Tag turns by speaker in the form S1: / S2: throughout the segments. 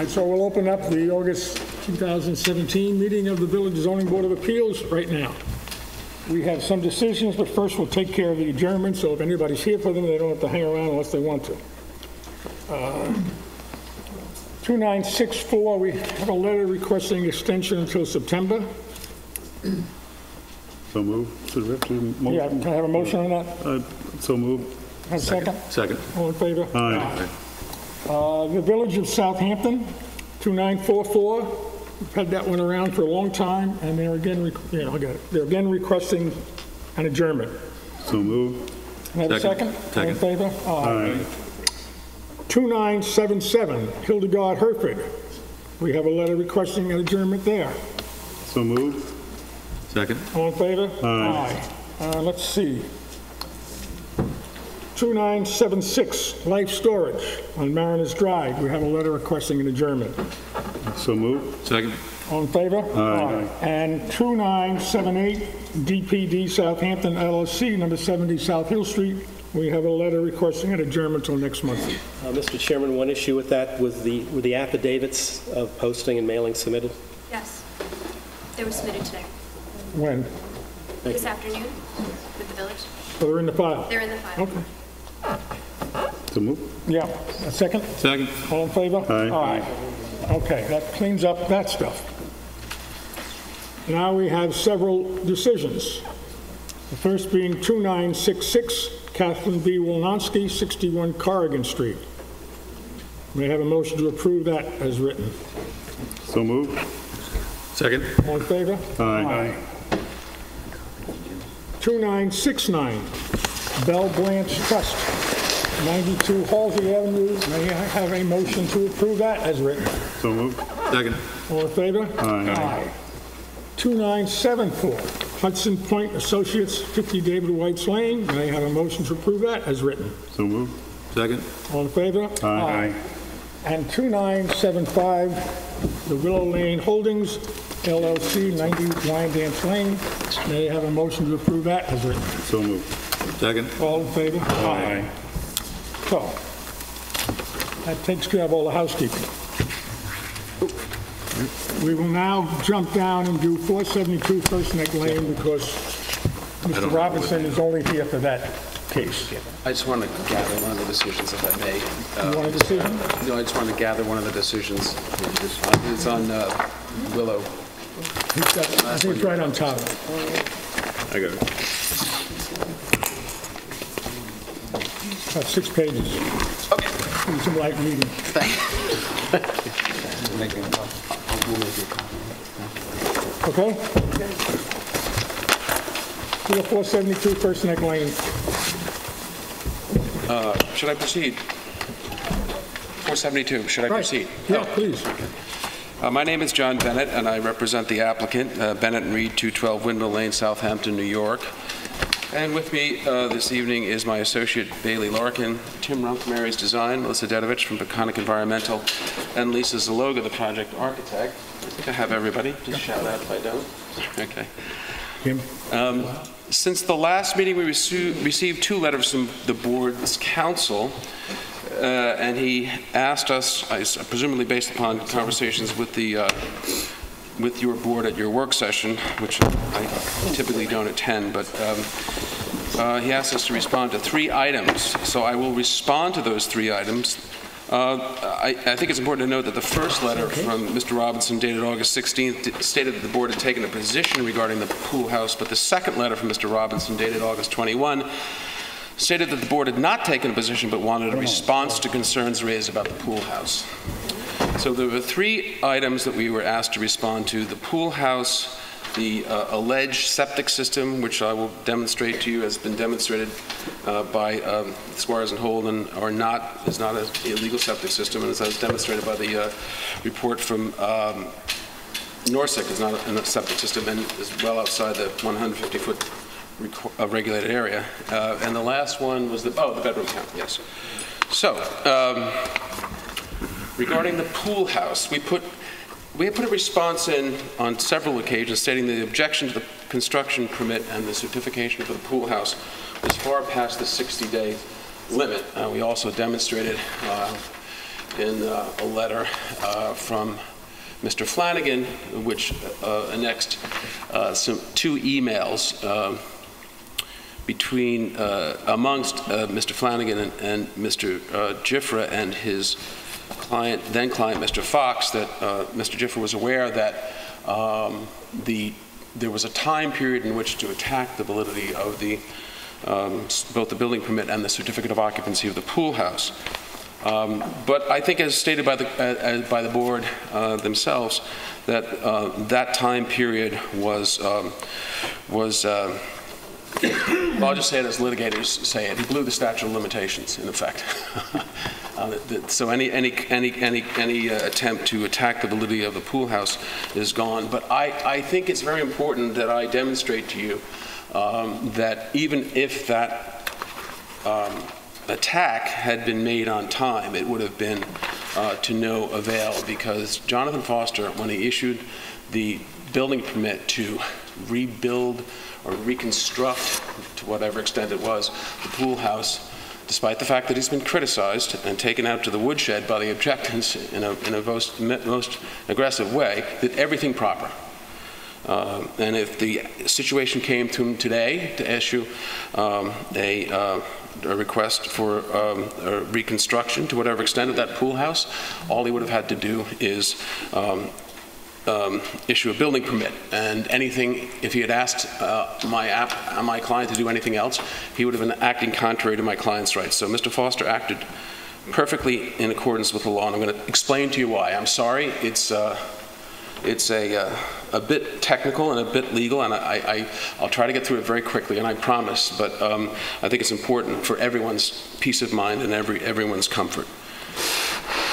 S1: right, so we'll open up the August 2017 meeting of the Village Zoning Board of Appeals right now. We have some decisions, but first we'll take care of the adjournment, so if anybody's here for them, they don't have to hang around unless they want to. 2964, we have a letter requesting extension until September.
S2: So move. Should we have to motion?
S1: Yeah, can I have a motion on that?
S2: So move.
S1: A second?
S3: Second.
S1: All in favor?
S2: Aye.
S1: The Village of Southampton, 2944. We've had that one around for a long time, and they're again, they're again requesting an adjournment.
S2: So move.
S1: Can I have a second? All in favor?
S2: Aye.
S1: 2977, Hildegard Herford. We have a letter requesting an adjournment there.
S2: So move.
S3: Second.
S1: All in favor?
S2: Aye.
S1: Let's see. 2976, Life Storage on Mariners Drive. We have a letter requesting an adjournment.
S2: So move.
S3: Second.
S1: All in favor?
S2: Aye.
S1: And 2978, DPD Southampton LLC, number 70 South Hill Street. We have a letter requesting an adjournment until next month.
S4: Mr. Chairman, one issue with that was were the affidavits of posting and mailing submitted?
S5: Yes. They were submitted today.
S1: When?
S5: This afternoon with the village.
S1: So they're in the file?
S5: They're in the file.
S1: Okay.
S2: So move.
S1: Yeah. A second?
S3: Second.
S1: All in favor?
S2: Aye.
S1: Okay, that cleans up that stuff. Now we have several decisions. The first being 2966, Kathleen B. Wolnonsky, 61 Corrigan Street. May I have a motion to approve that as written?
S2: So move.
S3: Second.
S1: All in favor?
S2: Aye.
S1: 2969, Bell Branch Trust, 92 Halsey Avenue. May I have a motion to approve that as written?
S2: So move.
S3: Second.
S1: All in favor?
S2: Aye.
S1: 2974, Hudson Point Associates, 50 David White's Lane. May I have a motion to approve that as written?
S2: So move.
S3: Second.
S1: All in favor?
S2: Aye.
S1: And 2975, the Willow Lane Holdings, LLC, 90 Wyandanch Lane. May I have a motion to approve that as written?
S2: So move.
S1: Second. All in favor?
S2: Aye.
S1: So, that takes care of all the housekeeping. We will now jump down and do 472 First Neck Lane because Mr. Robinson is only here for that case.
S6: I just want to gather one of the decisions, if I may.
S1: You want a decision?
S6: No, I just want to gather one of the decisions. It's on Willow.
S1: I think it's right on top.
S6: I got it.
S1: About 6 pages.
S6: Okay.
S1: Need some light reading. Okay? We have 472 First Neck Lane.
S6: Should I proceed? 472, should I proceed?
S1: Yeah, please.
S6: My name is John Bennett, and I represent the applicant, Bennett and Reed, 212 Windmill Lane, Southampton, New York. And with me this evening is my associate, Bailey Larkin, Tim Rump, Mary's Design, Melissa Dedovich from Peconic Environmental, and Lisa Zaloga, the project architect. I think I have everybody. Just shout out if I don't. Okay.
S1: Jim?
S6: Since the last meeting, we received 2 letters from the board's counsel, and he asked us, presumably based upon conversations with your board at your work session, which I typically don't attend, but he asked us to respond to 3 items. So I will respond to those 3 items. I think it's important to note that the first letter from Mr. Robinson, dated August 16th, stated that the board had taken a position regarding the pool house, but the second letter from Mr. Robinson, dated August 21, stated that the board had not taken a position but wanted a response to concerns raised about the pool house. So there were 3 items that we were asked to respond to: the pool house, the alleged septic system, which I will demonstrate to you has been demonstrated by Squires and Holden, is not an illegal septic system, and as demonstrated by the report from Norsec, is not a septic system and is well outside the 150-foot regulated area. And the last one was the bedroom count, yes. So, regarding the pool house, we have put a response in on several occasions stating that the objection to the construction permit and the certification for the pool house was far past the 60-day limit. We also demonstrated in a letter from Mr. Flanagan, which annexed two emails amongst Mr. Flanagan and Mr. Giffra and his client, then client, Mr. Fox, that Mr. Giffra was aware that there was a time period in which to attack the validity of both the building permit and the certificate of occupancy of the pool house. But I think, as stated by the board themselves, that that time period was well, I'll just say it as litigators say it. He blew the statute of limitations, in effect. So any attempt to attack the validity of the pool house is gone. But I think it's very important that I demonstrate to you that even if that attack had been made on time, it would have been to no avail, because Jonathan Foster, when he issued the building permit to rebuild or reconstruct, to whatever extent it was, the pool house, despite the fact that he's been criticized and taken out to the woodshed by the objectors in a most aggressive way, did everything proper. And if the situation came to him today to issue a request for a reconstruction to whatever extent of that pool house, all he would have had to do is issue a building permit. And anything, if he had asked my client to do anything else, he would have been acting contrary to my client's rights. So Mr. Foster acted perfectly in accordance with the law, and I'm going to explain to you why. I'm sorry, it's a bit technical and a bit legal, and I'll try to get through it very quickly, and I promise, but I think it's important for everyone's peace of mind and everyone's comfort.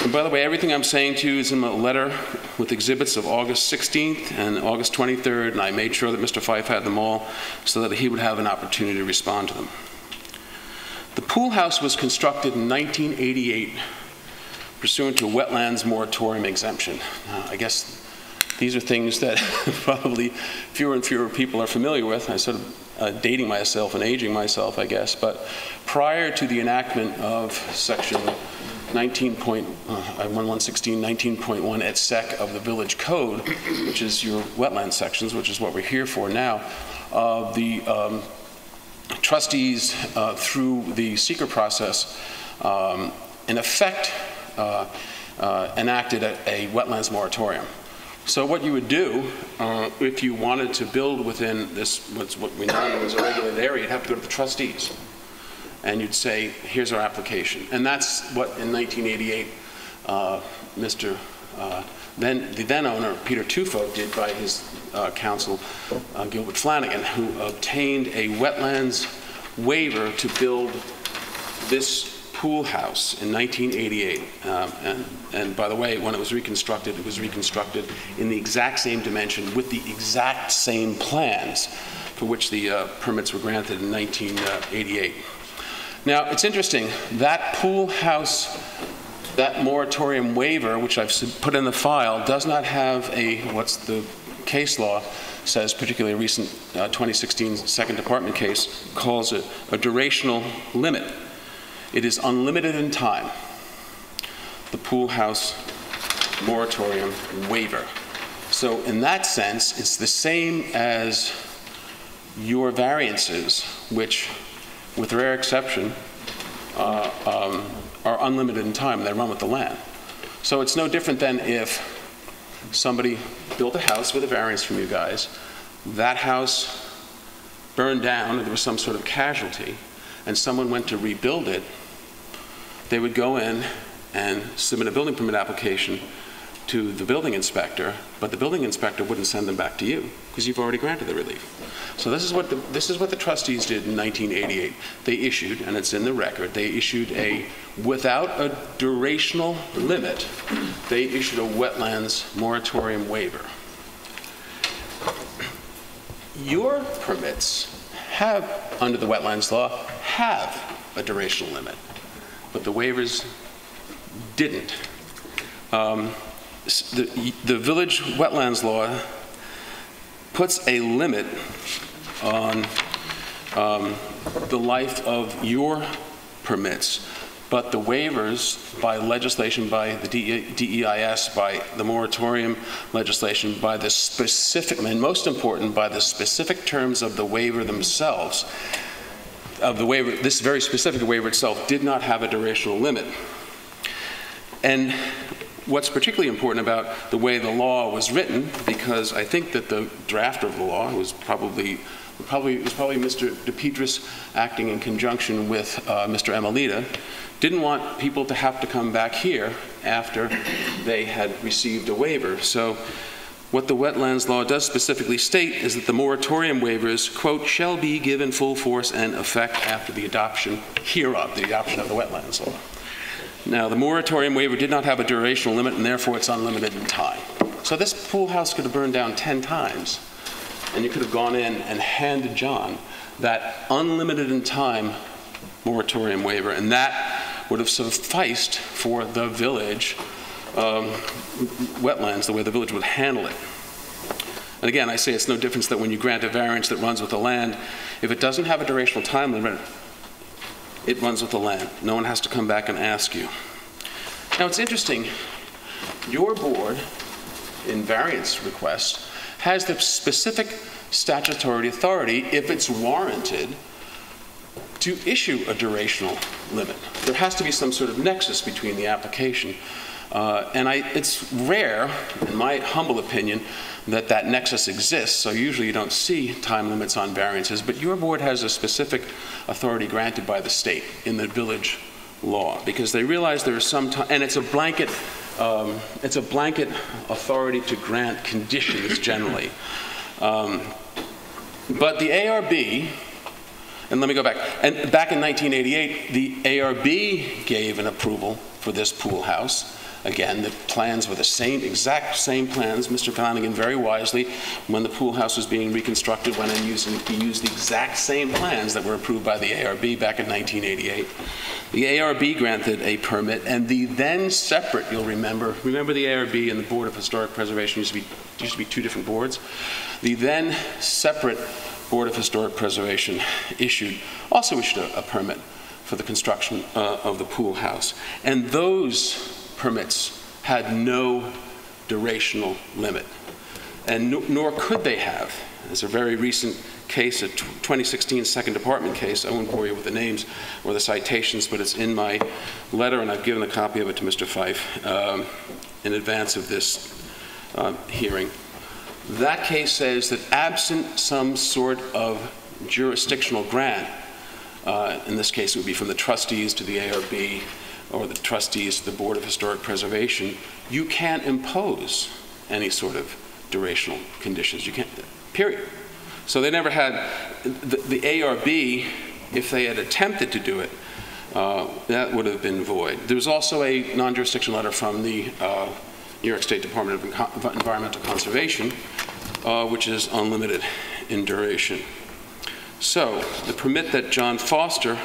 S6: And by the way, everything I'm saying to you is in a letter with exhibits of August 16th and August 23rd, and I made sure that Mr. Fife had them all so that he would have an opportunity to respond to them. The pool house was constructed in 1988 pursuant to a wetlands moratorium exemption. I guess these are things that probably fewer and fewer people are familiar with. I'm sort of dating myself and aging myself, I guess, but prior to the enactment of Section 19.116, et sec of the Village Code, which is your wetland sections, which is what we're here for now, the trustees, through the seeker process, in effect, enacted a wetlands moratorium. So what you would do, if you wanted to build within this, what we know as a regulated area, you'd have to go to the trustees. And you'd say, here's our application. And that's what, in 1988, the then owner, Peter Tufo, did by his counsel, Gilbert Flanagan, who obtained a wetlands waiver to build this pool house in 1988. And by the way, when it was reconstructed in the exact same dimension with the exact same plans for which the permits were granted in 1988. Now, it's interesting, that pool house, that moratorium waiver, which I've put in the file, does not have what's the case law says, particularly a recent 2016 Second Department case, calls it a durational limit. It is unlimited in time, the pool house moratorium waiver. So in that sense, it's the same as your variances, which, with rare exception, are unlimited in time. They run with the land. So it's no different than if somebody built a house with a variance from you guys, that house burned down and there was some sort of casualty, and someone went to rebuild it, they would go in and submit a building permit application to the building inspector, but the building inspector wouldn't send them back to you because you've already granted the relief. So this is what the trustees did in 1988. They issued, and it's in the record, they issued without a durational limit, they issued a wetlands moratorium waiver. Your permits have, under the wetlands law, have a durational limit, but the waivers didn't. The village wetlands law puts a limit on the life of your permits but the waivers by legislation, by the DEIS, by the moratorium legislation, by the specific, and most important, by the specific terms of the waiver themselves, of the waiver, this very specific waiver itself did not have a durational limit. And what's particularly important about the way the law was written, because I think that the drafter of the law was probably Mr. DePietris, acting in conjunction with Mr. Emelita, didn't want people to have to come back here after they had received a waiver. So what the wetlands law does specifically state is that the moratorium waivers, quote, shall be given full force and effect after the adoption hereof, the adoption of the wetlands law. Now, the moratorium waiver did not have a durational limit, and therefore it's unlimited in time. So this pool house could have burned down 10 times, and you could have gone in and handed John that unlimited in time moratorium waiver, and that would have sufficed for the village wetlands, the way the village would handle it. And again, I say it's no difference that when you grant a variance that runs with the land, if it doesn't have a durational time limit, it runs with the land. No one has to come back and ask you. Now, it's interesting, your board, in variance requests, has the specific statutory authority, if it's warranted, to issue a durational limit. There has to be some sort of nexus between the application. It's rare, in my humble opinion, that that nexus exists, so usually you don't see time limits on variances, but your board has a specific authority granted by the state in the village law, because they realize there is some time, and it's a blanket authority to grant conditions generally. But the ARB, and let me go back, and back in 1988, the ARB gave an approval for this pool house. Again, the plans were the exact same plans. Mr. Flanagan very wisely, when the pool house was being reconstructed, went and used the exact same plans that were approved by the ARB back in 1988. The ARB granted a permit, and the then separate, you'll remember the ARB and the Board of Historic Preservation used to be two different boards. The then separate Board of Historic Preservation also issued a permit for the construction of the pool house. And those permits had no durational limit, and nor could they have. There's a very recent case, a 2016 Second Department case. I won't bore you with the names or the citations, but it's in my letter, and I've given a copy of it to Mr. Fife in advance of this hearing. That case says that absent some sort of jurisdictional grant, in this case it would be from the trustees to the ARB, or the trustees to the Board of Historic Preservation, you can't impose any sort of durational conditions. You can't, period. So they never had, the ARB, if they had attempted to do it, that would have been void. There was also a non-jurisdiction letter from the New York State Department of Environmental Conservation, which is unlimited in duration. So the permit that John Foster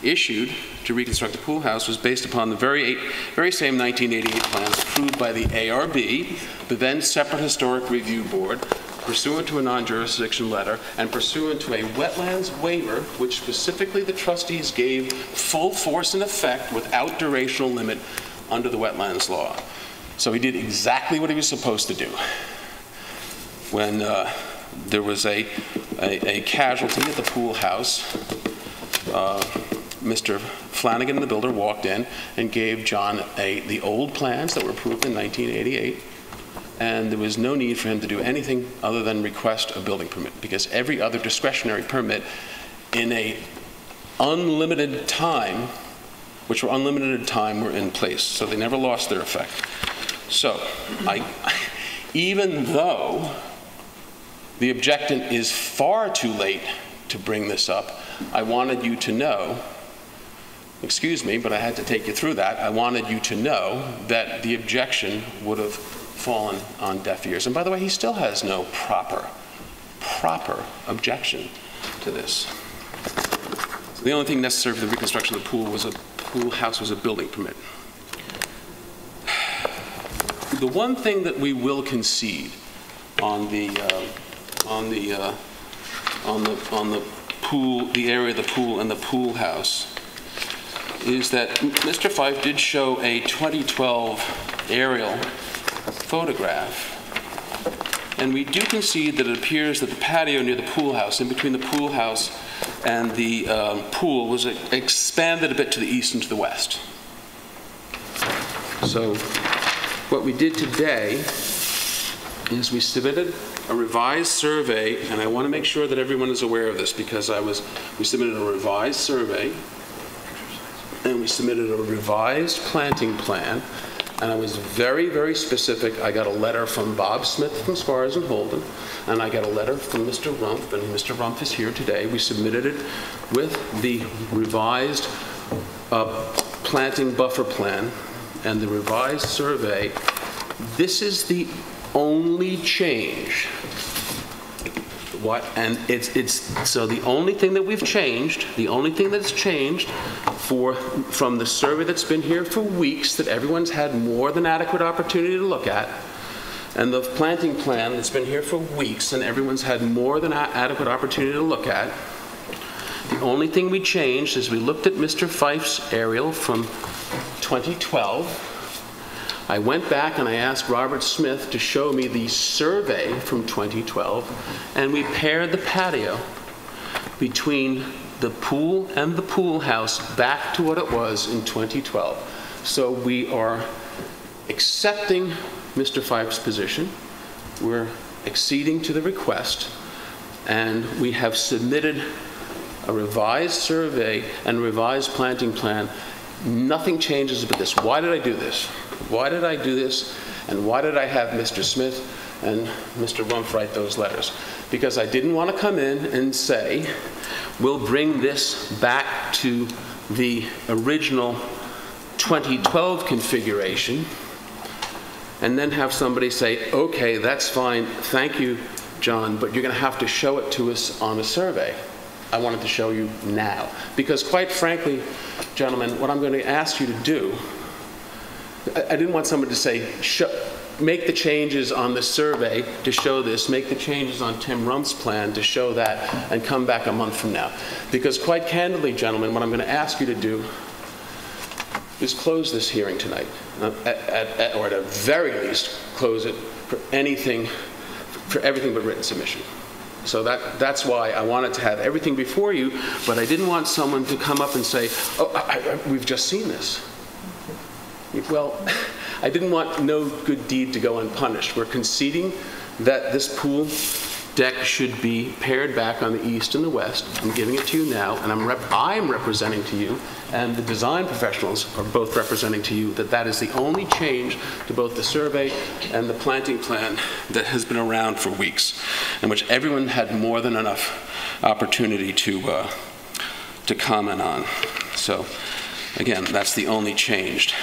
S6: issued to reconstruct the pool house was based upon the very same 1988 plans approved by the ARB, the then separate Historic Review Board, pursuant to a non-jurisdiction letter and pursuant to a wetlands waiver, which specifically the trustees gave full force and effect without durational limit under the wetlands law. So he did exactly what he was supposed to do. When there was a casualty at the pool house, Mr. Flanagan, the builder, walked in and gave John the old plans that were approved in 1988, and there was no need for him to do anything other than request a building permit, because every other discretionary permit in a unlimited time, which were unlimited in time, were in place. So they never lost their effect. So even though the objectant is far too late to bring this up, I wanted you to know, excuse me, but I had to take you through that. I wanted you to know that the objection would have fallen on deaf ears. And by the way, he still has no proper objection to this. So the only thing necessary for the reconstruction of the pool house was a building permit. The one thing that we will concede on the pool, the area of the pool and the pool house, is that Mr. Fife did show a 2012 aerial photograph. And we do concede that it appears that the patio near the pool house, in between the pool house and the pool, was expanded a bit to the east and to the west. So what we did today is we submitted a revised survey, and I want to make sure that everyone is aware of this because we submitted a revised survey and we submitted a revised planting plan, and I was very, very specific. I got a letter from Bob Smith from Squires and Holden, and I got a letter from Mr. Rumpf, and Mr. Rumpf is here today. We submitted it with the revised planting buffer plan and the revised survey. This is the only change. So the only thing that we've changed, the only thing that's changed from the survey that's been here for weeks, that everyone's had more than adequate opportunity to look at, and the planting plan that's been here for weeks and everyone's had more than adequate opportunity to look at, the only thing we changed is we looked at Mr. Fife's aerial from 2012. I went back and I asked Robert Smith to show me the survey from 2012, and we paired the patio between the pool and the pool house back to what it was in 2012. So we are accepting Mr. Fife's position, we're acceding to the request, and we have submitted a revised survey and revised planting plan. Nothing changes but this. Why did I do this? Why did I do this? And why did I have Mr. Smith and Mr. Rumpf write those letters? Because I didn't want to come in and say, we'll bring this back to the original 2012 configuration, and then have somebody say, okay, that's fine, thank you, John, but you're going to have to show it to us on a survey. I wanted to show you now. Because quite frankly, gentlemen, what I'm going to ask you to do, I didn't want someone to say, make the changes on the survey to show this, make the changes on Tim Rumpf's plan to show that, and come back a month from now. Because quite candidly, gentlemen, what I'm going to ask you to do is close this hearing tonight, or at a very least, close it for everything but written submission. So that's why I wanted to have everything before you, but I didn't want someone to come up and say, oh, we've just seen this. Well, I didn't want no good deed to go unpunished. We're conceding that this pool deck should be pared back on the east and the west. I'm giving it to you now, and I'm representing to you, and the design professionals are both representing to you, that is the only change to both the survey and the planting plan that has been around for weeks, in which everyone had more than enough opportunity to comment on. So, again, that's the only change.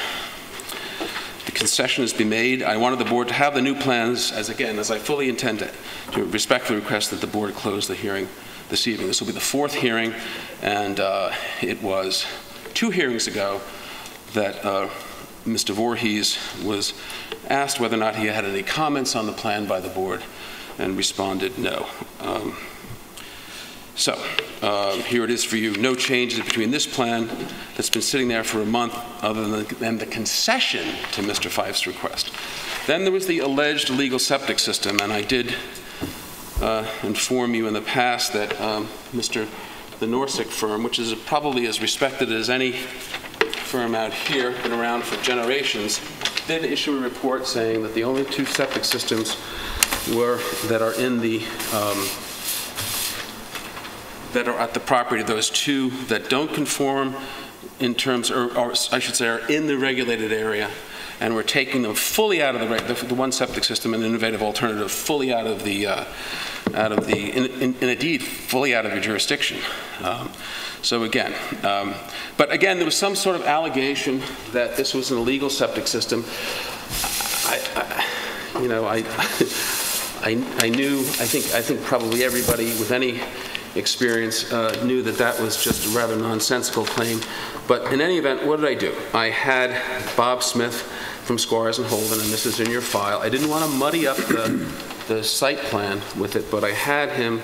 S6: The concession has been made. I wanted the board to have the new plans, as I fully intend to respectfully request that the board close the hearing this evening. This will be the fourth hearing, and it was 2 hearings ago that Mr. Voorhees was asked whether or not he had any comments on the plan by the board, and responded no. So here it is for you. No changes between this plan that's been sitting there for a month other than the concession to Mr. Fife's request. Then there was the alleged illegal septic system, and I did inform you in the past that the Norsec firm, which is probably as respected as any firm out here, been around for generations, did issue a report saying that the only 2 septic systems that are in the that are at the property, those 2 that don't conform in terms, or I should say, are in the regulated area, and we're taking them fully out of the one septic system, an innovative alternative, fully out of the, indeed, fully out of your jurisdiction. So again, but again, there was some sort of allegation that this was an illegal septic system. I think probably everybody with any experience knew that was just a rather nonsensical claim. But in any event, what did I do? I had Bob Smith from Squires and Holden, and this is in your file. I didn't want to muddy up the site plan with it, but I had him,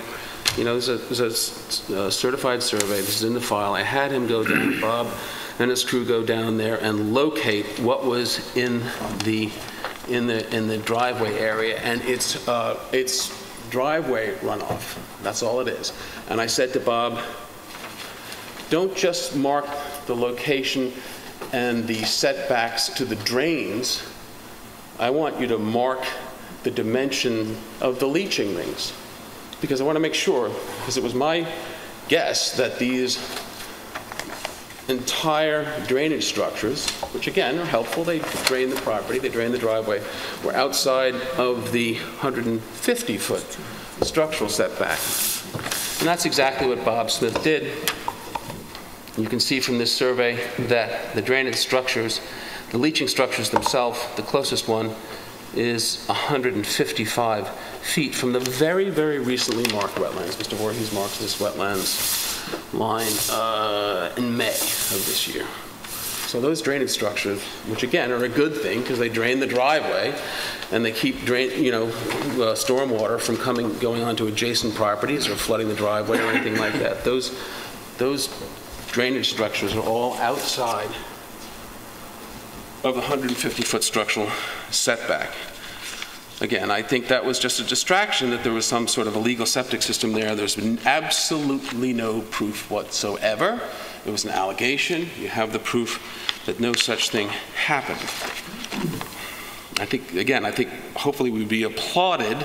S6: there's a certified survey. This is in the file. I had him go down, Bob and his crew go down there and locate what was in the driveway area, and it's driveway runoff. That's all it is. And I said to Bob, don't just mark the location and the setbacks to the drains. I want you to mark the dimension of the leaching rings, because I want to make sure, because it was my guess that these entire drainage structures, which again are helpful, they drain the property, they drain the driveway, were outside of the 150-foot structural setback. And that's exactly what Bob Smith did. You can see from this survey that the drainage structures, the leaching structures themselves, the closest one is 155 feet from the very, very recently marked wetlands. Mr. Voorhees marked this wetlands line in May of this year. So those drainage structures, which again are a good thing because they drain the driveway and they keep stormwater from going onto adjacent properties or flooding the driveway or anything like that. Those drainage structures are all outside of the 150-foot structural setback. Again, I think that was just a distraction that there was some sort of illegal septic system there. There's been absolutely no proof whatsoever. It was an allegation. You have the proof that no such thing happened. I think hopefully we'd be applauded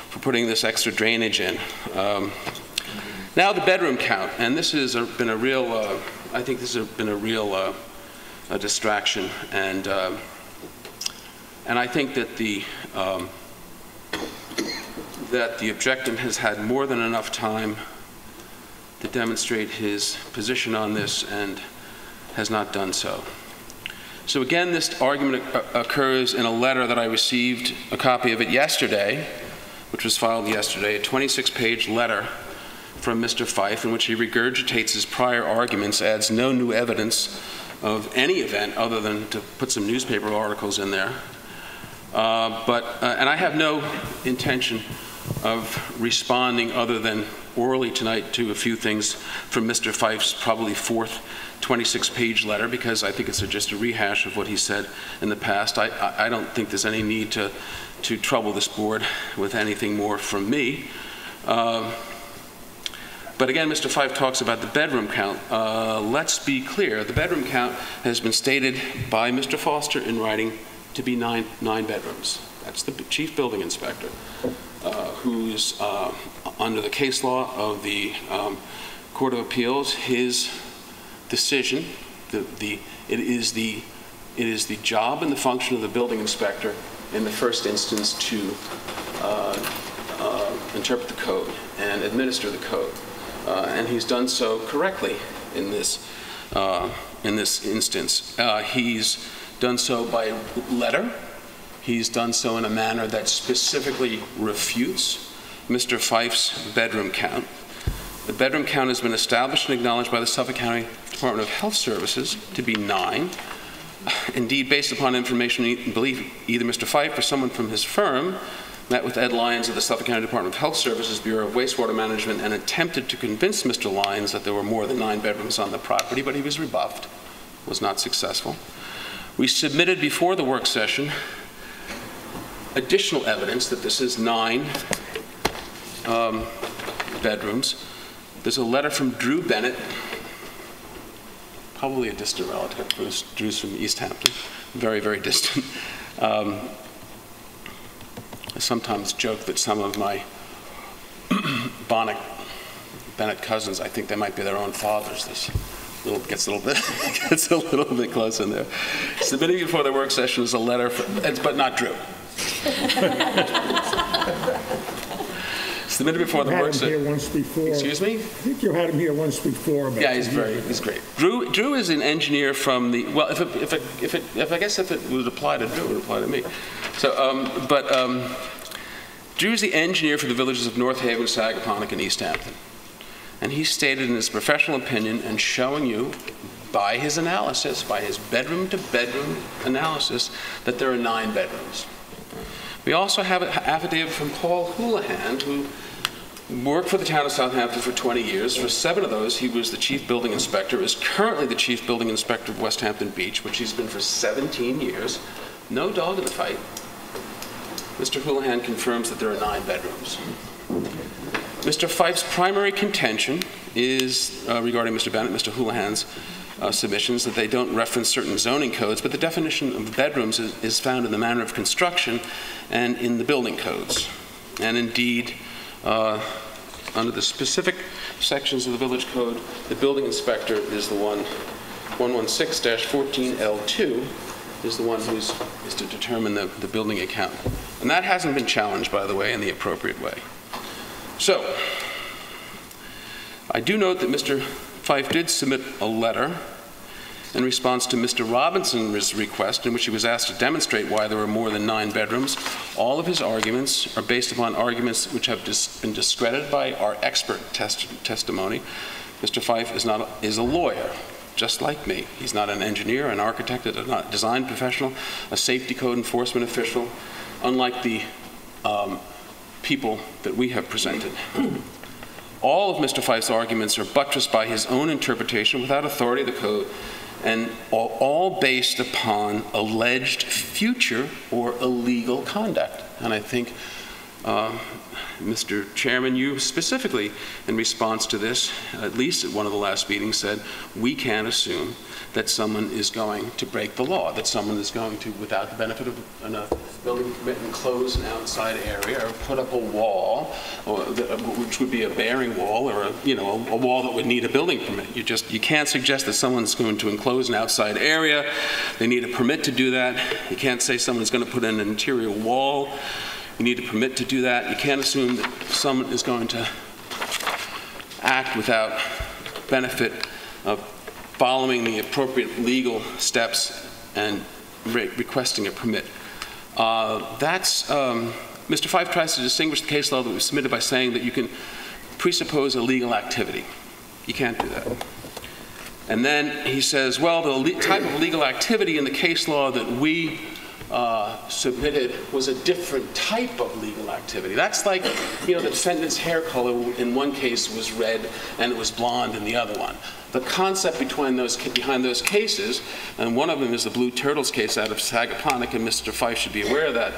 S6: for putting this extra drainage in. Now the bedroom count, and this has been a real, I think this has been a real a distraction, and I think that the objector has had more than enough time to demonstrate his position on this and has not done so. So again, this argument occurs in a letter that I received, a copy of it yesterday, which was filed yesterday, a 26-page letter from Mr. Fife in which he regurgitates his prior arguments, adds no new evidence of any event other than to put some newspaper articles in there. And I have no intention of responding other than orally tonight to a few things from Mr. Fife's probably fourth 26-page letter, because I think it's just a rehash of what he said in the past. I don't think there's any need to trouble this board with anything more from me. But again, Mr. Fife talks about the bedroom count. Let's be clear. The bedroom count has been stated by Mr. Foster in writing to be nine bedrooms. That's the chief building inspector, who's under the case law of the Court of Appeals. His decision, it is the job and the function of the building inspector in the first instance to interpret the code and administer the code. And he's done so correctly in this instance. He's done so by letter. He's done so in a manner that specifically refutes Mr. Fife's bedroom count. The bedroom count has been established and acknowledged by the Suffolk County Department of Health Services to be 9. Indeed, based upon information and belief, either Mr. Fife or someone from his firm met with Ed Lyons of the Suffolk County Department of Health Services Bureau of Wastewater Management and attempted to convince Mr. Lyons that there were more than 9 bedrooms on the property, but he was rebuffed, was not successful. We submitted before the work session additional evidence that this is 9 bedrooms. There's a letter from Drew Bennett, probably a distant relative. Drew's from East Hampton, very, very distant. I sometimes joke that some of my Bennett cousins, I think they might be their own fathers. This gets a little bit close in there. Submitting before the work session is a letter, but not Drew. Submitted before the work session.
S1: You had him here once before.
S6: Excuse me?
S1: I think you had him here once before.
S6: Yeah, he's great. Drew is an engineer from the, well, I guess if it would apply to Drew, it would apply to me. So, Drew's the engineer for the villages of North Haven, Sagaponack, and East Hampton. And he stated in his professional opinion and showing you by his analysis, by his bedroom-to-bedroom analysis, that there are 9 bedrooms. We also have an affidavit from Paul Houlihan, who worked for the town of Southampton for 20 years. For 7 of those, he was the chief building inspector, is currently the chief building inspector of West Hampton Beach, which he's been for 17 years. No dog in the fight. Mr. Houlihan confirms that there are 9 bedrooms. Mr. Fife's primary contention is regarding Mr. Bennett, Mr. Houlihan's submissions, that they don't reference certain zoning codes, but the definition of bedrooms is found in the manner of construction and in the building codes. And indeed, under the specific sections of the village code, the building inspector is the one, 116-14L2, is the one who is to determine the building account. And that hasn't been challenged, by the way, in the appropriate way. So, I do note that Mr. Fife did submit a letter in response to Mr. Robinson's request in which he was asked to demonstrate why there were more than 9 bedrooms. All of his arguments are based upon arguments which have been discredited by our expert testimony. Mr. Fife is a lawyer, just like me. He's not an engineer, an architect, a design professional, a safety code enforcement official, unlike the people that we have presented. All of Mr. Fife's arguments are buttressed by his own interpretation without authority of the code, and all based upon alleged future or illegal conduct. And I think, Mr. Chairman, you specifically, in response to this, at least at one of the last meetings, said, we can't assume that someone is going to break the law, that someone is going to, without the benefit of a building permit, enclose an outside area or put up a wall, which would be a bearing wall, or a wall that would need a building permit. You can't suggest that someone's going to enclose an outside area. They need a permit to do that. You can't say someone's going to put in an interior wall. You need a permit to do that. You can't assume that someone is going to act without benefit of following the appropriate legal steps and requesting a permit. Mr. Fife tries to distinguish the case law that was submitted by saying that you can presuppose a legal activity. You can't do that. And then he says, well, the type of legal activity in the case law that we submitted was a different type of legal activity. That's like, the defendant's hair color in one case was red and it was blonde in the other one. The concept behind those cases, and one of them is the Blue Turtles case out of Sagaponack, and Mr. Fife should be aware of that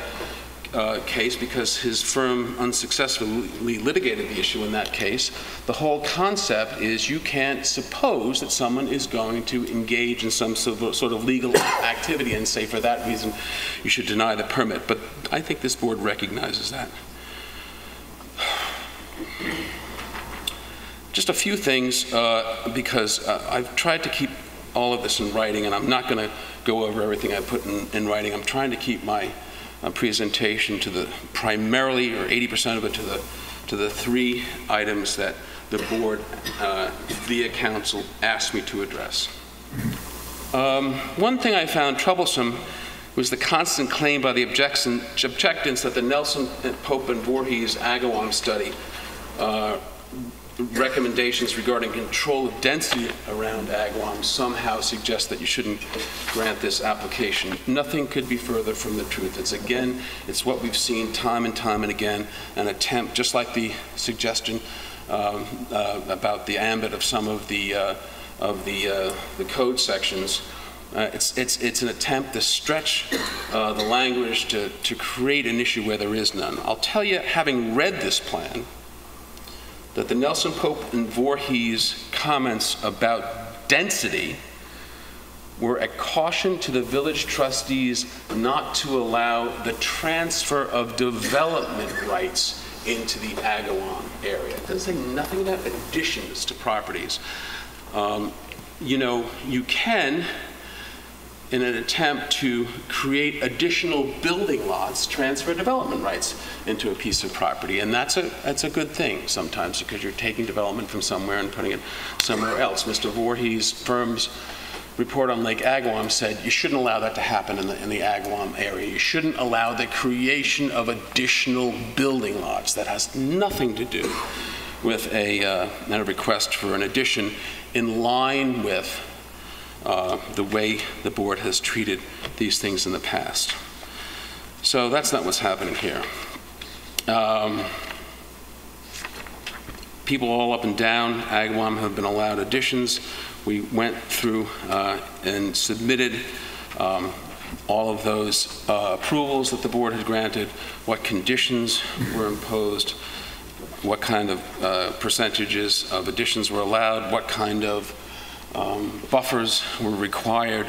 S6: case because his firm unsuccessfully litigated the issue in that case. The whole concept is you can't suppose that someone is going to engage in some sort of legal activity and say for that reason you should deny the permit. But I think this board recognizes that. Just a few things because I've tried to keep all of this in writing, and I'm not going to go over everything I put in writing. I'm trying to keep my presentation to the primarily, or 80% of it, to the 3 items that the board via council asked me to address. One thing I found troublesome was the constant claim by the objectants that the Nelson, Pope, and Voorhees Agawam study recommendations regarding control of density around Agawam somehow suggest that you shouldn't grant this application. Nothing could be further from the truth. It's what we've seen time and time and again, an attempt, just like the suggestion about the ambit of some of the code sections. It's an attempt to stretch the language to create an issue where there is none. I'll tell you, having read this plan, that the Nelson, Pope, and Voorhees comments about density were a caution to the village trustees not to allow the transfer of development rights into the Agawam area. It doesn't say nothing about additions to properties. You can, in an attempt to create additional building lots, transfer development rights into a piece of property. And that's a good thing sometimes because you're taking development from somewhere and putting it somewhere else. Mr. Voorhees' firm's report on Lake Agawam said you shouldn't allow that to happen in the Agawam area. You shouldn't allow the creation of additional building lots. That has nothing to do with a request for an addition in line with the way the board has treated these things in the past. So that's not what's happening here. people all up and down Agawam have been allowed additions. We went through and submitted all of those approvals that the board had granted, what conditions were imposed, what kind of percentages of additions were allowed, what kind of buffers were required,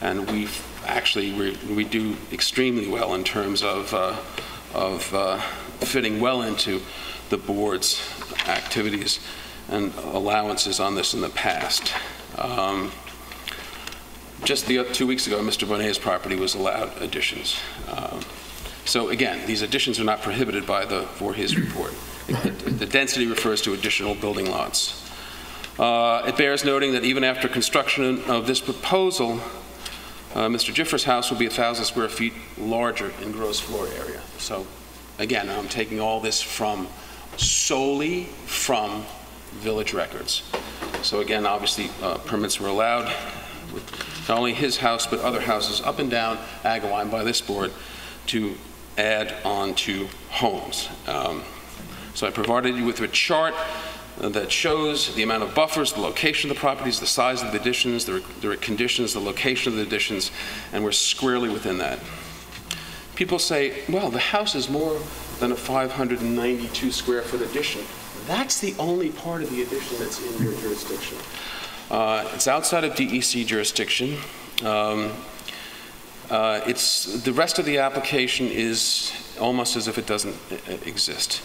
S6: and we do extremely well in terms of fitting well into the board's activities and allowances on this in the past. Just 2 weeks ago, Mr. Bonet's property was allowed additions. So again, these additions are not prohibited by the Voorhees report. The density refers to additional building lots. It bears noting that even after construction of this proposal, Mr. Jiffer's house will be 1,000 square feet larger in gross floor area. So again, I'm taking all this solely from village records. So again, obviously, permits were allowed with not only his house, but other houses up and down Agawam by this board to add on to homes. So I provided you with a chart that shows the amount of buffers, the location of the properties, the size of the additions, the conditions, the location of the additions, and we're squarely within that. People say, well, the house is more than a 592 square foot addition. That's the only part of the addition that's in your jurisdiction. It's outside of DEC jurisdiction. The rest of the application is almost as if it doesn't exist.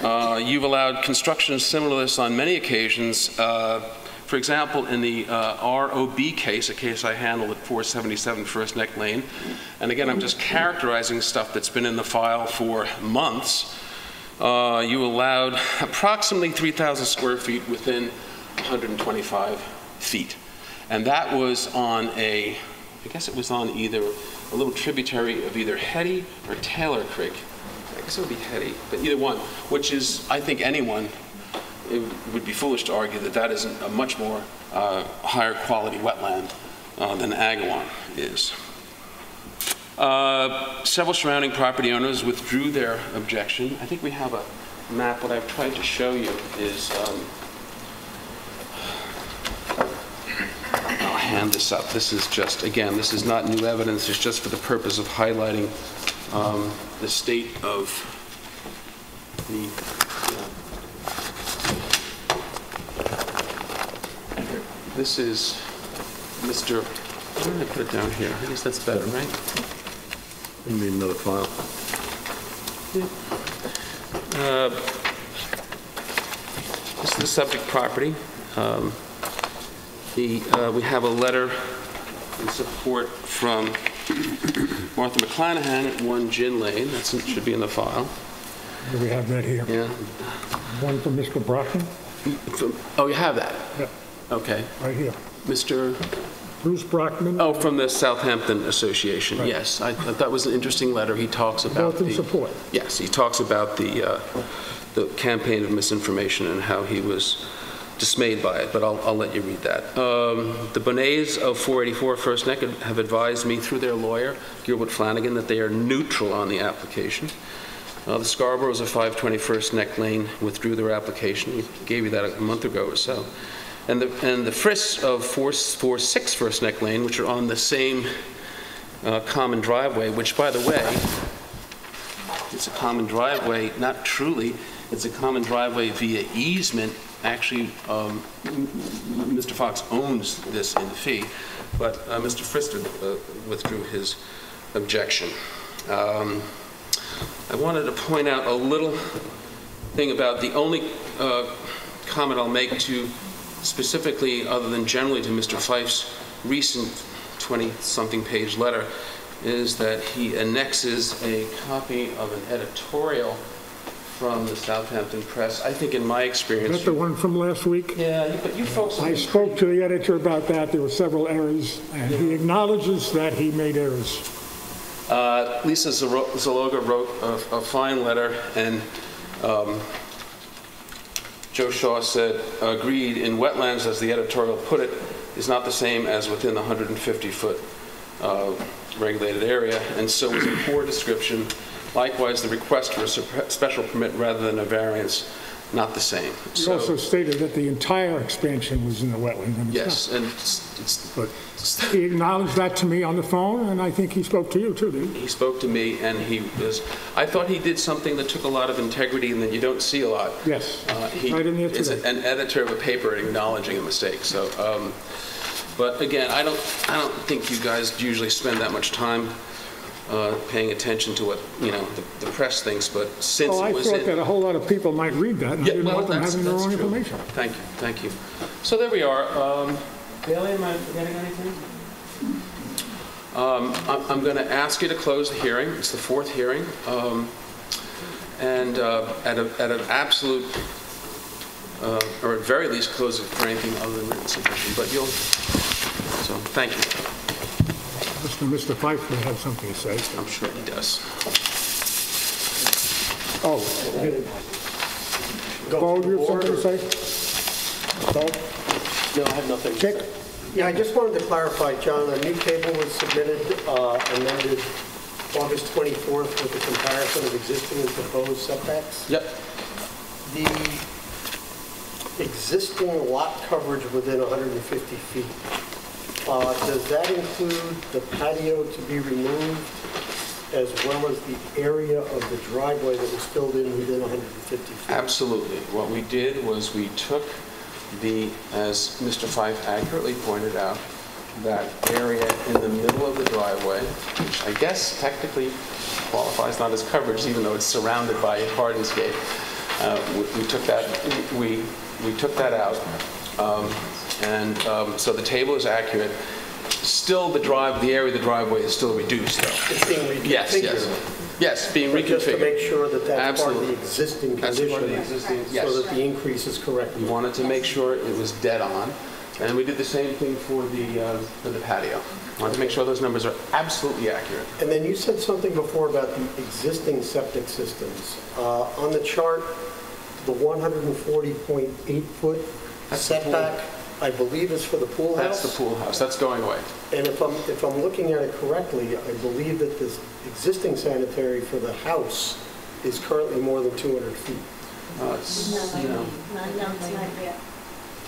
S6: You've allowed construction similar to this on many occasions. For example, in the ROB case, a case I handled at 477 First Neck Lane, and again, I'm just characterizing stuff that's been in the file for months. You allowed approximately 3,000 square feet within 125 feet. And that was on I guess it was on either a little tributary of either Hetty or Taylor Creek. I guess it would be Hetty, but either one, which is, I think it would be foolish to argue that that isn't a much more higher quality wetland than Agawam is. Several surrounding property owners withdrew their objection. I think we have a map. What I've tried to show you is, I'll hand this up. This is just, again, this is not new evidence. It's just for the purpose of highlighting the state of the this is Mr. Where did I put it down here? I guess that's better, right?
S3: You need another file.
S6: This is the subject property. We have a letter in support from Martha McClanahan at 1 Gin Lane. That should be in the file.
S1: Do we have that here?
S6: Yeah.
S1: One from Mr. Brockman?
S6: Oh, you have that?
S1: Yeah.
S6: Okay.
S1: Right here.
S6: Mr.
S1: Bruce Brockman?
S6: Oh, from the Southampton Association,
S1: Right.
S6: yes. I thought that was an interesting letter. He talks about
S1: Both in support.
S6: Yes, he talks about the campaign of misinformation and how he was dismayed by it, but I'll let you read that. The Bonets of 484 First Neck have advised me through their lawyer, Gilbert Flanagan, that they are neutral on the application. The Scarboroughs of 520 First Neck Lane withdrew their application. We gave you that a month ago or so. And the Frists of 446 First Neck Lane, which are on the same common driveway, which, by the way, it's a common driveway, not truly, it's a common driveway via easement. Actually, Mr. Fox owns this in fee, but Mr. Frister withdrew his objection. I wanted to point out a little thing about the only comment I'll make to specifically, other than generally to Mr. Fife's recent 20-something page letter, is that he annexes a copy of an editorial from the Southampton Press. I think in my experience...
S1: Is that the one from last week?
S6: Yeah, but you folks...
S1: I spoke to the editor about that. There were several errors, and he acknowledges that he made errors.
S6: Lisa Zaloga wrote a fine letter, and Joe Shaw said, agreed, in wetlands, as the editorial put it, is not the same as within the 150-foot regulated area, and so is a poor description. Likewise, the request for a special permit rather than a variance not the same.
S1: You also stated that the entire expansion was in the wetland. And it's
S6: Yes,
S1: not.
S6: and it's,
S1: But he acknowledged that to me on the phone, and I think he spoke to you too, didn't he?
S6: he spoke to me, and I thought he did something that took a lot of integrity and that you don't see a lot.
S1: Yes,
S6: He
S1: right in there
S6: is
S1: today.
S6: an editor of a paper acknowledging a mistake, so, but again, I don't think you guys usually spend that much time paying attention to what, the press thinks, but since
S1: Oh, I
S6: it was
S1: thought that a whole lot of people might read that, and I
S6: Yeah,
S1: didn't
S6: well,
S1: want them
S6: that's
S1: having the wrong
S6: true.
S1: information.
S6: Thank you. So there we are. Bailey, am I forgetting anything? I'm going to ask you to close the hearing. It's the fourth hearing. And at an absolute, or at very least, close it for anything other than written submission. But so thank you.
S1: Mr. Fife may have something to say.
S6: I'm sure he does.
S1: Oh, Bo, you have something to say? Bo?
S4: No, I have nothing.
S1: Chick?
S7: Yeah, I just wanted to clarify, John, a new table was submitted, amended August 24th with a comparison of existing and proposed setbacks.
S6: Yep.
S7: The existing lot coverage within 150 feet, does that include the patio to be removed as well as the area of the driveway that was filled in within 150 feet?
S6: Absolutely. What we did was we took as Mr. Fife accurately pointed out, that area in the middle of the driveway, which I guess technically qualifies not as coverage, even though it's surrounded by hardscape. We took that out, so the table is accurate. Still, the area of the driveway is still reduced, though.
S7: It's being reconfigured.
S6: Yes, being
S7: But
S6: reconfigured.
S7: just to make sure that that's part of the
S6: Absolutely.
S7: existing
S6: That's
S7: condition.
S6: part of the existing, yes.
S7: So that the increase is correct.
S6: We wanted to make sure it was dead on, and we did the same thing for the patio. Wanted to make sure those numbers are absolutely accurate.
S7: And then you said something before about the existing septic systems. On the chart, the 140.8 foot
S6: That's the pool.
S7: setback, I believe is for the pool house.
S6: That's the pool house. That's going away.
S7: And if I'm looking at it correctly, I believe that this existing sanitary for the house is currently more than 200 feet.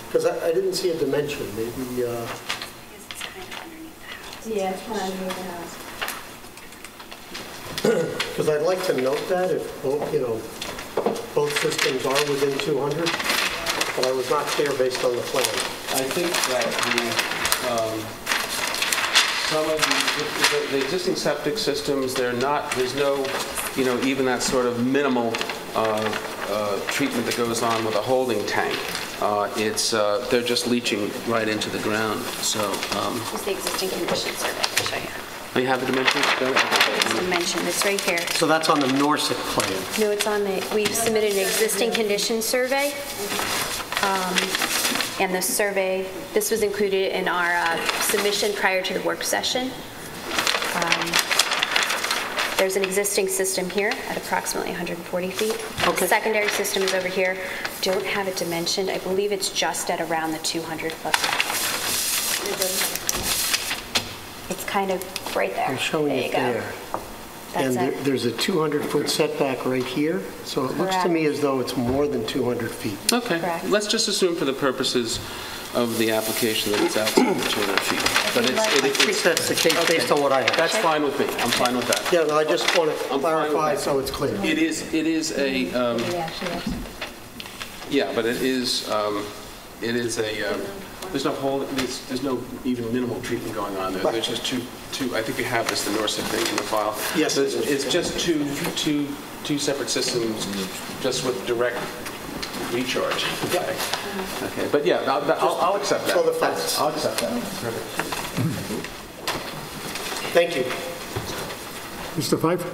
S7: Because I didn't see a dimension, maybe,
S5: Because it's kind of underneath the house.
S8: Yeah, it's kind of moving out.
S7: because I'd like to note that if, both systems are within 200, but I was not clear based on the plan.
S6: I think that some of the existing septic systems, there's no, even that sort of minimal treatment that goes on with a holding tank. They're just leaching right into the ground. So,
S5: It's the existing condition survey. I'll show you.
S6: oh, you have the dimensions?
S5: It's dimension. It's right here.
S7: So that's on the Norsec plan.
S5: No, it's on we've submitted an existing condition survey. And the survey, this was included in our submission prior to the work session. There's an existing system here at approximately 140 feet.
S7: Okay.
S5: The secondary system is over here. Don't have it dimensioned. I believe it's just at around the 200 foot. It's kind of right there.
S7: I'm showing
S5: There you
S7: it
S5: go.
S7: there.
S5: That's
S7: And
S5: it.
S7: there's a 200-foot setback right here, so it looks to me as though it's more than 200 feet.
S6: Okay.
S5: Correct.
S6: Let's just assume for the purposes of the application that it's outside of 200 feet. But
S5: you'd like-
S7: I think that's the case based on what I have.
S6: That's fine with me. I'm fine with that.
S7: Yeah, no, I just want to
S6: I'm fine with
S7: clarify
S6: that.
S7: so it's clear.
S6: It is a,
S8: Maybe actually that's
S6: yeah, but it is a, there's no whole, there's no even minimal treatment going on there. There's just two, I think we have this, the Norsec thing in the file.
S7: Yes.
S6: So it's just two separate systems, just with direct recharge. Okay, but yeah, I'll accept that.
S7: For the facts.
S6: I'll accept that. Perfect.
S7: Thank you.
S1: Mr. Fife?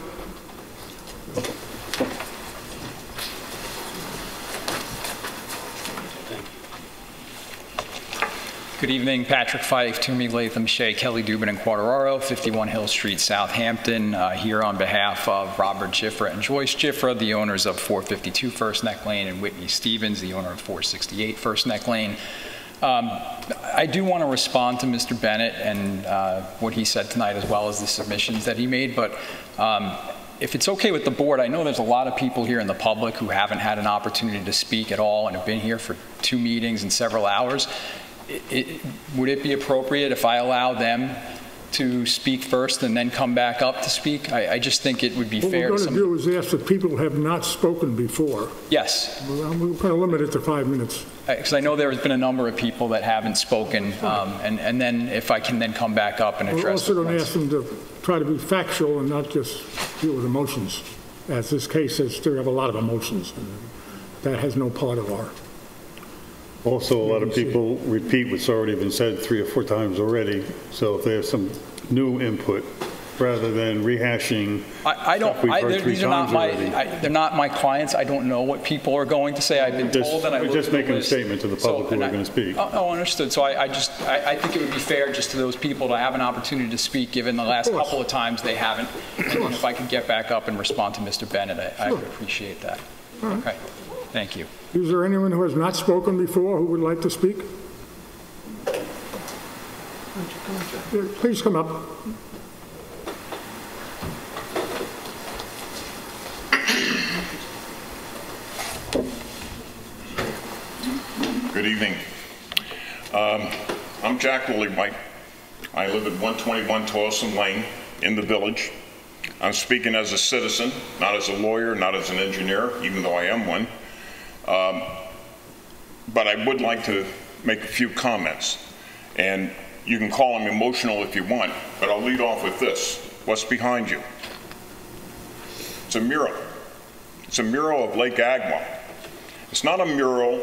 S9: Good evening, Patrick Fife, Toomey, Latham, Shea, Kelly, Dubin, and Quateraro, 51 Hill Street, Southampton, here on behalf of Robert Giffra and Joyce Giffra, the owners of 452 First Neck Lane, and Whitney Stevens, the owner of 468 First Neck Lane. I do want to respond to Mr. Bennett and what he said tonight, as well as the submissions that he made, but if it's okay with the board, I know there's a lot of people here in the public who haven't had an opportunity to speak at all and have been here for 2 meetings and several hours. Would it be appropriate if I allow them to speak first and then come back up to speak? I just think it would be fair to
S1: What we're going to do is ask the people who have not spoken before.
S9: Yes.
S1: We're going to limit it to 5 minutes.
S9: Because I know there has been a number of people that haven't spoken, and then if I can then come back up and address
S1: We're also
S9: the
S1: going to
S9: points.
S1: ask them to try to be factual and not just deal with emotions, as this case has still have a lot of emotions. And that has no part of our...
S2: Also, a lot of people repeat what's already been said 3 or 4 times already, so if there's some new input, rather than rehashing stuff we've heard 3
S9: these are not
S2: times
S9: my,
S2: already.
S9: they're not my clients. I don't know what people are going to say. I've been told that I
S2: We're
S9: looked
S2: just
S9: at the
S2: making a
S9: list.
S2: statement to the public who are going to speak.
S9: Oh, understood. So I think it would be fair just to those people to have an opportunity to speak, given the last couple of times they haven't. And if I could get back up and respond to Mr. Bennett, I would appreciate that. Okay. Thank you.
S1: Is there anyone who has not spoken before who would like to speak? Please come up.
S10: Good evening. I'm Jack Lillywhite. I live at 121 Toilsome Lane in the village. I'm speaking as a citizen, not as a lawyer, not as an engineer, even though I am one. But I would like to make a few comments. And you can call them emotional if you want, but I'll lead off with this. What's behind you? It's a mural. It's a mural of Lake Agawam. It's not a mural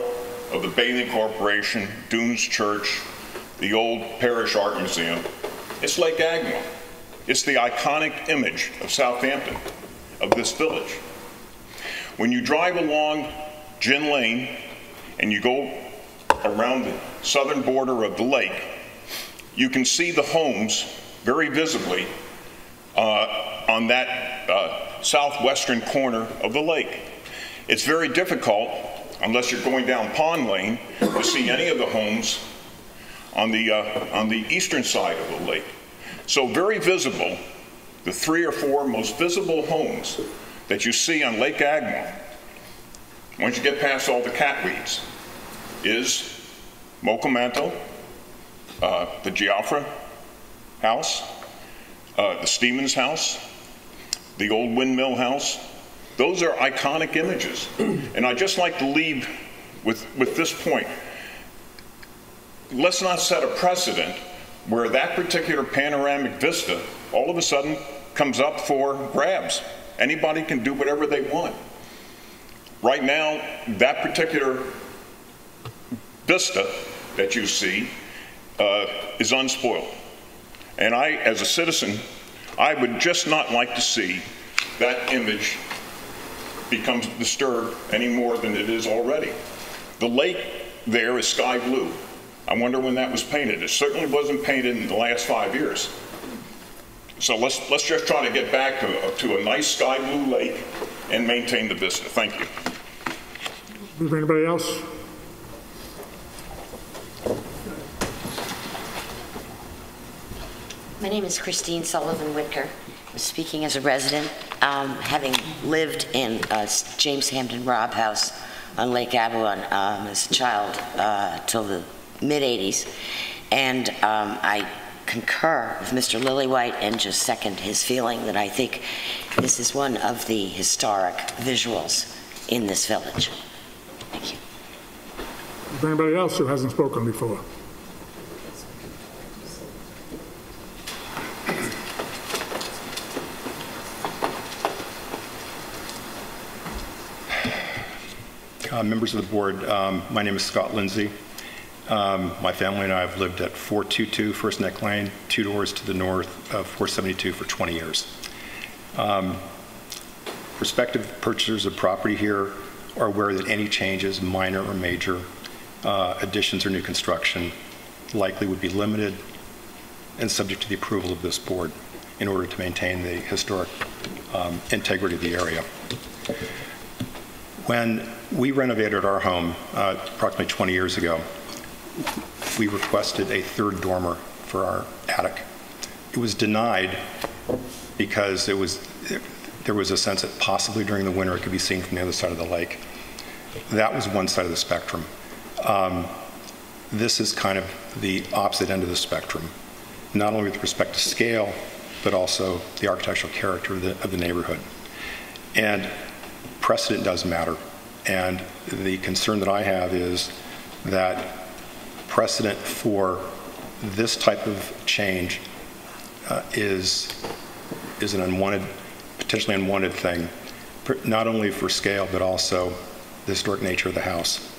S10: of the Bathing Corporation, Dunes Church, the old Parish Art Museum. It's Lake Agawam. It's the iconic image of Southampton, of this village. When you drive along Gin Lane and you go around the southern border of the lake, you can see the homes very visibly on that southwestern corner of the lake. It's very difficult, unless you're going down Pond Lane, to see any of the homes on the eastern side of the lake. So very visible, the 3 or 4 most visible homes that you see on Lake Agawam, once you get past all the catweeds, is Mocomanto, the Giaffra house, the Stevens house, the old windmill house. Those are iconic images. And I'd just like to leave with this point. Let's not set a precedent where that particular panoramic vista all of a sudden comes up for grabs. Anybody can do whatever they want. Right now, that particular vista that you see is unspoiled. And I, as a citizen, I would just not like to see that image become disturbed any more than it is already. The lake there is sky blue. I wonder when that was painted. It certainly wasn't painted in the last 5 years. So let's just try to get back to a nice sky blue lake and maintain the vista. Thank you.
S1: Is there anybody else?
S11: My name is Christine Sullivan Whitker. I'm speaking as a resident, having lived in James Hampton Robb House on Lake Agawam as a child till the mid-'80s. And I concur with Mr. Lillywhite and just second his feeling that I think this is one of the historic visuals in this village. Thank you.
S1: Is there anybody else who hasn't spoken before?
S12: Members of the board, my name is Scott Lindsay. My family and I have lived at 422 First Neck Lane, 2 doors to the north of 472 for 20 years. Prospective purchasers of property here are aware that any changes, minor or major, additions or new construction, likely would be limited and subject to the approval of this board in order to maintain the historic integrity of the area. When we renovated our home approximately 20 years ago, we requested a 3rd dormer for our attic. It was denied because there was a sense that possibly during the winter it could be seen from the other side of the lake. That was one side of the spectrum. This is kind of the opposite end of the spectrum, not only with respect to scale, but also the architectural character of the neighborhood. And precedent does matter. And the concern that I have is that precedent for this type of change is an unwanted, potentially unwanted thing, not only for scale, but also the historic nature of the house.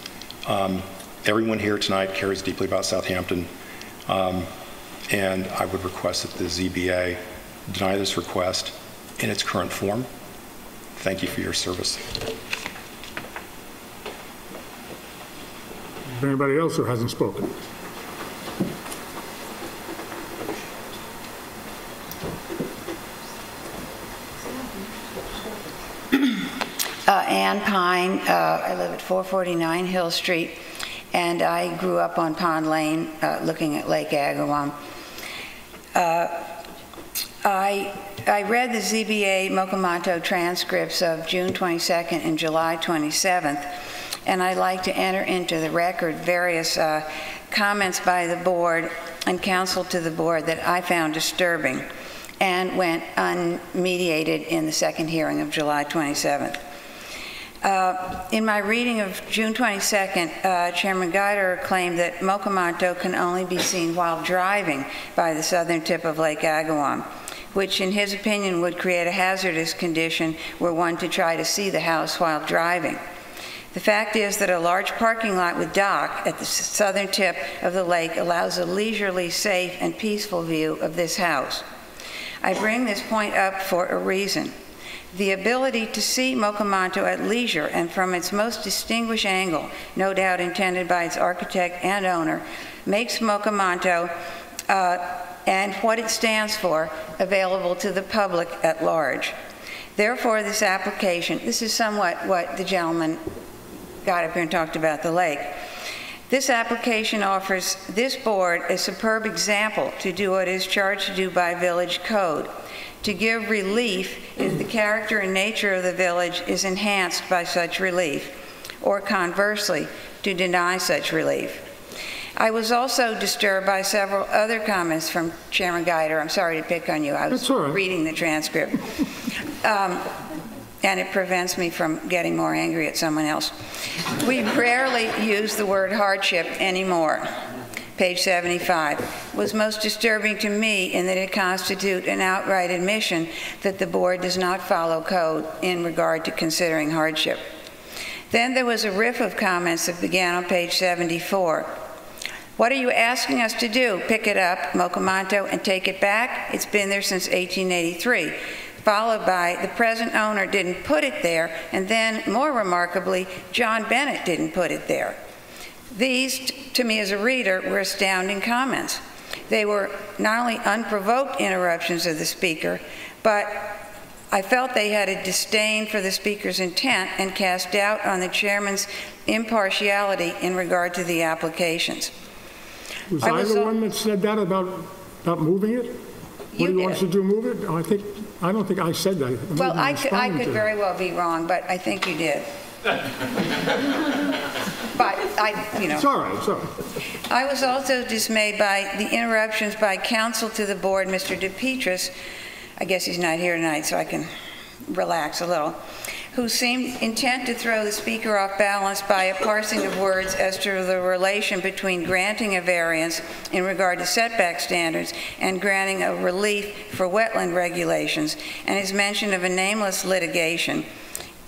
S12: Everyone here tonight cares deeply about Southampton, and I would request that the ZBA deny this request in its current form. Thank you for your service.
S1: Is there anybody else who hasn't spoken?
S13: Ann Pine. I live at 449 Hill Street, and I grew up on Pond Lane looking at Lake Agawam. I read the ZBA Mokomato transcripts of June 22nd and July 27th, and I'd like to enter into the record various comments by the board and counsel to the board that I found disturbing and went unmediated in the second hearing of July 27th. In my reading of June 22nd, Chairman Guider claimed that Mokomato can only be seen while driving by the southern tip of Lake Agawam, which in his opinion would create a hazardous condition were one to try to see the house while driving. The fact is that a large parking lot with dock at the southern tip of the lake allows a leisurely, safe, and peaceful view of this house. I bring this point up for a reason. The ability to see Mokomato at leisure and from its most distinguished angle, no doubt intended by its architect and owner, makes Mokomato and what it stands for available to the public at large. Therefore, this application, this is somewhat what the gentleman got up here and talked about the lake. This application offers this board a superb example to do what it is charged to do by village code, to give relief if the character and nature of the village is enhanced by such relief, or conversely, to deny such relief. I was also disturbed by several other comments from Chairman Guider. I'm sorry to pick on you. I was reading the transcript. And it prevents me from getting more angry at someone else. We rarely use the word hardship anymore. Page 75 was most disturbing to me in that it constitutes an outright admission that the board does not follow code in regard to considering hardship. Then there was a riff of comments that began on page 74. What are you asking us to do? Pick it up, Mokomato, and take it back? It's been there since 1883. Followed by the present owner didn't put it there, and then, more remarkably, John Bennett didn't put it there. These, to me as a reader, were astounding comments. They were not only unprovoked interruptions of the speaker, but I felt they had a disdain for the speaker's intent and cast doubt on the chairman's impartiality in regard to the applications.
S1: Was I the one that said that about moving it? What do you want us to do, move it? I don't think I said that.
S13: Well, I could very well be wrong, but I think you did. But
S1: It's all right, it's all right.
S13: I was also dismayed by the interruptions by counsel to the board, Mr. DePietris. I guess he's not here tonight, so I can relax a little, who seemed intent to throw the speaker off balance by a parsing of words as to the relation between granting a variance in regard to setback standards and granting a relief for wetland regulations, and his mention of a nameless litigation.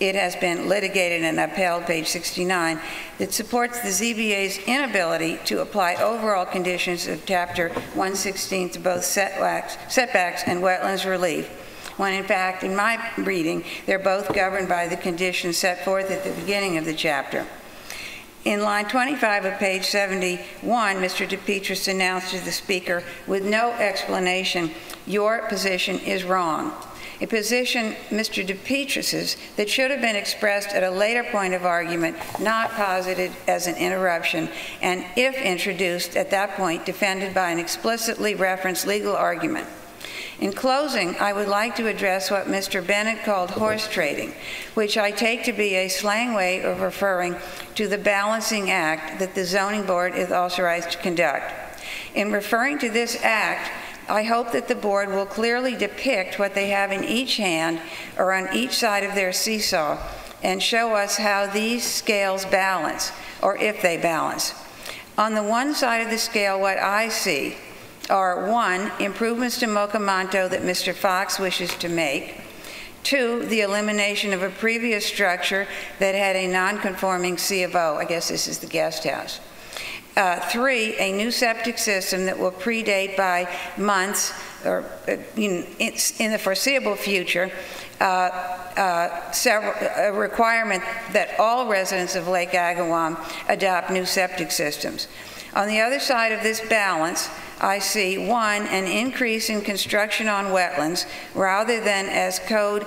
S13: It has been litigated and upheld, page 69, that supports the ZBA's inability to apply overall conditions of Chapter 116 to both setbacks and wetlands relief, when in fact, in my reading, they're both governed by the conditions set forth at the beginning of the chapter. In line 25 of page 71, Mr. DePietris announced to the speaker, with no explanation, your position is wrong. A position, Mr. DePietris's, that should have been expressed at a later point of argument, not posited as an interruption, and if introduced at that point, defended by an explicitly referenced legal argument. In closing, I would like to address what Mr. Bennett called horse trading, which I take to be a slang way of referring to the balancing act that the zoning board is authorized to conduct. In referring to this act, I hope that the board will clearly depict what they have in each hand or on each side of their seesaw and show us how these scales balance, or if they balance. On the one side of the scale, what I see are 1, improvements to Mocamanto that Mr. Fox wishes to make, 2, the elimination of a previous structure that had a non-conforming C of O. I guess this is the guest house. 3, a new septic system that will predate by months or in the foreseeable future, a requirement that all residents of Lake Agawam adopt new septic systems. On the other side of this balance, I see 1, an increase in construction on wetlands rather than, as code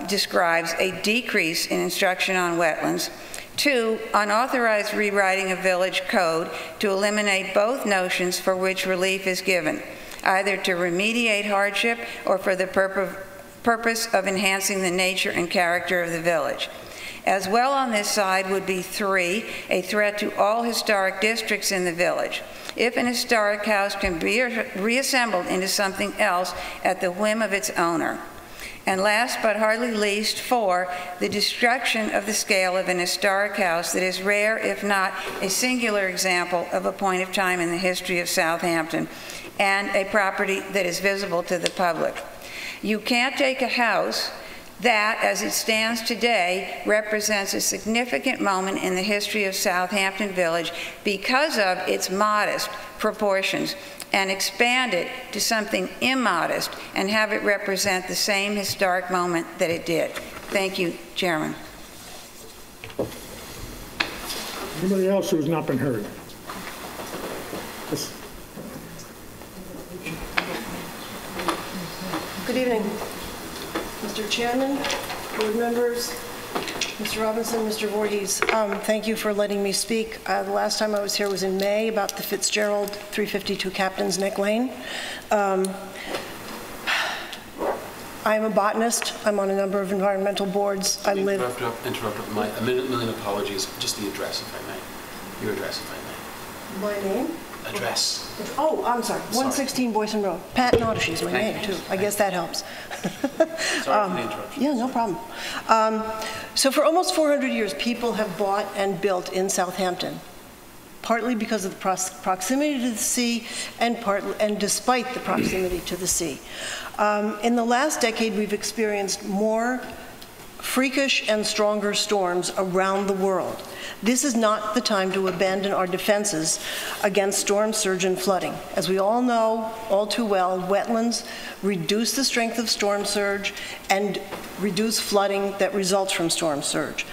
S13: describes, a decrease in instruction on wetlands. 2, unauthorized rewriting of village code to eliminate both notions for which relief is given, either to remediate hardship or for the purpose of enhancing the nature and character of the village. As well on this side would be 3, a threat to all historic districts in the village. If an historic house can be reassembled into something else at the whim of its owner. And last but hardly least, 4, the destruction of the scale of an historic house that is rare, if not a singular example of a point of time in the history of Southampton, and a property that is visible to the public. You can't take a house that, as it stands today, represents a significant moment in the history of Southampton Village because of its modest proportions, and expand it to something immodest and have it represent the same historic moment that it did. Thank you, Chairman.
S1: Anybody else who has not been heard? Yes.
S14: Good evening, Mr. Chairman, board members, Mr. Robinson, Mr. Voorhees. Thank you for letting me speak. The last time I was here was in May about the Fitzgerald 352 Captain's Neck Lane. I'm a botanist. I'm on a number of environmental boards. I live...
S6: Interrupt. A million apologies. Just the address, if I may. Your address, if I may.
S14: My name?
S6: Address.
S14: Oh, I'm sorry. 116 Boyson Road. Pat Nottish is my name, too. I guess that helps.
S6: Sorry for the interruption.
S14: Yeah, no problem. So for almost 400 years, people have bought and built in Southampton, partly because of the proximity to the sea and despite the proximity to the sea. In the last decade, we've experienced more freakish and stronger storms around the world. This is not the time to abandon our defenses against storm surge and flooding. As we all know all too well, wetlands reduce the strength of storm surge and reduce flooding that results from storm surge.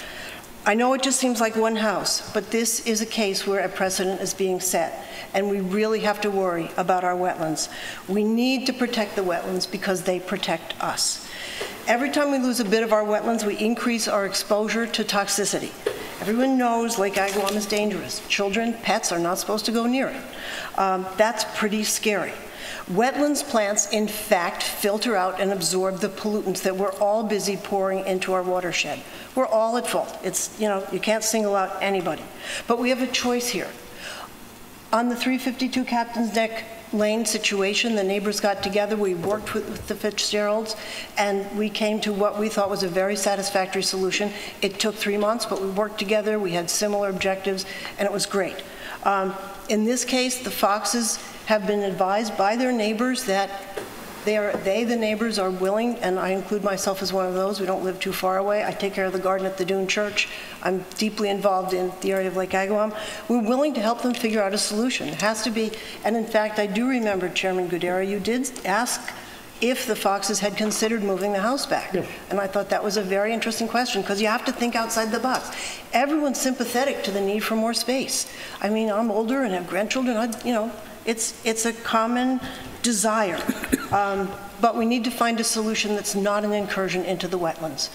S14: I know it just seems like one house, but this is a case where a precedent is being set, and we really have to worry about our wetlands. We need to protect the wetlands because they protect us. Every time we lose a bit of our wetlands, we increase our exposure to toxicity. Everyone knows Lake Agawam is dangerous. Children, pets are not supposed to go near it. That's pretty scary. Wetlands plants, in fact, filter out and absorb the pollutants that we're all busy pouring into our watershed. We're all at fault. It's, you can't single out anybody. But we have a choice here. On the 352 Captain's Neck Lane situation, the neighbors got together, we worked with the Fitzgeralds, and we came to what we thought was a very satisfactory solution. It took 3 months, but we worked together, we had similar objectives, and it was great. In this case, the Foxes have been advised by their neighbors that the neighbors, are willing, and I include myself as one of those. We don't live too far away. I take care of the garden at the Dune Church. I'm deeply involved in the area of Lake Agawam. We're willing to help them figure out a solution. It has to be, and in fact, I do remember, Chairman Gudera, you did ask if the Foxes had considered moving the house back. Yeah. And I thought that was a very interesting question, because you have to think outside the box. Everyone's sympathetic to the need for more space. I mean, I'm older and have grandchildren. It's a common desire. But we need to find a solution that's not an incursion into the wetlands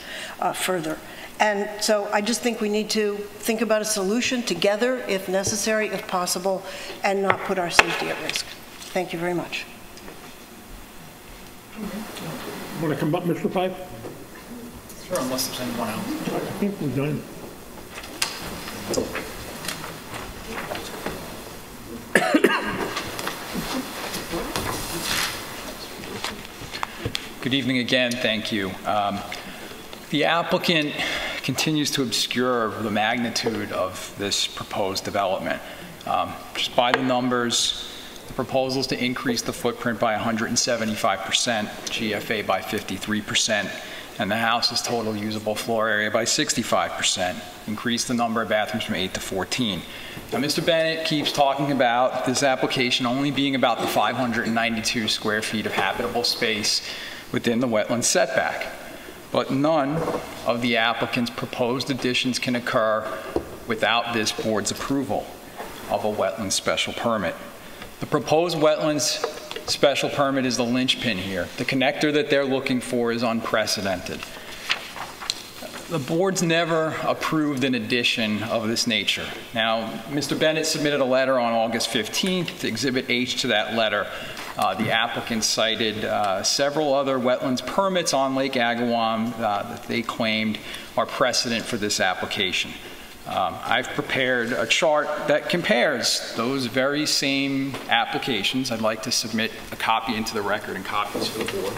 S14: further. And so I just think we need to think about a solution together, if necessary, if possible, and not put our safety at risk. Thank you very much.
S1: Want to come up, Mr. Pike?
S9: Sure, unless there's anyone else.
S1: I think we're done.
S9: Good evening again, thank you. The applicant continues to obscure the magnitude of this proposed development. Just by the numbers, the proposal is to increase the footprint by 175%, GFA by 53%, and the house's total usable floor area by 65%, increase the number of bathrooms from 8 to 14. Now, Mr. Bennett keeps talking about this application only being about the 592 square feet of habitable space within the wetland setback. But none of the applicant's proposed additions can occur without this board's approval of a wetland special permit. The proposed wetlands special permit is the linchpin here. The connector that they're looking for is unprecedented. The board's never approved an addition of this nature. Now, Mr. Bennett submitted a letter on August 15th. Exhibit H to that letter, the applicant cited several other wetlands permits on Lake Agawam that they claimed are precedent for this application. I've prepared a chart that compares those very same applications. I'd like to submit a copy into the record and copies for the board.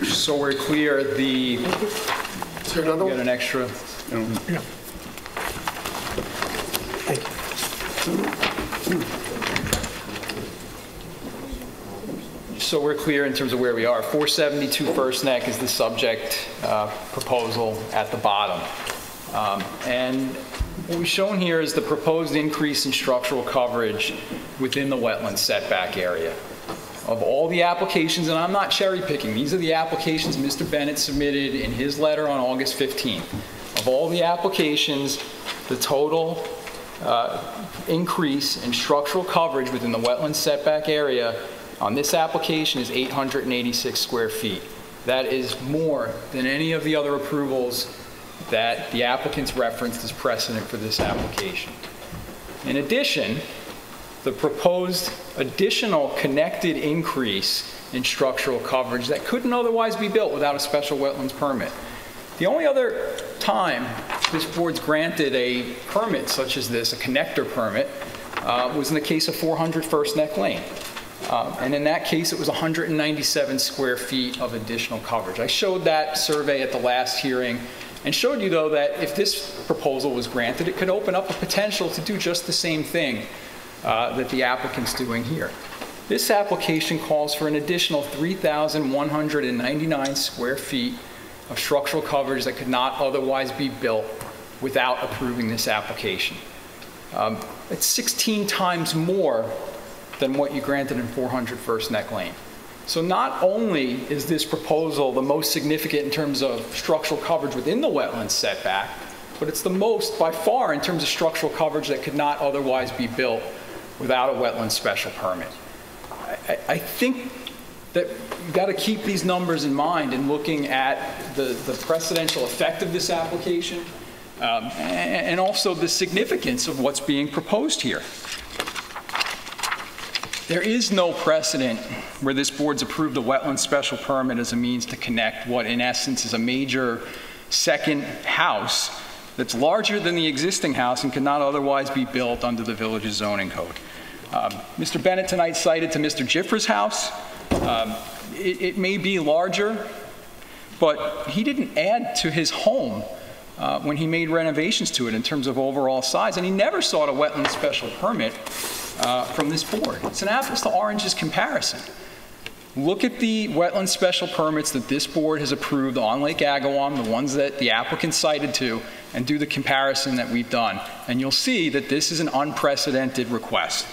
S9: So we're clear, is there another one? Get an extra.
S1: Yeah.
S9: So we're clear in terms of where we are. 472 First Neck is the subject proposal at the bottom. And what we've shown here is the proposed increase in structural coverage within the wetland setback area. Of all the applications, and I'm not cherry picking, these are the applications Mr. Bennett submitted in his letter on August 15th. Of all the applications, the total increase in structural coverage within the wetland setback area on this application is 886 square feet. That is more than any of the other approvals that the applicants referenced as precedent for this application. In addition, the proposed additional connected increase in structural coverage that couldn't otherwise be built without a special wetlands permit. The only other time this board's granted a permit such as this, a connector permit, was in the case of 400 First Neck Lane. And in that case, it was 197 square feet of additional coverage. I showed that survey at the last hearing and showed you, though, that if this proposal was granted, it could open up a potential to do just the same thing that the applicant's doing here. This application calls for an additional 3,199 square feet of structural coverage that could not otherwise be built without approving this application. It's 16 times more than what you granted in 400 First Neck Lane. So not only is this proposal the most significant in terms of structural coverage within the wetlands setback, but it's the most by far in terms of structural coverage that could not otherwise be built without a wetland special permit. I think that you've got to keep these numbers in mind in looking at the precedential effect of this application and also the significance of what's being proposed here. There is no precedent where this board's approved a wetland special permit as a means to connect what in essence is a major second house that's larger than the existing house and cannot otherwise be built under the village's zoning code. Mr. Bennett tonight cited to Mr. Giffra's house. It may be larger, but he didn't add to his home when he made renovations to it in terms of overall size, and he never sought a wetland special permit from this board. It's an apples to oranges comparison. look at the wetland special permits that this board has approved on Lake Agawam, the ones that the applicant cited to, and do the comparison that we've done. And you'll see that this is an unprecedented request.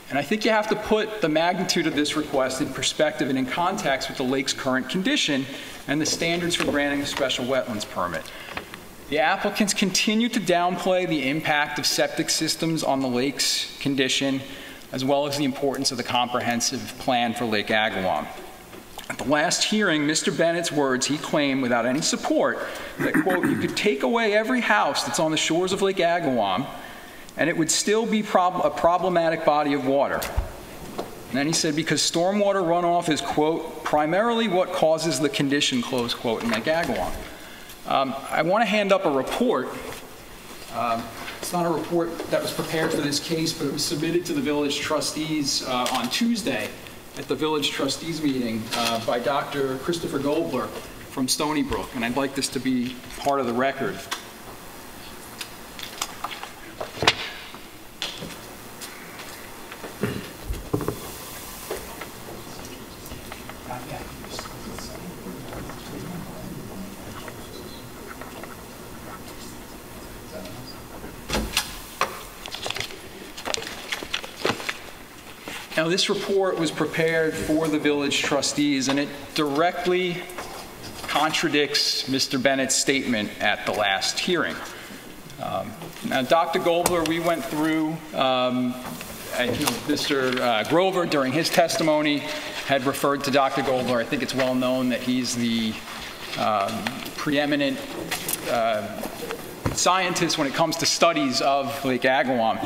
S9: And I think you have to put the magnitude of this request in perspective and in context with the lake's current condition and the standards for granting a special wetlands permit. The applicants continue to downplay the impact of septic systems on the lake's condition, as well as the importance of the comprehensive plan for Lake Agawam. At the last hearing, Mr. Bennett's words, he claimed without any support that, quote, you could take away every house that's on the shores of Lake Agawam and it would still be a problematic body of water. And then he said, because stormwater runoff is, quote, primarily what causes the condition, close quote, in Lake Agawam. I want to hand up a report. It's not a report that was prepared for this case, but it was submitted to the village trustees on Tuesday at the village trustees meeting by Dr. Christopher Goldberg from Stony Brook, and I'd like this to be part of the record. Now, this report was prepared for the village trustees, and it directly contradicts Mr. Bennett's statement at the last hearing. Now, Dr. Goldberg, we went through, Mr. Grover, during his testimony, had referred to Dr. Goldberg. I think it's well known that he's the preeminent scientist when it comes to studies of Lake Agawam.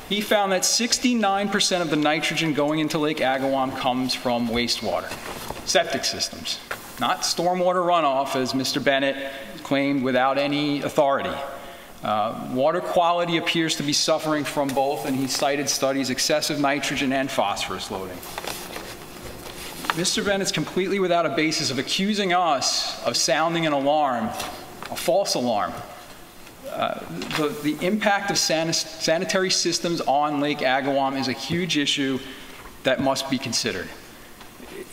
S9: He found that 69% of the nitrogen going into Lake Agawam comes from wastewater, septic systems, not stormwater runoff, as Mr. Bennett claimed without any authority. Water quality appears to be suffering from both, and he cited studies excessive nitrogen and phosphorus loading. Mr. Bennett's completely without a basis of accusing us of sounding an alarm, a false alarm. The impact of sanitary systems on Lake Agawam is a huge issue that must be considered.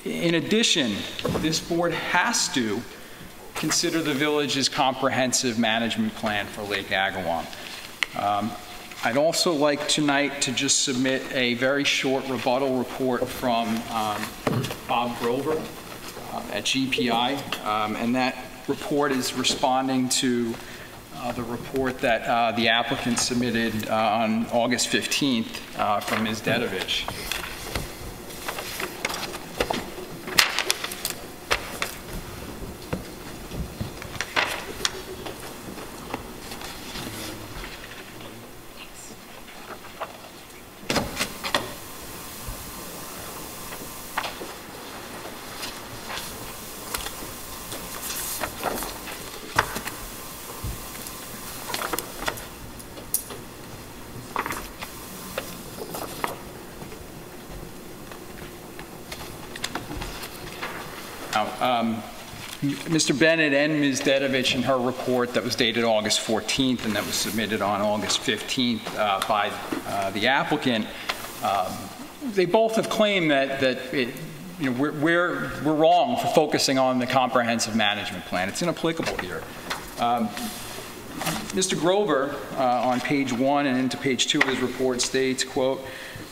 S9: In addition, this board has to consider the village's comprehensive management plan for Lake Agawam. I'd also like tonight to just submit a very short rebuttal report from Bob Grover at GPI, and that report is responding to the report that the applicant submitted on August 15th from Ms. Dedovich. Mr. Bennett and Ms. Dedovich, in her report that was dated August 14th and that was submitted on August 15th by the applicant, they both have claimed that we're wrong for focusing on the comprehensive management plan. It's inapplicable here. Mr. Grover, on page 1 and into page 2 of his report, states, quote,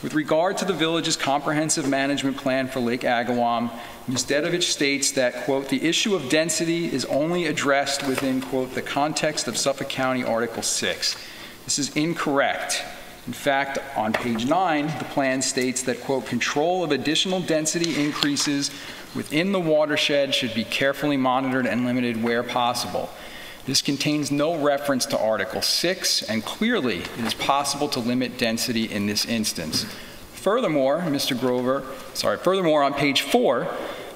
S9: with regard to the village's comprehensive management plan for Lake Agawam, Ms. Dedovich states that, quote, the issue of density is only addressed within, quote, the context of Suffolk County Article 6. This is incorrect. In fact, on page 9, the plan states that, quote, control of additional density increases within the watershed should be carefully monitored and limited where possible. This contains no reference to Article 6, and clearly it is possible to limit density in this instance. Furthermore, furthermore, on page 4,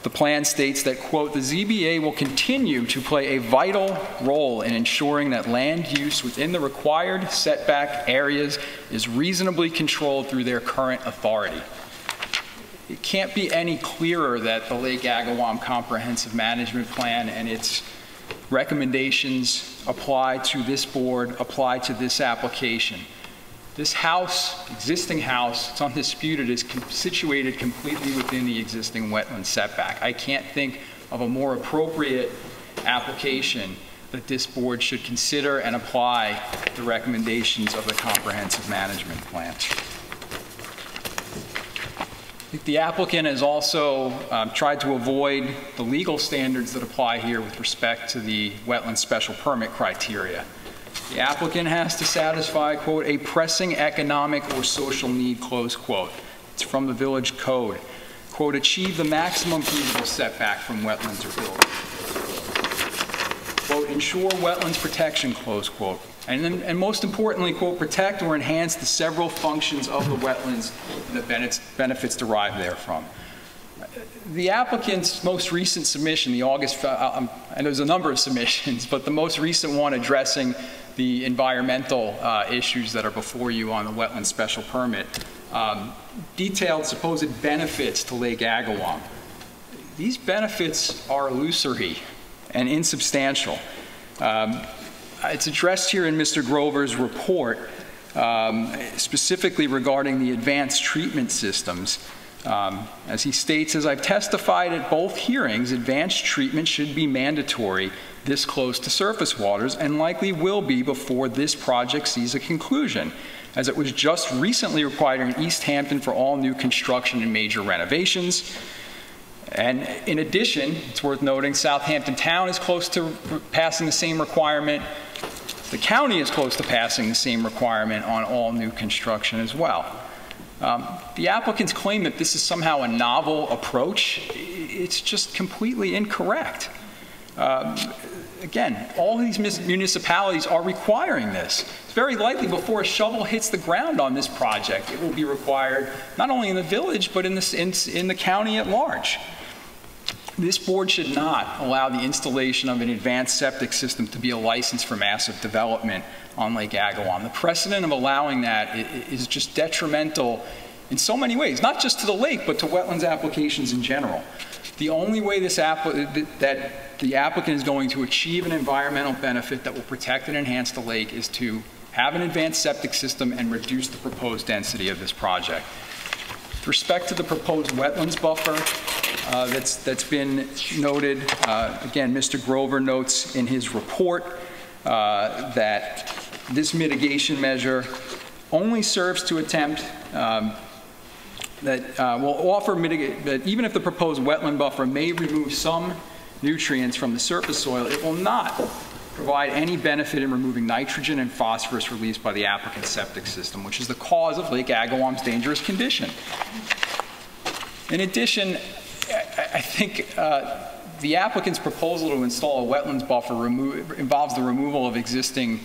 S9: the plan states that, quote, the ZBA will continue to play a vital role in ensuring that land use within the required setback areas is reasonably controlled through their current authority. It can't be any clearer that the Lake Agawam Comprehensive Management Plan and its recommendations apply to this board, apply to this application. This house, existing house, it's undisputed, is situated completely within the existing wetland setback. I can't think of a more appropriate application that this board should consider and apply the recommendations of the comprehensive management plan. I think the applicant has also tried to avoid the legal standards that apply here with respect to the wetland special permit criteria. The applicant has to satisfy, quote, a pressing economic or social need, close quote. It's from the village code. Quote, achieve the maximum feasible setback from wetlands or buildings. Quote, ensure wetlands protection, close quote. And most importantly, quote, protect or enhance the several functions of the wetlands and the benefits derived therefrom. The applicant's most recent submission, the August, and there's a number of submissions, but the most recent one addressing the environmental issues that are before you on the wetland special permit, detailed supposed benefits to Lake Agawam. These benefits are illusory and insubstantial. It's addressed here in Mr. Grover's report, specifically regarding the advanced treatment systems. As he states, as I've testified at both hearings, advanced treatment should be mandatory this close to surface waters and likely will be before this project sees a conclusion, as it was just recently required in East Hampton for all new construction and major renovations. And in addition, it's worth noting, Southampton Town is close to passing the same requirement. The county is close to passing the same requirement on all new construction as well. The applicants claim that this is somehow a novel approach. It's just completely incorrect. Again, all these municipalities are requiring this. It's very likely before a shovel hits the ground on this project, it will be required not only in the village, but in the county at large. This board should not allow the installation of an advanced septic system to be a license for massive development on Lake Agawam. The precedent of allowing that is just detrimental in so many ways, not just to the lake, but to wetlands applications in general. The only way that the applicant is going to achieve an environmental benefit that will protect and enhance the lake is to have an advanced septic system and reduce the proposed density of this project. With respect to the proposed wetlands buffer that's been noted, again, Mr. Grover notes in his report that this mitigation measure only serves to attempt will offer that even if the proposed wetland buffer may remove some nutrients from the surface soil, it will not provide any benefit in removing nitrogen and phosphorus released by the applicant's septic system, which is the cause of Lake Agawam's dangerous condition. In addition, I think the applicant's proposal to install a wetlands buffer involves the removal of existing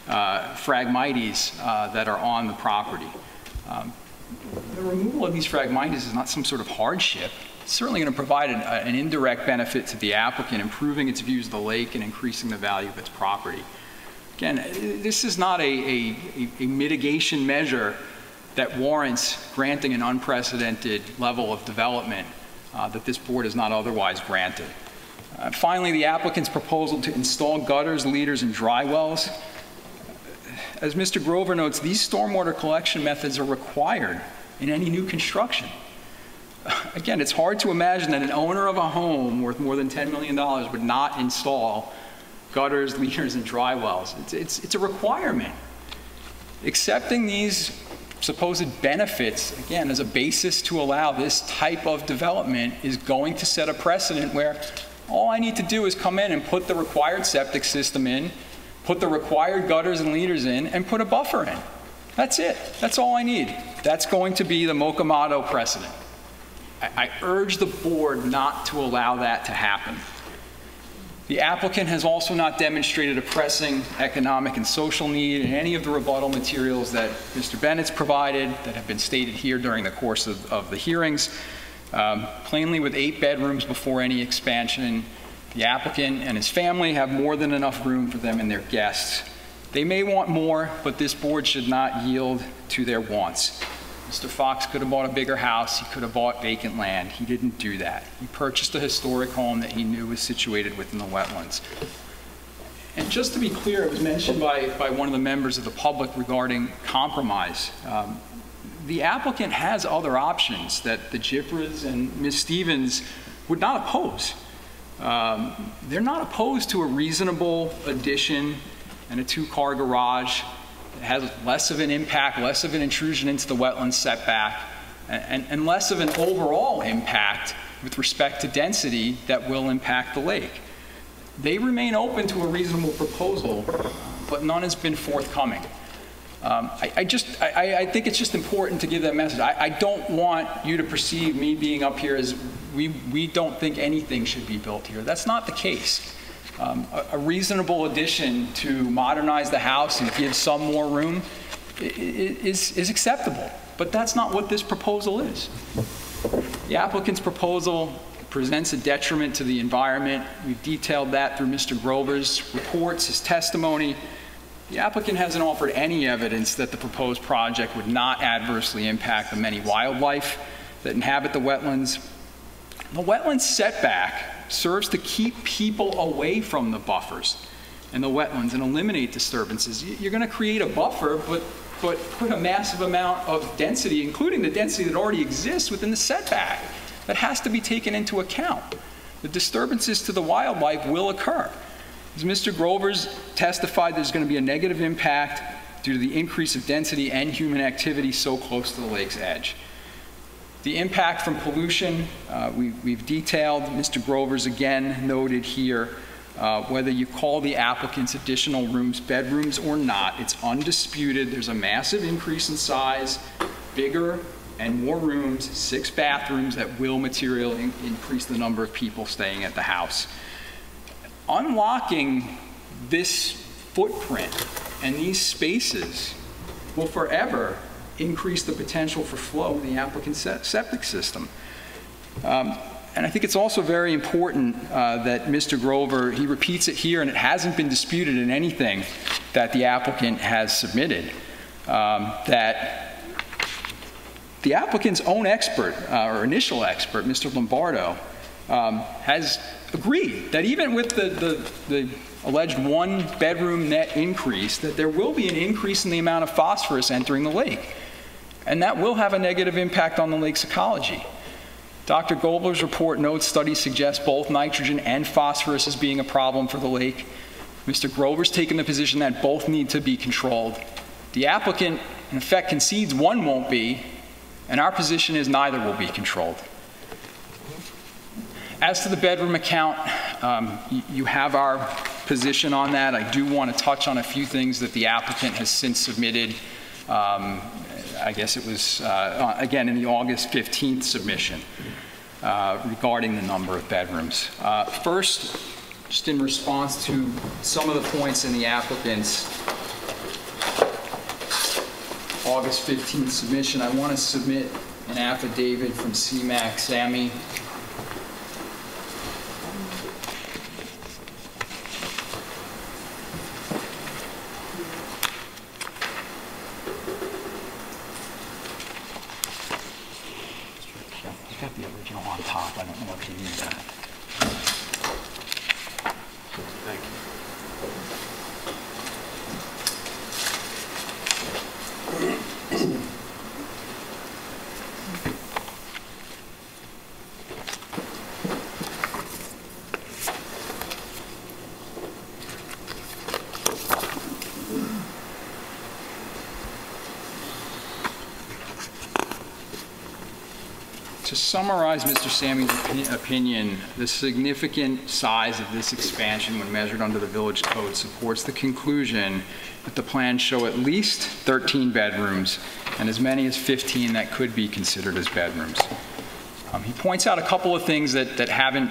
S9: phragmites that are on the property. The removal of these phragmites is not some sort of hardship. It's certainly going to provide an indirect benefit to the applicant, improving its views of the lake and increasing the value of its property. Again, this is not a mitigation measure that warrants granting an unprecedented level of development that this board has not otherwise granted. Finally, the applicant's proposal to install gutters, leaders, and dry wells. As Mr. Grover notes, these stormwater collection methods are required in any new construction. Again, it's hard to imagine that an owner of a home worth more than $10 million would not install gutters, leaders, and dry wells. It's a requirement. Accepting these supposed benefits, again, as a basis to allow this type of development is going to set a precedent where all I need to do is come in and put the required septic system in, put the required gutters and leaders in, and put a buffer in. That's it. That's all I need. That's going to be the Mokomato precedent. I urge the board not to allow that to happen. The applicant has also not demonstrated a pressing economic and social need in any of the rebuttal materials that Mr. Bennett's provided that have been stated here during the course of the hearings. Plainly, with 8 bedrooms before any expansion, the applicant and his family have more than enough room for them and their guests. They may want more, but this board should not yield to their wants. Mr. Fox could have bought a bigger house. He could have bought vacant land. He didn't do that. He purchased a historic home that he knew was situated within the wetlands. And just to be clear, it was mentioned by one of the members of the public regarding compromise. The applicant has other options that the Giffras and Ms. Stevens would not oppose. They're not opposed to a reasonable addition and a two-car garage. It has less of an impact, less of an intrusion into the wetland setback, and less of an overall impact with respect to density that will impact the lake. They remain open to a reasonable proposal, but none has been forthcoming. I think it's just important to give that message. I don't want you to perceive me being up here as we don't think anything should be built here. That's not the case. A reasonable addition to modernize the house and give some more room is acceptable, but that's not what this proposal is. The applicant's proposal presents a detriment to the environment. We've detailed that through Mr. Grover's reports, his testimony. The applicant hasn't offered any evidence that the proposed project would not adversely impact the many wildlife that inhabit the wetlands. The wetland setback serves to keep people away from the buffers and the wetlands and eliminate disturbances. You're going to create a buffer, but put a massive amount of density, including the density that already exists within the setback, that has to be taken into account. The disturbances to the wildlife will occur. As Mr. Grover's testified, there's going to be a negative impact due to the increase of density and human activity so close to the lake's edge. The impact from pollution, we've detailed. Mr. Grover's again noted here, whether you call the applicant's additional rooms bedrooms or not, it's undisputed. There's a massive increase in size, bigger and more rooms, 6 bathrooms that will materially increase the number of people staying at the house. Unlocking this footprint and these spaces will forever increase the potential for flow in the applicant's septic system. And I think it's also very important that Mr. Grover, he repeats it here, and it hasn't been disputed in anything that the applicant has submitted, that the applicant's own expert, or initial expert, Mr. Lombardo, has agreed that even with the alleged 1-bedroom net increase, that there will be an increase in the amount of phosphorus entering the lake. And that will have a negative impact on the lake's ecology. Dr. Gobler's report notes studies suggest both nitrogen and phosphorus as being a problem for the lake. Mr. Grover's taken the position that both need to be controlled. The applicant, in effect, concedes one won't be, and our position is neither will be controlled. As to the bedroom account, you have our position on that. I do want to touch on a few things that the applicant has since submitted. I guess it was, again, in the August 15th submission regarding the number of bedrooms. First, just in response to some of the points in the applicant's August 15th submission, I want to submit an affidavit from CMAC Sammy. You've got the original on top. I don't know if you need that.
S6: Thank you.
S9: To summarize Mr. Sammy's opinion, the significant size of this expansion when measured under the village code supports the conclusion that the plans show at least 13 bedrooms and as many as 15 that could be considered as bedrooms. He points out a couple of things that haven't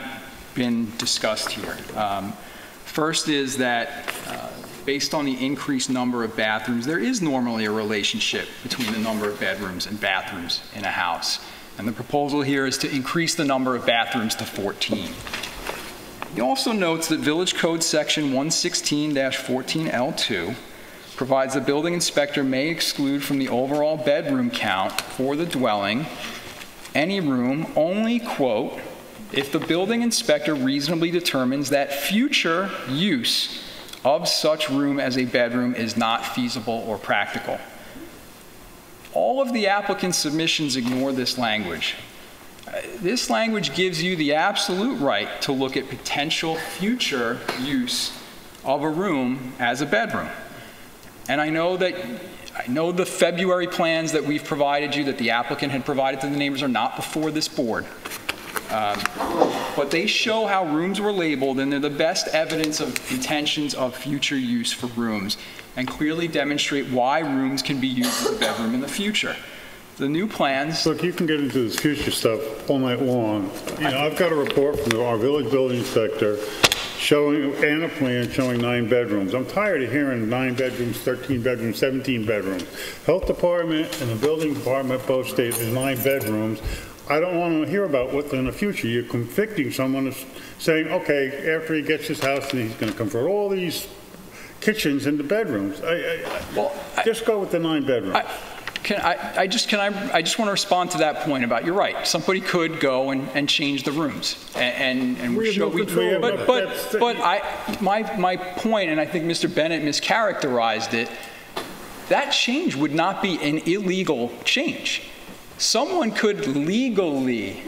S9: been discussed here. First is that based on the increased number of bathrooms, there is normally a relationship between the number of bedrooms and bathrooms in a house. And the proposal here is to increase the number of bathrooms to 14. He also notes that Village Code Section 116-14L2 provides the building inspector may exclude from the overall bedroom count for the dwelling any room only, quote, if the building inspector reasonably determines that future use of such room as a bedroom is not feasible or practical. All of the applicant's submissions ignore this language. This language gives you the absolute right to look at potential future use of a room as a bedroom. And I know the February plans that we've provided you, that the applicant had provided to the neighbors, are not before this board. But they show how rooms were labeled, and they're the best evidence of intentions of future use for rooms, and clearly demonstrate why rooms can be used as a bedroom in the future. The new plans...
S2: Look, you can get into this future stuff all night long. You know, I've got a report from our village building inspector showing, and a plan showing 9 bedrooms. I'm tired of hearing 9 bedrooms, 13 bedrooms, 17 bedrooms. Health department and the building department both state there's 9 bedrooms. I don't want to hear about what in the future. You're convicting someone of saying, okay, after he gets his house, and he's going to convert all these kitchens into bedrooms. Just go with the 9 bedrooms.
S9: I just want to respond to that point about, you're right, somebody could go and change the rooms. My point, and I think Mr. Bennett mischaracterized it, that change would not be an illegal change. Someone could legally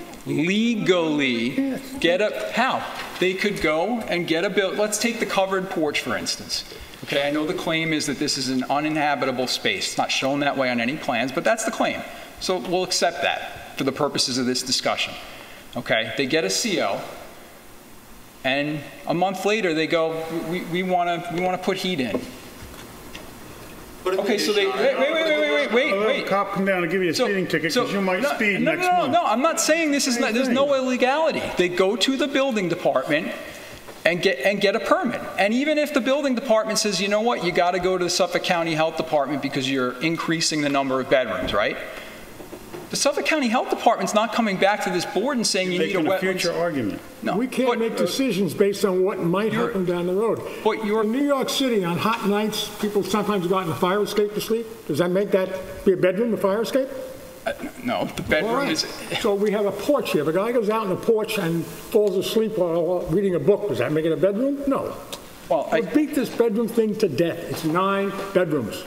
S9: get a, how? They could go and get a bill. Let's take the covered porch, for instance. Okay, I know the claim is that this is an uninhabitable space. It's not shown that way on any plans, but that's the claim. So we'll accept that for the purposes of this discussion. Okay, they get a CO, and a month later they go, we want to put heat in. Okay, so they, wait.
S2: Cop come down and give you a speeding ticket because you might speed next month.
S9: No, I'm not saying this is not, there's no illegality. They go to the building department and get a permit. And even if the building department says, you know what, you got to go to the Suffolk County Health Department because you're increasing the number of bedrooms, right? The Suffolk County Health Department's not coming back to this board and saying you need a wetlands.
S2: Future argument.
S1: No, we can't make decisions based on what might happen down the road.
S9: But
S1: in New York City, on hot nights, people sometimes go out in a fire escape to sleep. Does that make that be a bedroom, a fire escape?
S9: No, the bedroom is...
S1: So we have a porch here. If a guy goes out on the porch and falls asleep while reading a book, does that make it a bedroom? No.
S9: Well,
S1: I beat this bedroom thing to death. It's 9 bedrooms.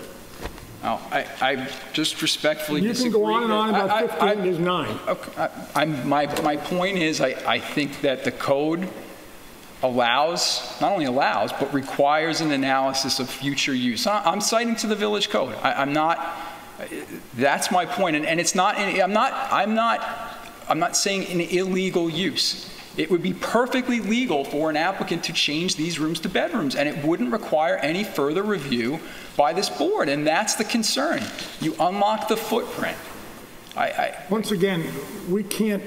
S9: Oh, I just respectfully disagree.
S1: You can go on and on about 15, there's 9.
S9: Okay, my point is I think that the code allows, not only allows, but requires an analysis of future use. I'm citing to the village code. I'm not, that's my point. And it's not, I'm not saying an illegal use. It would be perfectly legal for an applicant to change these rooms to bedrooms, and it wouldn't require any further review by this board, and that's the concern. You unlock the footprint.
S1: Once again, we can't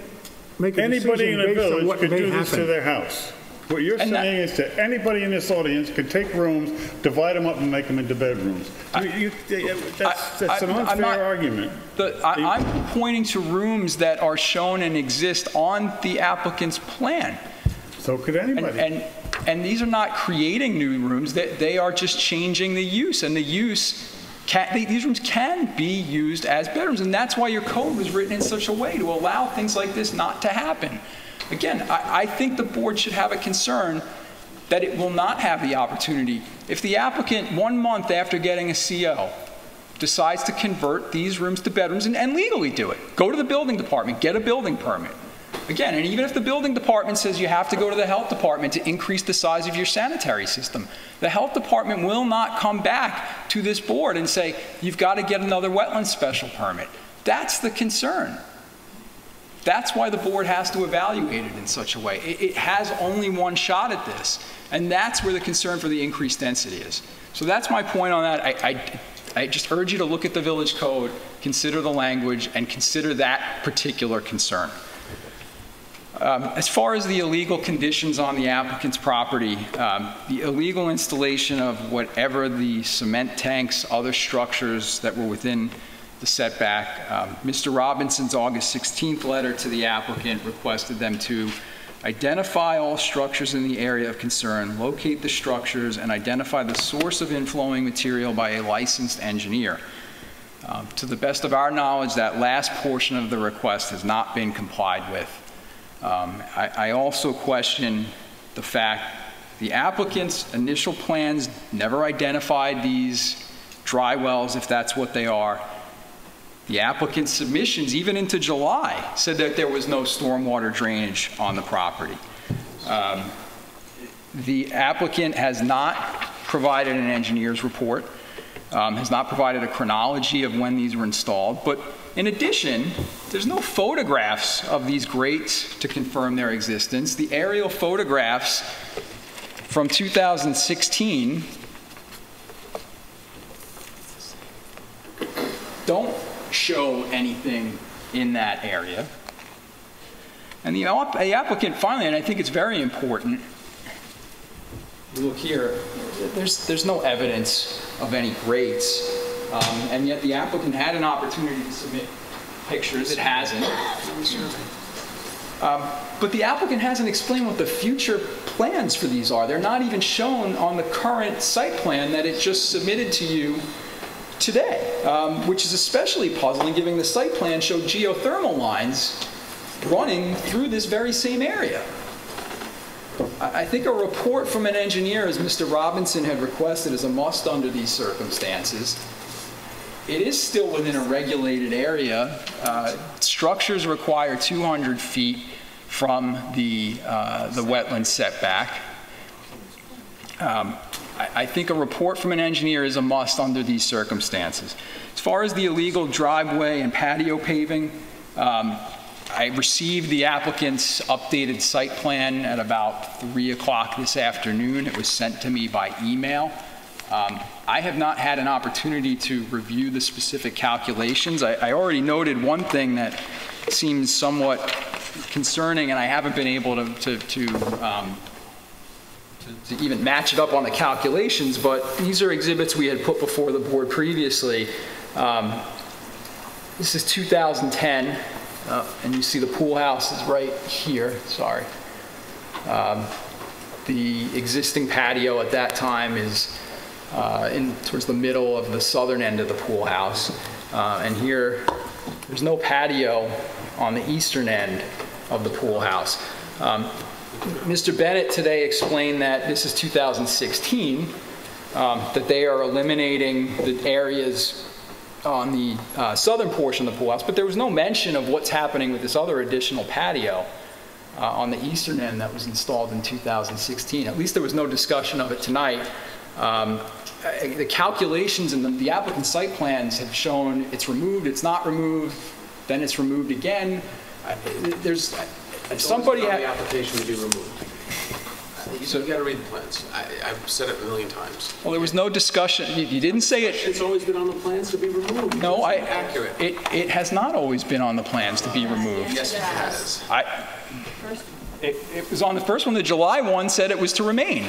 S1: make a decision
S2: anybody in a
S1: based on
S2: village
S1: what
S2: could
S1: may
S2: do this
S1: happen.
S2: to their house. What you're saying is that anybody in this audience could take rooms, divide them up, and make them into bedrooms. That's an unfair argument.
S9: I'm pointing to rooms that are shown and exist on the applicant's plan.
S2: So could anybody.
S9: And these are not creating new rooms. They are just changing the use. And the use, these rooms can be used as bedrooms. And that's why your code was written in such a way to allow things like this not to happen. Again, I think the board should have a concern that it will not have the opportunity. If the applicant, 1 month after getting a CO, decides to convert these rooms to bedrooms and legally do it, go to the building department, get a building permit. Again, and even if the building department says you have to go to the health department to increase the size of your sanitary system, the health department will not come back to this board and say, you've got to get another wetlands special permit. That's the concern. That's why the board has to evaluate it in such a way. It has only one shot at this, and that's where the concern for the increased density is. So that's my point on that. I just urge you to look at the village code, consider the language, and consider that particular concern. As far as the illegal conditions on the applicant's property, the illegal installation of whatever the cement tanks, other structures that were within the setback, Mr. Robinson's August 16th letter to the applicant requested them to identify all structures in the area of concern, locate the structures, and identify the source of inflowing material by a licensed engineer. To the best of our knowledge, that last portion of the request has not been complied with. I also question the fact The applicant's initial plans never identified these dry wells, if that's what they are. The applicant's submissions, even into July, said that there was no stormwater drainage on the property. The applicant has not provided an engineer's report, has not provided a chronology of when these were installed, but in addition, there's no photographs of these grates to confirm their existence. The aerial photographs from 2016 don't show anything in that area. And the applicant finally, and I think it's very important, look here, there's no evidence of any grates, and yet the applicant had an opportunity to submit pictures. It hasn't. But the applicant hasn't explained what the future plans for these are. They're not even shown on the current site plan that it just submitted to you today, which is especially puzzling given the site plan showed geothermal lines running through this very same area. I think a report from an engineer, as Mr. Robinson had requested, is a must under these circumstances. It is still within a regulated area. Structures require 200 feet from the wetland setback. I think a report from an engineer is a must under these circumstances. As far as the illegal driveway and patio paving, I received the applicant's updated site plan at about 3 o'clock this afternoon. It was sent to me by email. I have not had an opportunity to review the specific calculations. I already noted one thing that seems somewhat concerning, and I haven't been able to even match it up on the calculations, but these are exhibits we had put before the board previously. This is 2010, and you see the pool house is right here, sorry. The existing patio at that time is towards the middle of the southern end of the pool house. And here, there's no patio on the eastern end of the pool house. Mr. Bennett today explained that this is 2016, that they are eliminating the areas on the southern portion of the pool house, but there was no mention of what's happening with this other additional patio on the eastern end that was installed in 2016. At least there was no discussion of it tonight. The calculations in the applicant site plans have shown it's removed, it's not removed, then it's removed again. There's somebody
S6: on the application to be removed. You've got to read the plans. I've said it a million times.
S9: Well, there was no discussion. You didn't say it.
S6: It's always been on the plans to be removed.
S9: No,
S6: accurate.
S9: It has not always been on the plans to be removed.
S6: Yes, it has.
S9: It was on the first one. The July one said it was to remain.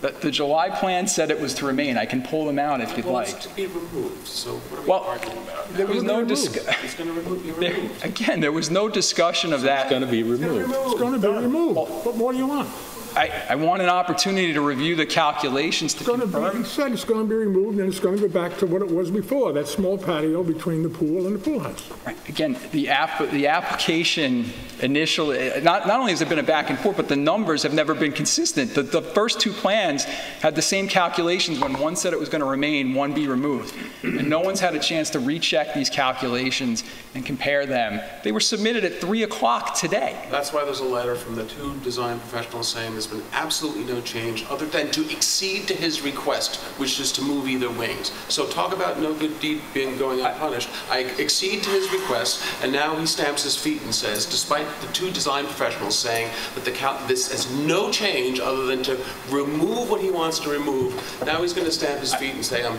S9: The July plan said it was to remain. I can pull them out if you'd like.
S6: It's to be removed. So what are we arguing about?
S9: There was no discussion.
S6: It's going to be removed.
S9: Again, there was no discussion of that.
S1: It's going to be removed. It's going to be removed. What more do you want?
S9: I want an opportunity to review the calculations to confirm.
S1: He said it's going to be removed, and it's going to go back to what it was before, that small patio between the pool and the pool house.
S9: Right. Again, the application initially, not only has there been a back and forth, but the numbers have never been consistent. The first two plans had the same calculations when one said it was going to remain, one be removed. And no one's had a chance to recheck these calculations and compare them. They were submitted at 3 o'clock today.
S6: That's why there's a letter from the two design professionals saying there's been absolutely no change other than to accede to his request, which is to move either wings. So talk about no good deed being going unpunished. I accede to his request, and now he stamps his feet and says, despite the two design professionals saying that this has no change other than to remove what he wants to remove, now he's going to stamp his feet and say, I'm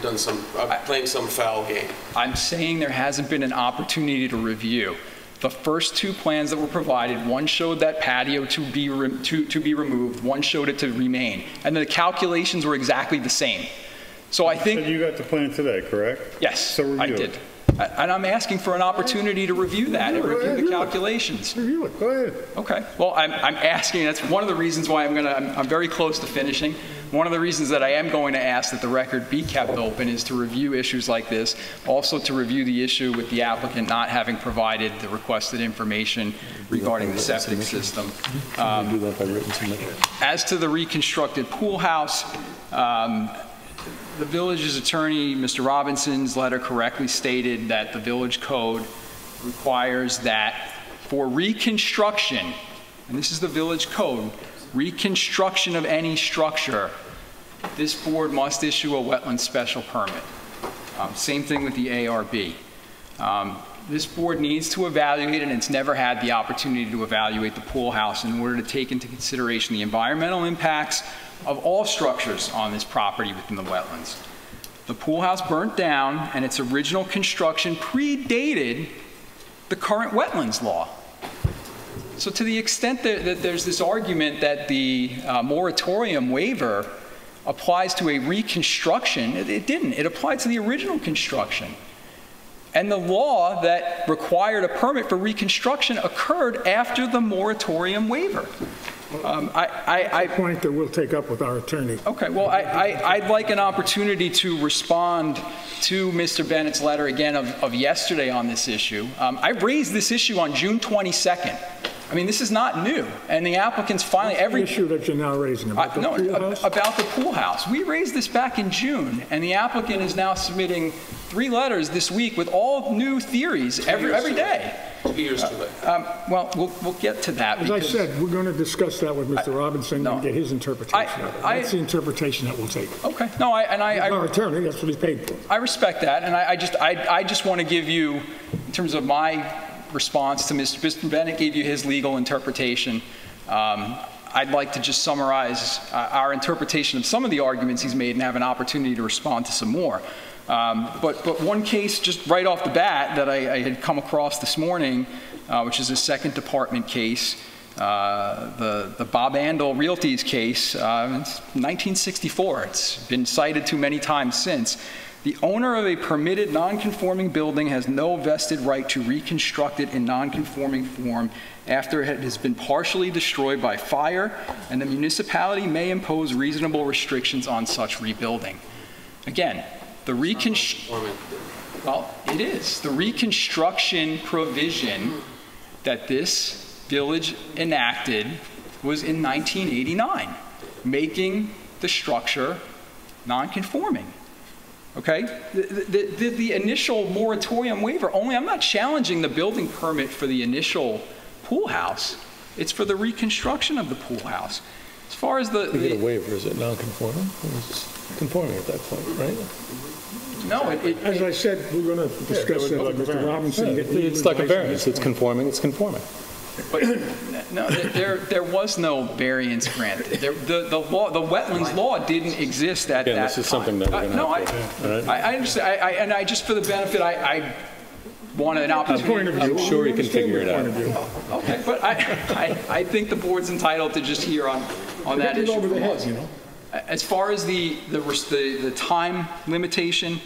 S6: playing some foul game.
S9: I'm saying there hasn't been an opportunity to review. The first two plans that were provided, one showed that patio to be removed, one showed it to remain, and the calculations were exactly the same. So I think...
S2: So you got the plan today, correct?
S9: Yes,
S2: so review
S9: I did. And I'm asking for an opportunity to review that and review the calculations.
S1: Review it, go ahead.
S9: Okay, well, I'm asking, that's one of the reasons why I'm very close to finishing. one of the reasons that I am going to ask that the record be kept open is to review issues like this, also to review the issue with the applicant not having provided the requested information regarding the septic system. As to the reconstructed pool house, the village's attorney, Mr. Robinson's letter correctly stated that the village code requires that for reconstruction, and this is the village code, reconstruction of any structure, this board must issue a wetland special permit. Same thing with the ARB. This board needs to evaluate, and it's never had the opportunity to evaluate the pool house in order to take into consideration the environmental impacts of all structures on this property within the wetlands. The pool house burnt down, and its original construction predated the current wetlands law. So to the extent that there's this argument that the moratorium waiver applies to a reconstruction, it didn't. It applied to the original construction. And the law that required a permit for reconstruction occurred after the moratorium waiver.
S1: That's a point that we'll take up with our attorney.
S9: Okay, well, I'd like an opportunity to respond to Mr. Bennett's letter again of yesterday on this issue. I raised this issue on June 22nd. I mean, this is not new, and the applicant's finally
S1: every issue that you're now raising about the pool house?
S9: About the pool house. We raised this back in June, and the applicant is now submitting 3 letters this week with all new theories every day.
S6: 2 years too late.
S9: Well, we'll get to that.
S1: As I said, we're going to discuss that with Mr. Robinson and get his interpretation of it. That's the interpretation that we'll take.
S9: Okay. No,
S1: our attorney, that's what he's paid for.
S9: I respect that, and I just want to give you, in terms of my response to Mr. Bennett gave you his legal interpretation. I'd like to just summarize our interpretation of some of the arguments he's made and have an opportunity to respond to some more. But one case just right off the bat that I had come across this morning, which is a second department case, the Bob Andel Realty's case, it's 1964. It's been cited too many times since. The owner of a permitted non-conforming building has no vested right to reconstruct it in non-conforming form after it has been partially destroyed by fire, and the municipality may impose reasonable restrictions on such rebuilding. Again, the it is. The reconstruction provision that this village enacted was in 1989, making the structure non-conforming. Okay? The initial moratorium waiver, I'm not challenging the building permit for the initial pool house. It's for the reconstruction of the pool house. As far as the
S3: get a waiver, is it non-conforming? It's conforming at that point, right?
S9: No,
S1: as I said, we're going to discuss that with Mr. Robinson.
S3: It's like a variance. It's conforming. It's conforming.
S9: But no, there was no variance granted. The wetlands law didn't exist at that time.
S3: This is something that we're going to
S9: I understand. And I just for the benefit, I wanted an opportunity.
S3: I'm sure you can figure it out.
S9: Okay, but I think the board's entitled to just hear on that issue.
S1: Over the head, you know.
S9: As far as the time limitation,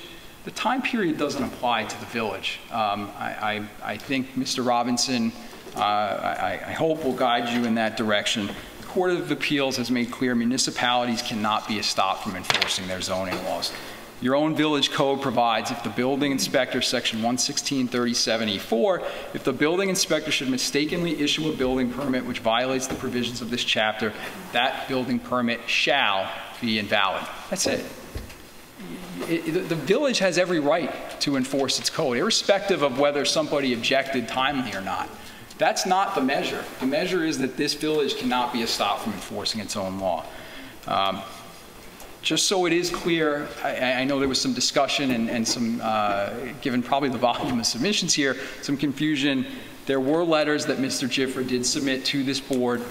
S9: the time period doesn't apply to the village. I think Mr. Robinson, I hope will guide you in that direction. The Court of Appeals has made clear municipalities cannot be stopped from enforcing their zoning laws. Your own village code provides if the building inspector, section 11637E4, if the building inspector should mistakenly issue a building permit which violates the provisions of this chapter, that building permit shall be invalid. That's it. The village has every right to enforce its code, irrespective of whether somebody objected timely or not. That's not the measure. The measure is that this village cannot be stopped from enforcing its own law. Just so it is clear, I know there was some discussion and some, given probably the volume of submissions here, some confusion. There were letters that Mr. Gifford did submit to this board,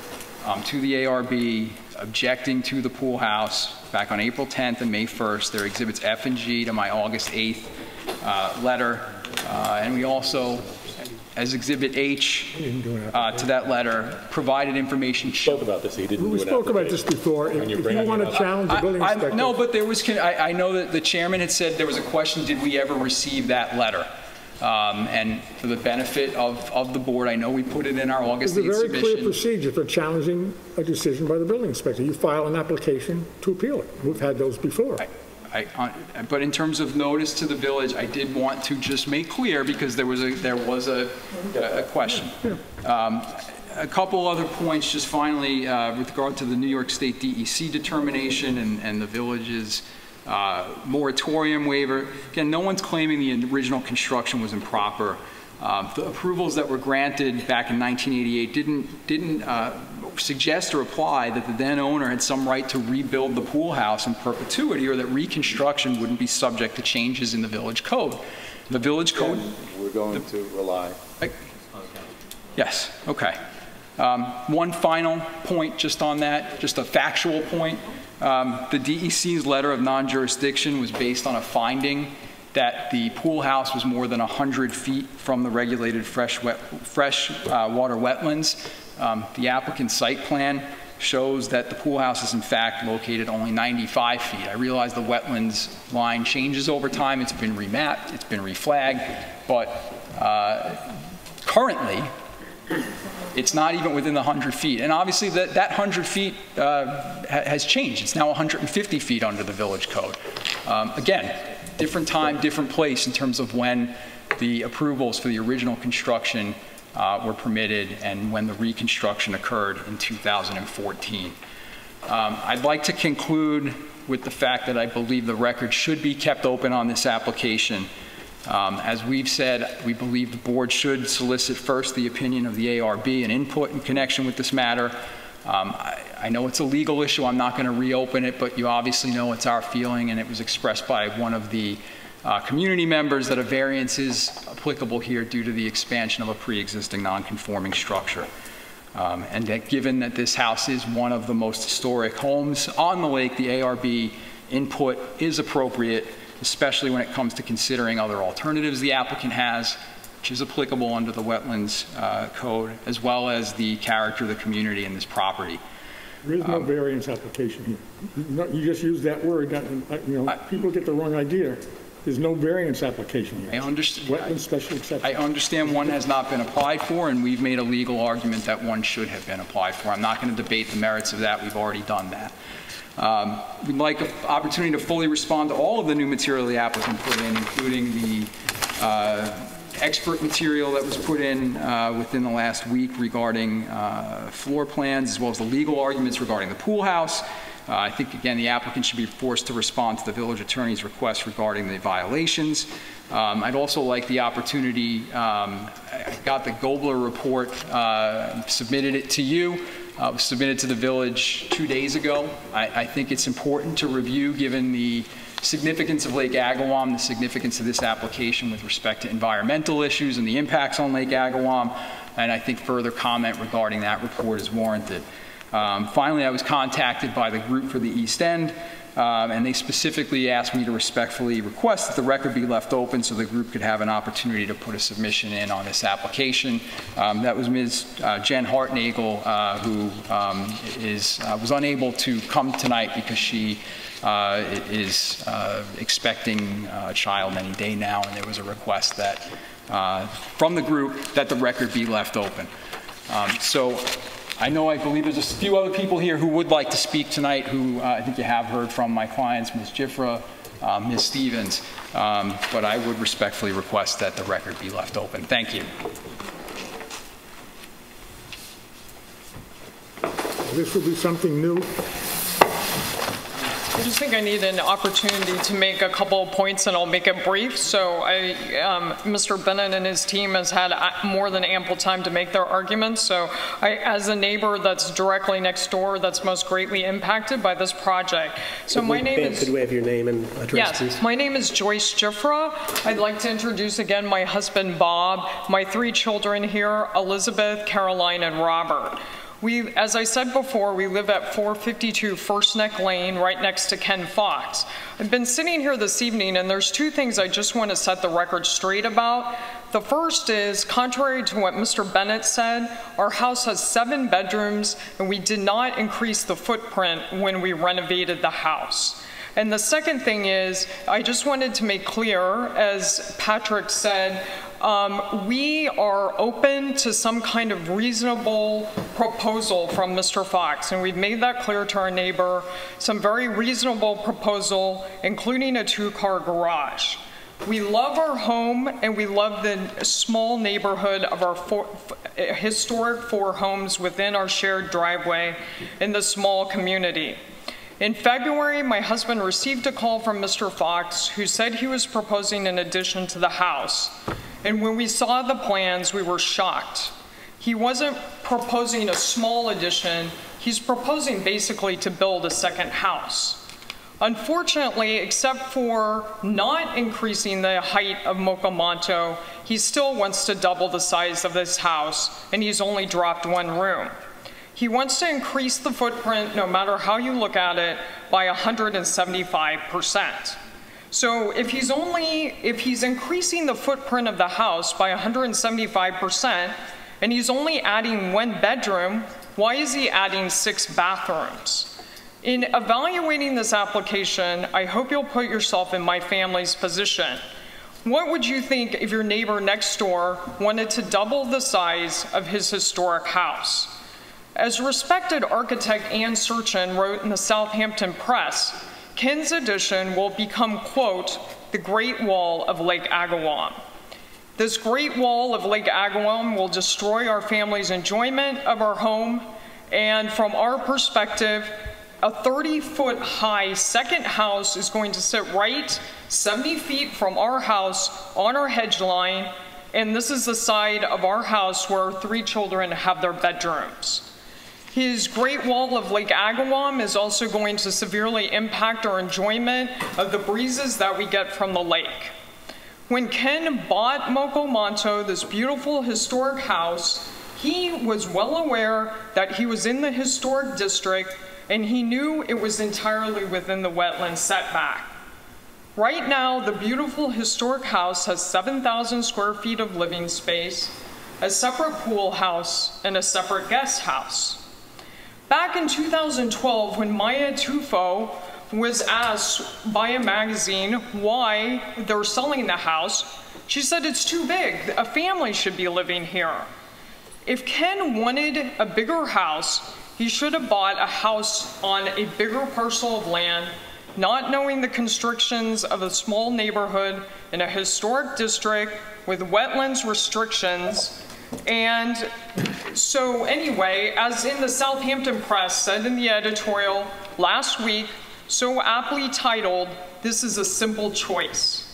S9: to the ARB, objecting to the pool house back on April 10th and May 1st. There are exhibits F and G to my August 8th letter. And we also, as Exhibit H to that letter, provided information.
S3: We spoke about this. He didn't.
S1: We spoke about this before. If you want to challenge the building inspector.
S9: No, but there was. I know that the chairman had said there was a question. Did we ever receive that letter? And for the benefit of the board, I know we put it in our August 8th
S1: There's a very
S9: submission.
S1: clear procedure for challenging a decision by the building inspector. You file an application to appeal it. We've had those before.
S9: But in terms of notice to the village, I did want to just make clear, because there was a question. A couple other points, just finally, with regard to the New York State DEC determination and the village's moratorium waiver. Again, no one's claiming the original construction was improper. The approvals that were granted back in 1988 didn't suggest or apply that the then owner had some right to rebuild the pool house in perpetuity, or that reconstruction wouldn't be subject to changes in the village code. The village code...
S3: We're going to rely.
S9: Yes, okay. One final point just on that, just a factual point. The DEC's letter of non-jurisdiction was based on a finding that the pool house was more than 100 feet from the regulated freshwater wetlands. The applicant's site plan shows that the pool house is in fact located only 95 feet. I realize the wetlands line changes over time. It's been remapped, it's been reflagged, but currently it's not even within the 100 feet. And obviously that 100 feet has changed. It's now 150 feet under the village code. Again, different time, different place in terms of when the approvals for the original construction were permitted and when the reconstruction occurred in 2014. I'd like to conclude with the fact that I believe the record should be kept open on this application. As we've said, we believe the board should solicit first the opinion of the ARB and input in connection with this matter. I know it's a legal issue. I'm not going to reopen it, but you obviously know it's our feeling, and it was expressed by one of the community members that a variance is applicable here due to the expansion of a pre-existing non-conforming structure. And that given that this house is one of the most historic homes on the lake, the ARB input is appropriate, especially when it comes to considering other alternatives the applicant has, which is applicable under the wetlands code, as well as the character of the community in this property.
S1: There is no variance application here. You just used that word. People get the wrong idea. There's no variance application here.
S9: I understand.
S1: Wetland special exception.
S9: I understand one has not been applied for, and we've made a legal argument that one should have been applied for. I'm not going to debate the merits of that. We've already done that. We'd like an opportunity to fully respond to all of the new material the applicant put in, including the expert material that was put in within the last week regarding floor plans, as well as the legal arguments regarding the pool house. I think, again, the applicant should be forced to respond to the village attorney's request regarding the violations. I'd also like the opportunity, I got the Gobler report, submitted it to you. It was submitted to the village 2 days ago. I think it's important to review, given the significance of Lake Agawam, the significance of this application with respect to environmental issues and the impacts on Lake Agawam, and I think further comment regarding that report is warranted. Finally, I was contacted by the group for the East End, and they specifically asked me to respectfully request that the record be left open so the group could have an opportunity to put a submission in on this application. That was Ms. Jen Hartnagel, who was unable to come tonight because she is expecting a child any day now, and there was a request that from the group that the record be left open. So I believe there's a few other people here who would like to speak tonight, who I think you have heard from my clients, Ms. Jifra, Ms. Stevens, but I would respectfully request that the record be left open. Thank you.
S1: This will be something new.
S15: I just think I need an opportunity to make a couple of points, and I'll make it brief. So Mr. Bennett and his team has had more than ample time to make their arguments. So as a neighbor that's directly next door, that's most greatly impacted by this project. So my name is...
S4: Could we have your name and address, please?
S15: Yes, my name is Joyce Jifra. I'd like to introduce again my husband, Bob, my 3 children here, Elizabeth, Caroline, and Robert. As I said before, we live at 452 First Neck Lane, right next to Ken Fox. I've been sitting here this evening, and there's 2 things I just want to set the record straight about. The first is, contrary to what Mr. Bennett said, our house has 7 bedrooms, and we did not increase the footprint when we renovated the house. And the second thing is, I just wanted to make clear, as Patrick said, We are open to some kind of reasonable proposal from Mr. Fox, and we've made that clear to our neighbor, some very reasonable proposal, including a 2-car garage. We love our home, and we love the small neighborhood of our historic 4 homes within our shared driveway in the small community. In February, my husband received a call from Mr. Fox, who said he was proposing an addition to the house. And when we saw the plans, we were shocked. He wasn't proposing a small addition, he's proposing basically to build a second house. Unfortunately, except for not increasing the height of Mocomanto, he still wants to double the size of this house, and he's only dropped 1 room. He wants to increase the footprint, no matter how you look at it, by 175%. So if he's increasing the footprint of the house by 175%, and he's only adding 1 bedroom, why is he adding 6 bathrooms? In evaluating this application, I hope you'll put yourself in my family's position. What would you think if your neighbor next door wanted to double the size of his historic house? As respected architect Ann Searchin wrote in the Southampton Press, Ken's addition will become, quote, the Great Wall of Lake Agawam. This Great Wall of Lake Agawam will destroy our family's enjoyment of our home, and from our perspective, a 30-foot high second house is going to sit right 70 feet from our house on our hedge line, and this is the side of our house where our 3 children have their bedrooms. His Great Wall of Lake Agawam is also going to severely impact our enjoyment of the breezes that we get from the lake. When Ken bought Mocomanto, this beautiful historic house, he was well aware that he was in the historic district, and he knew it was entirely within the wetland setback. Right now, the beautiful historic house has 7,000 square feet of living space, a separate pool house, and a separate guest house. Back in 2012, when Maya Tufo was asked by a magazine why they're selling the house, she said it's too big. A family should be living here. If Ken wanted a bigger house, he should have bought a house on a bigger parcel of land, not knowing the constrictions of a small neighborhood in a historic district with wetlands restrictions. And so anyway, as in the Southampton Press said in the editorial last week, so aptly titled, "This is a simple choice."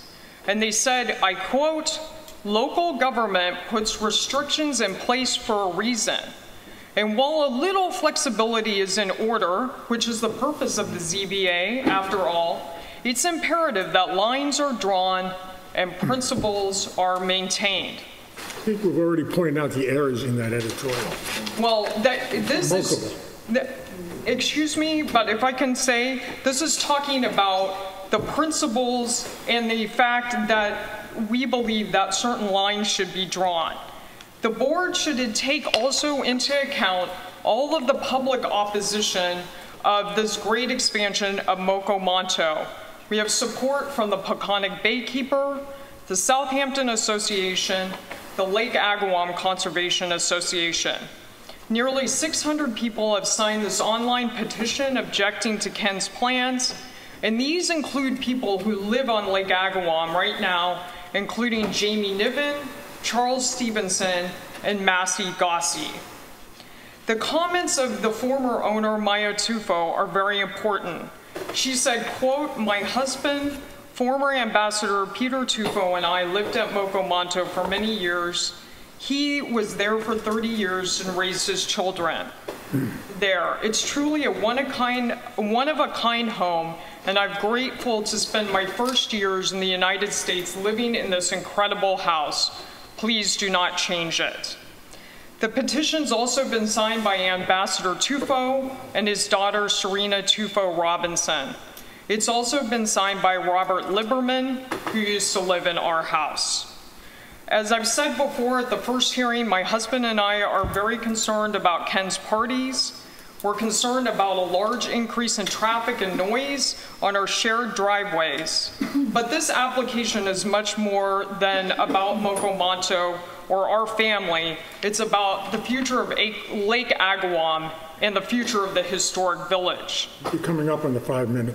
S15: And they said, I quote, "Local government puts restrictions in place for a reason. And while a little flexibility is in order, which is the purpose of the ZBA after all, it's imperative that lines are drawn and principles are maintained."
S1: I think we've already pointed out the errors in that editorial.
S15: Well, excuse me, but if I can say, this is talking about the principles and the fact that we believe that certain lines should be drawn. The board should take also into account all of the public opposition of this great expansion of Mocomanto. We have support from the Peconic Baykeeper, the Southampton Association, the Lake Agawam Conservation Association. Nearly 600 people have signed this online petition objecting to Ken's plans, and these include people who live on Lake Agawam right now, including Jamie Niven, Charles Stevenson, and Massey Gossi. The comments of the former owner, Maya Tufo, are very important. She said, quote, "My husband, former Ambassador Peter Tufo, and I lived at Mocomanto for many years. He was there for 30 years and raised his children there. It's truly a one-of-a-kind home, and I'm grateful to spend my first years in the United States living in this incredible house. Please do not change it." The petition's also been signed by Ambassador Tufo and his daughter Serena Tufo Robinson. It's also been signed by Robert Liberman, who used to live in our house. As I've said before at the first hearing, my husband and I are very concerned about Ken's parties. We're concerned about a large increase in traffic and noise on our shared driveways. But this application is much more than about Mocomanto or our family. It's about the future of Lake Agawam and the future of the historic village.
S1: You're coming up on the 5-minute.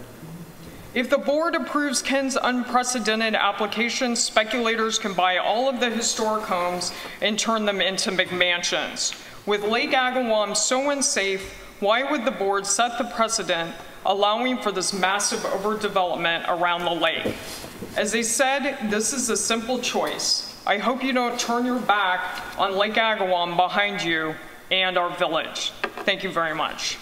S15: If the board approves Ken's unprecedented application, speculators can buy all of the historic homes and turn them into McMansions. With Lake Agawam so unsafe, why would the board set the precedent allowing for this massive overdevelopment around the lake? As they said, this is a simple choice. I hope you don't turn your back on Lake Agawam behind you and our village. Thank you very much.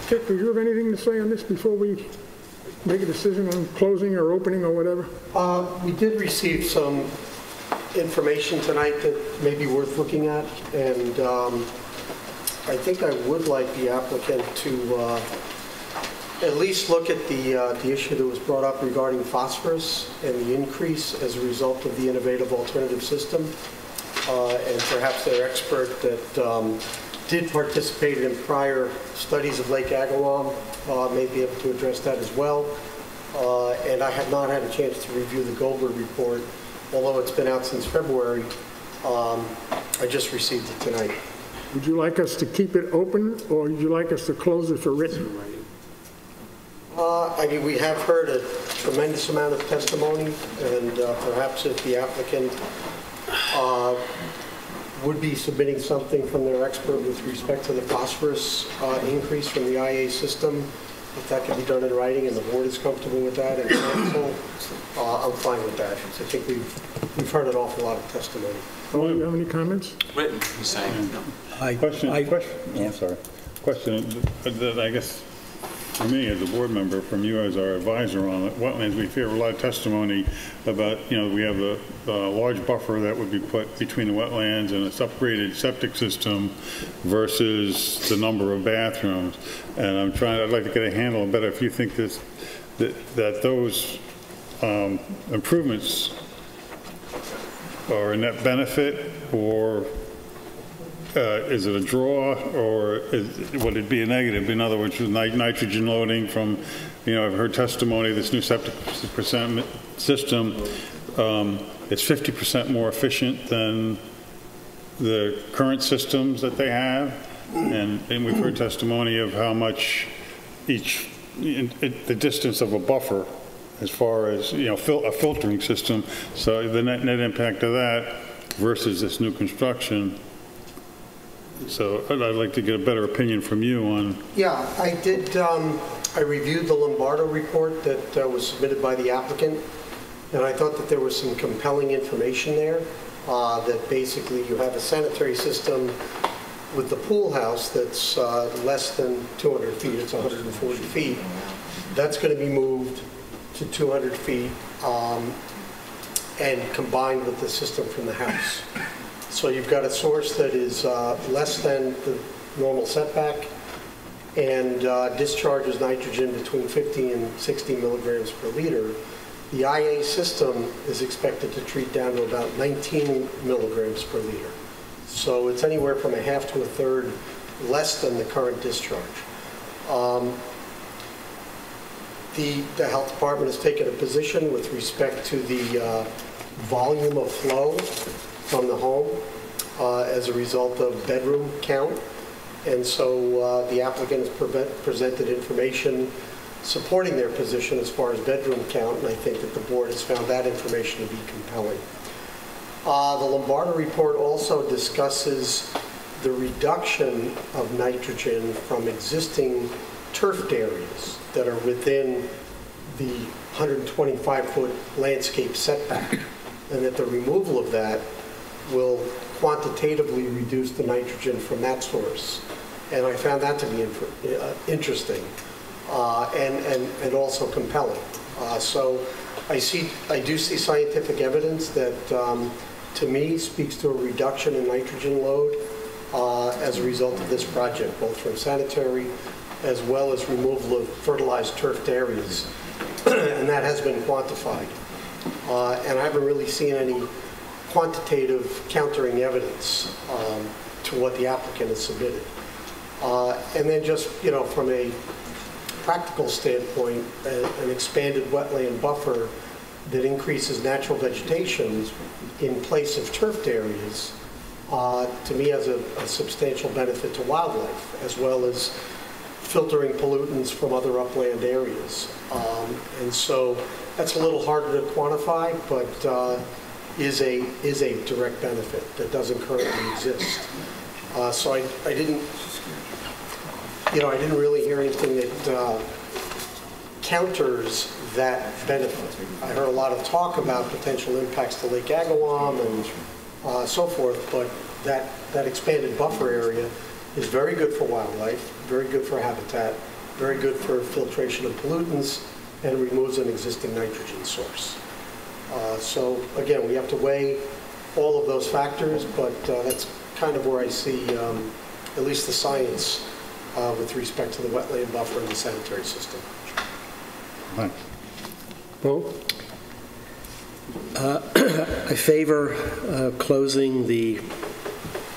S1: Kit, do you have anything to say on this before we make a decision on closing or opening or whatever?
S7: We did receive some information tonight that may be worth looking at, and I think I would like the applicant to at least look at the issue that was brought up regarding phosphorus and the increase as a result of the innovative alternative system, and perhaps their expert that did participate in prior studies of Lake Agawam may be able to address that as well. And I have not had a chance to review the Goldberg report, although it's been out since February. I just received it tonight.
S1: Would you like us to keep it open, or would you like us to close it for written?
S7: I mean, we have heard a tremendous amount of testimony, and perhaps if the applicant would be submitting something from their expert with respect to the phosphorus increase from the IA system, if that can be done in writing and the board is comfortable with that and council, I'm fine with that. I think we've heard an awful lot of testimony.
S1: Oh, you have any comments?
S6: Wait, he's saying.
S2: Question, I'm sorry. Question that I guess for me as a board member, from you as our advisor on wetlands, we hear a lot of testimony about, we have a large buffer that would be put between the wetlands and its upgraded septic system versus the number of bathrooms. And I'd like to get a handle on better if you think that those improvements are a net benefit, or is it a draw, or would it be a negative? In other words, with nitrogen loading from, I've heard testimony, this new septic system is 50% more efficient than the current systems that they have. And we've heard testimony of how much the distance of a buffer as far as, a filtering system. So the net impact of that versus this new construction. So I'd like to get a better opinion from you on.
S7: Yeah, I did. I reviewed the Lombardo report that was submitted by the applicant, and I thought that there was some compelling information there. That basically you have a sanitary system with the pool house that's less than 200 feet. It's 140 feet. That's going to be moved to 200 feet and combined with the system from the house. So you've got a source that is less than the normal setback and discharges nitrogen between 50 and 60 milligrams per liter. The IA system is expected to treat down to about 19 milligrams per liter. So it's anywhere from a half to a third less than the current discharge. The health department has taken a position with respect to the volume of flow from the home as a result of bedroom count. And so the applicant has presented information supporting their position as far as bedroom count, and I think that the board has found that information to be compelling. The Lombardo report also discusses the reduction of nitrogen from existing turfed areas that are within the 125-foot landscape setback, and that the removal of that will quantitatively reduce the nitrogen from that source. And I found that to be interesting and also compelling. So I do see scientific evidence that, to me, speaks to a reduction in nitrogen load as a result of this project, both from sanitary as well as removal of fertilized turfed areas. And that has been quantified. And I haven't really seen any quantitative countering evidence to what the applicant has submitted. And then just, from a practical standpoint, an expanded wetland buffer that increases natural vegetation in place of turfed areas, to me has a substantial benefit to wildlife, as well as filtering pollutants from other upland areas. And so that's a little harder to quantify, but is a direct benefit that doesn't currently exist. So I didn't really hear anything that counters that benefit. I heard a lot of talk about potential impacts to Lake Agawam and so forth, but that expanded buffer area is very good for wildlife, very good for habitat, very good for filtration of pollutants, and removes an existing nitrogen source. So again, we have to weigh all of those factors, but that's kind of where I see at least the science with respect to the wetland buffer and the sanitary system.
S2: Thanks.
S1: Paul?
S4: I favor closing the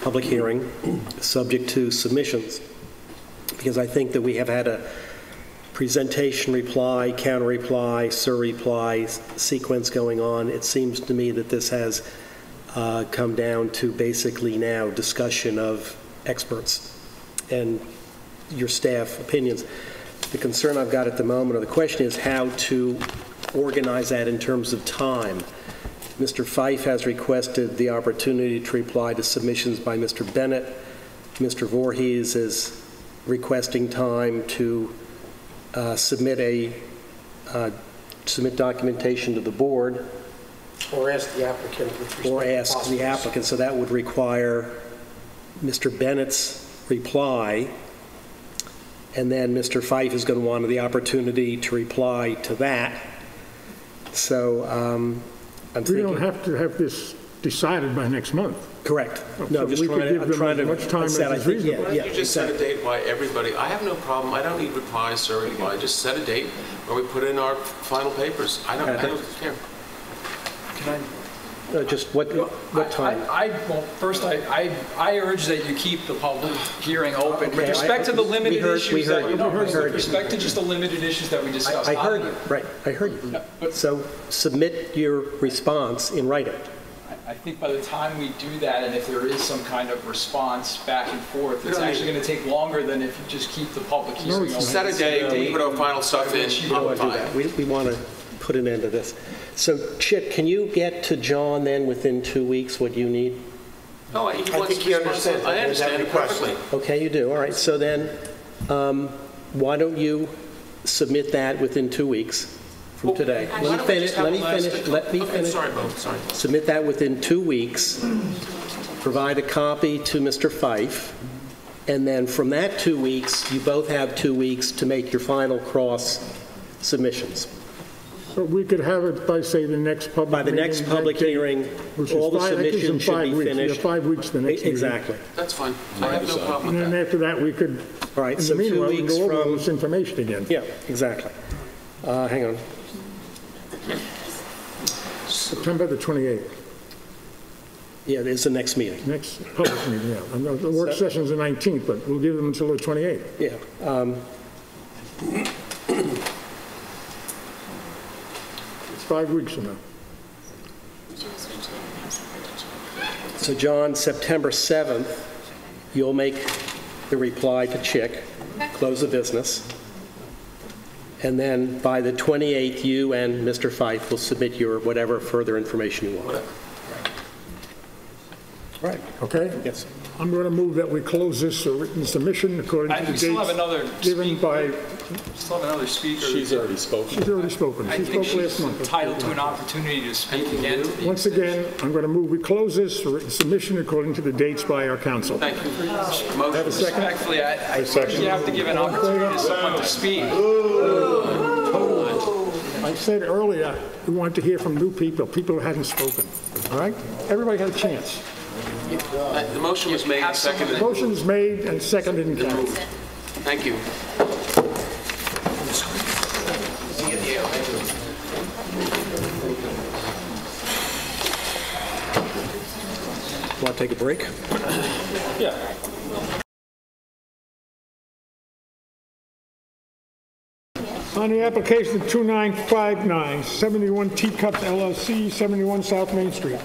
S4: public hearing subject to submissions, because I think that we have had a presentation reply, counter reply, sur-reply sequence going on. It seems to me that this has come down to basically now discussion of experts and your staff opinions. The concern I've got at the moment, or the question, is how to organize that in terms of time. Mr. Fife has requested the opportunity to reply to submissions by Mr. Bennett. Mr. Voorhees is requesting time to submit documentation to the board.
S7: Or ask the applicant with respect
S4: Or
S7: to
S4: ask the
S7: phosphorus.
S4: applicant. So that would require Mr. Bennett's reply, and then Mr. Fife is going to want the opportunity to reply to that. So I'm thinking...
S1: We don't have to have this decided by next month.
S4: Correct.
S1: So
S4: No, just
S1: we could give them as much time as is reasonable.
S6: Why don't you just set a date by everybody? I have no problem. I don't need replies or reply. Just set a date where we put in our final papers. I don't care.
S9: Can
S4: just what time?
S9: Well, first, I urge that you keep the public hearing open with respect to the limited issues that we with respect to just the limited issues that we discussed.
S4: I heard you. Right. I heard you. So submit your response in writing.
S9: I think by the time we do that, and if there is some kind of response back and forth, it's actually going to take longer than if you just keep the public hearing open.
S6: Set a date, we put our final stuff in.
S4: We want to put an end to this. So, Chip, can you get to John then within 2 weeks what you need?
S6: No, I think he understands. I understand it perfectly.
S4: Okay, you do. All right. So then, why don't you submit that within 2 weeks from today? Let me finish.
S6: Sorry, Bo. Sorry.
S4: Submit that within 2 weeks. Provide a copy to Mr. Fife. And then from that 2 weeks, you both have 2 weeks to make your final cross submissions.
S1: So we could have it by, say, the next public
S4: By the next public hearing, all the submissions should be finished.
S1: We have 5 weeks the next
S4: Exactly.
S6: That's fine. I have no problem
S1: And
S6: with
S1: then after that, we could,
S4: all right,
S1: in
S4: so
S1: the
S4: 2
S1: meanwhile, we
S4: weeks
S1: go over all
S4: from...
S1: this information again.
S4: Yeah, exactly. Hang on.
S1: September the 28th.
S4: Yeah, it's the next meeting.
S1: Next public meeting, yeah. And the work session's the 19th, but we'll give them until the 28th.
S4: Yeah.
S1: It's 5 weeks from now.
S4: So, John, September 7th, you'll make the reply to Chick, close the business, and then by the 28th, you and Mr. Fife will submit your whatever further information you want.
S1: Right. Okay?
S4: Yes.
S1: I'm going to move that we close this written submission according to the dates given by...
S9: Still have another speaker.
S3: She's already spoken.
S1: She's already spoken.
S9: I
S1: She
S9: think
S1: spoke last
S9: she's
S1: month.
S9: entitled to an opportunity to speak again.
S1: Once again, I'm going to move we close this written submission according to the dates by our council.
S6: Thank you.
S1: Have a second?
S9: Respectfully, I think you have to give an opportunity to someone to speak.
S1: I said earlier, we want to hear from new people who hadn't spoken. All right? Everybody had a chance.
S6: The motion was made and seconded.
S1: Motion's made and seconded and carried.
S6: Thank you.
S4: Want to take a break?
S1: Yeah. On the application 2959, 71 Teacups LLC, 71 South Main Street.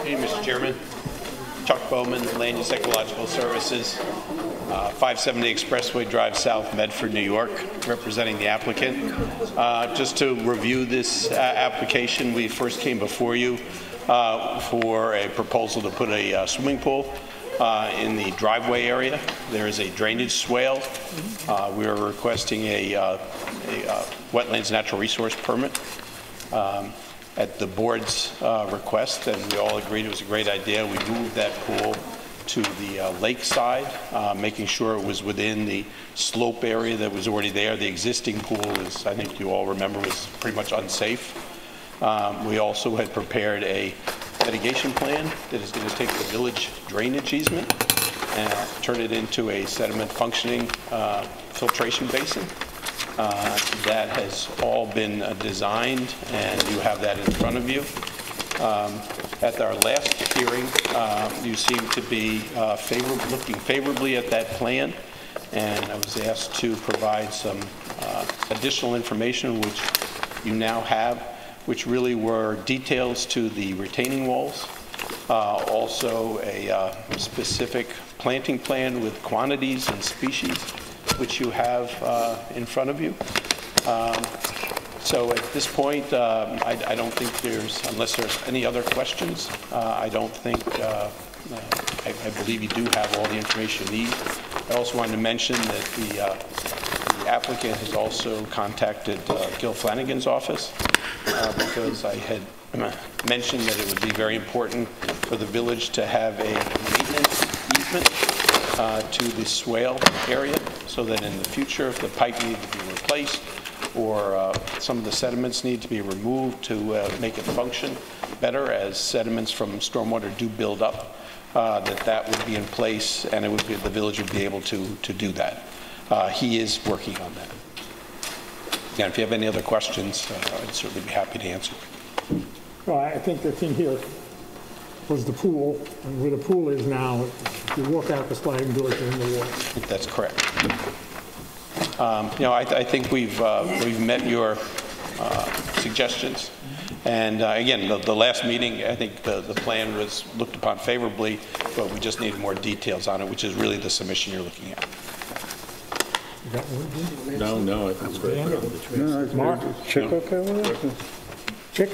S16: Hey, Mr. Chairman. Chuck Bowman, Land Use Ecological Services, 570 Expressway Drive South, Medford, New York, representing the applicant. Just to review this application, we first came before you for a proposal to put a swimming pool in the driveway area. There is a drainage swale. We are requesting a wetlands natural resource permit at the board's request, and we all agreed it was a great idea. We moved that pool to the lake side, making sure it was within the slope area that was already there. The existing pool is, I think you all remember, was pretty much unsafe. We also had prepared a mitigation plan that is going to take the village drainage easement and turn it into a sediment functioning filtration basin. That has all been designed, and you have that in front of you. At our last hearing, you seem to be looking favorably at that plan, and I was asked to provide some additional information, which you now have, which really were details to the retaining walls, also a specific planting plan with quantities and species, which you have in front of you. So at this point, I don't think unless there's any other questions, I don't think, I believe you do have all the information you need. I also wanted to mention that the applicant has also contacted Gil Flanagan's office because I had mentioned that it would be very important for the village to have a maintenance easement to the swale area, so that in the future, if the pipe needed to be replaced or some of the sediments need to be removed to make it function better as sediments from stormwater do build up, that would be in place, and it would be, the village would be able to do that. He is working on that. Again, if you have any other questions, I'd certainly be happy to answer.
S1: Well, I think the thing here was the pool, and where the pool is now, you walk out the sliding doors in the water.
S16: That's correct. I think we've met your suggestions, and again, the last meeting, I think the plan was looked upon favorably, but we just needed more details on it, which is really the submission you're looking at.
S2: No, I think it's great.
S1: Mark?
S2: Chick, okay with it?
S1: Chick?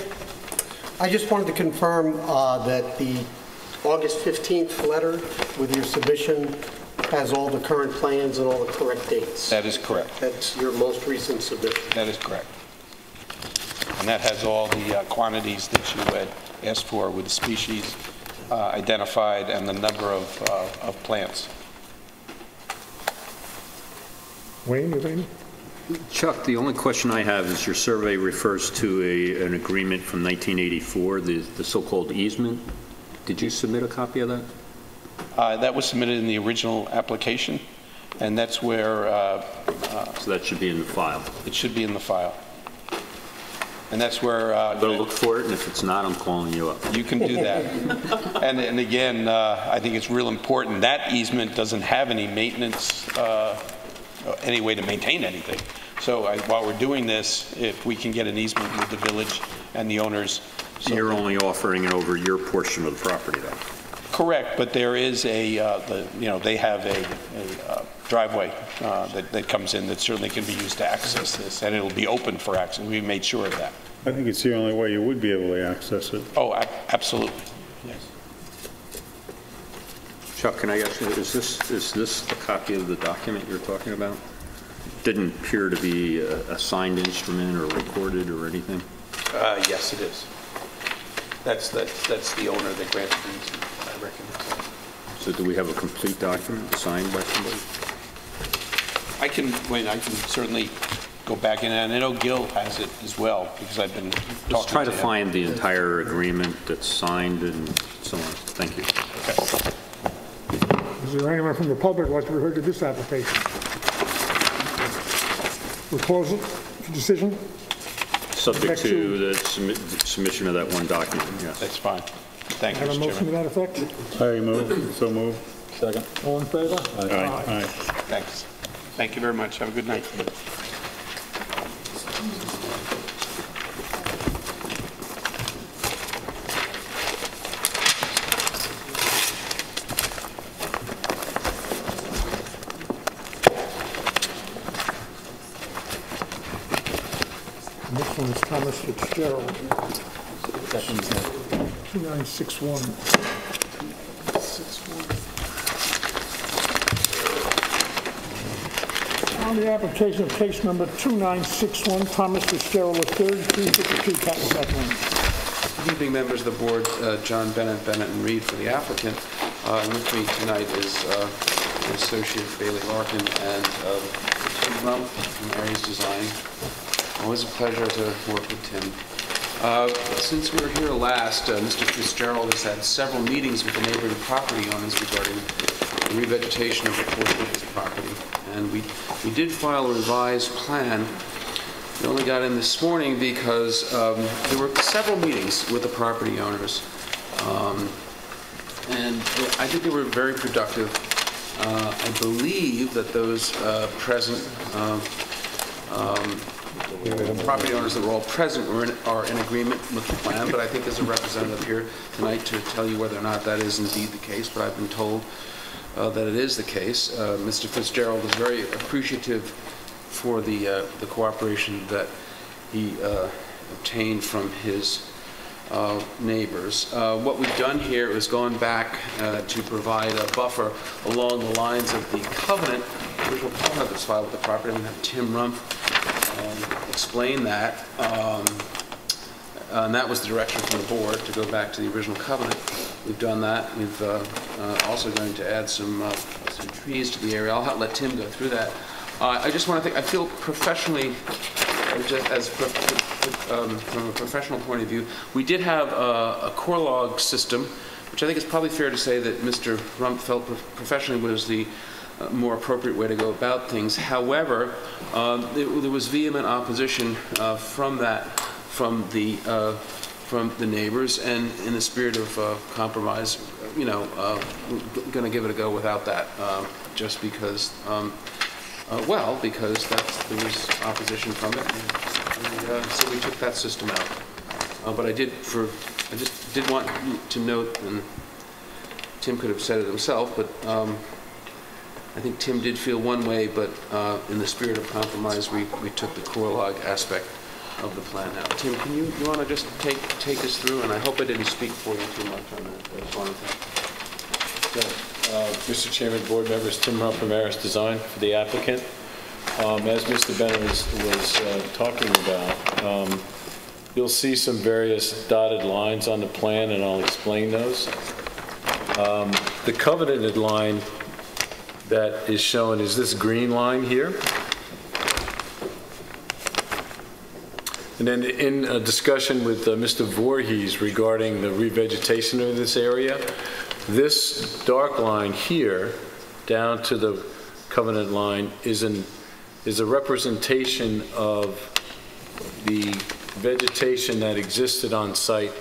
S7: I just wanted to confirm that the August 15th letter with your submission has all the current plans and all the correct dates.
S16: That is correct.
S7: That's your most recent submission.
S16: That is correct. And that has all the quantities that you had asked for with the species identified and the number of plants.
S1: Wayne, you have any?
S17: Chuck, the only question I have is your survey refers to an agreement from 1984, the so-called easement. Did you submit a copy of that?
S16: That was submitted in the original application, and that's where...
S17: so that should be in the file.
S16: It should be in the file. And that's where...
S17: I'm going to look for it, and if it's not, I'm calling you up.
S16: You can do that. and again, I think it's real important. That easement doesn't have any maintenance, any way to maintain anything. So while we're doing this, if we can get an easement with the village and the owners...
S17: So you're only offering it over your portion of the property, though?
S16: Correct, but there is they have a driveway that comes in that certainly can be used to access this, and it'll be open for access. We made sure of that.
S2: I think it's the only way you would be able to access it.
S16: Oh, absolutely. Yes.
S17: Chuck, can I ask you, is this a copy of the document you're talking about? Didn't appear to be a signed instrument or recorded or anything?
S16: Yes, it is. That's the owner that granted the easement. I recognize that.
S17: So do we have a complete document signed by somebody?
S16: I can certainly go back in, and I know Gil has it as well, because I've been talking to him.
S17: Let's try to find the entire agreement that's signed and so on. Thank you.
S1: Is there anyone from the public who wants to refer to this application? We'll close it for decision?
S17: Subject to the submission of that one document, yes.
S16: That's fine. Thank you,
S1: Have a
S16: Mr.
S1: motion to
S16: Chairman.
S1: that effect?
S2: I move, so move.
S3: Second.
S1: All in favor?
S2: Aye.
S16: Thanks. Thank you very much. Have a good night.
S1: And this one is Thomas Fitzgerald. 2961. On the application of case number 2961, Thomas Fitzgerald III, 352 Catlettsburg Lane.
S6: Good evening, members of the board. John Bennett and Reed for the applicant. And with me tonight is Associate Bailey Larkin and Tim Rump from Aries Design. Always a pleasure to work with Tim. Since we were here last, Mr. Fitzgerald has had several meetings with the neighboring property owners regarding the revegetation of the portion of his property. And we did file a revised plan. We only got in this morning because there were several meetings with the property owners. And I think they were very productive. I believe that those present property owners that were all present are in agreement with the plan, but I think there's a representative here tonight to tell you whether or not that is indeed the case, but I've been told that it is the case. Mr. Fitzgerald is very appreciative for the cooperation that he obtained from his neighbors. What we've done here is gone back to provide a buffer along the lines of the covenant, the original covenant that's filed with the property. I'm going to have Tim Rump explain that. And that was the direction from the board to go back to the original covenant. We've done that. We've also going to add some trees to the area. I'll let Tim go through that. I just want to think, I feel professionally, just from a professional point of view, we did have a core log system, which I think it's probably fair to say that Mr. Rump felt professionally was the more appropriate way to go about things. However, there was vehement opposition from the neighbors, and in the spirit of compromise, we're going to give it a go without that, just because, because there was opposition from it, and so we took that system out. But I just did want to note, and Tim could have said it himself, but I think Tim did feel one way, but in the spirit of compromise, we took the core log aspect of the plan out. Tim, you want to just take us through, and I hope I didn't speak for you too much on that. That's one thing.
S3: Mr. Chairman, board members, Tim Rump from Aries Design for the applicant. As Mr. Bennett was talking about, you'll see some various dotted lines on the plan, and I'll explain those. The covenanted line that is shown is this green line here. And then in a discussion with Mr. Voorhees regarding the revegetation of this area, this dark line here down to the covenant line is a representation of the vegetation that existed on site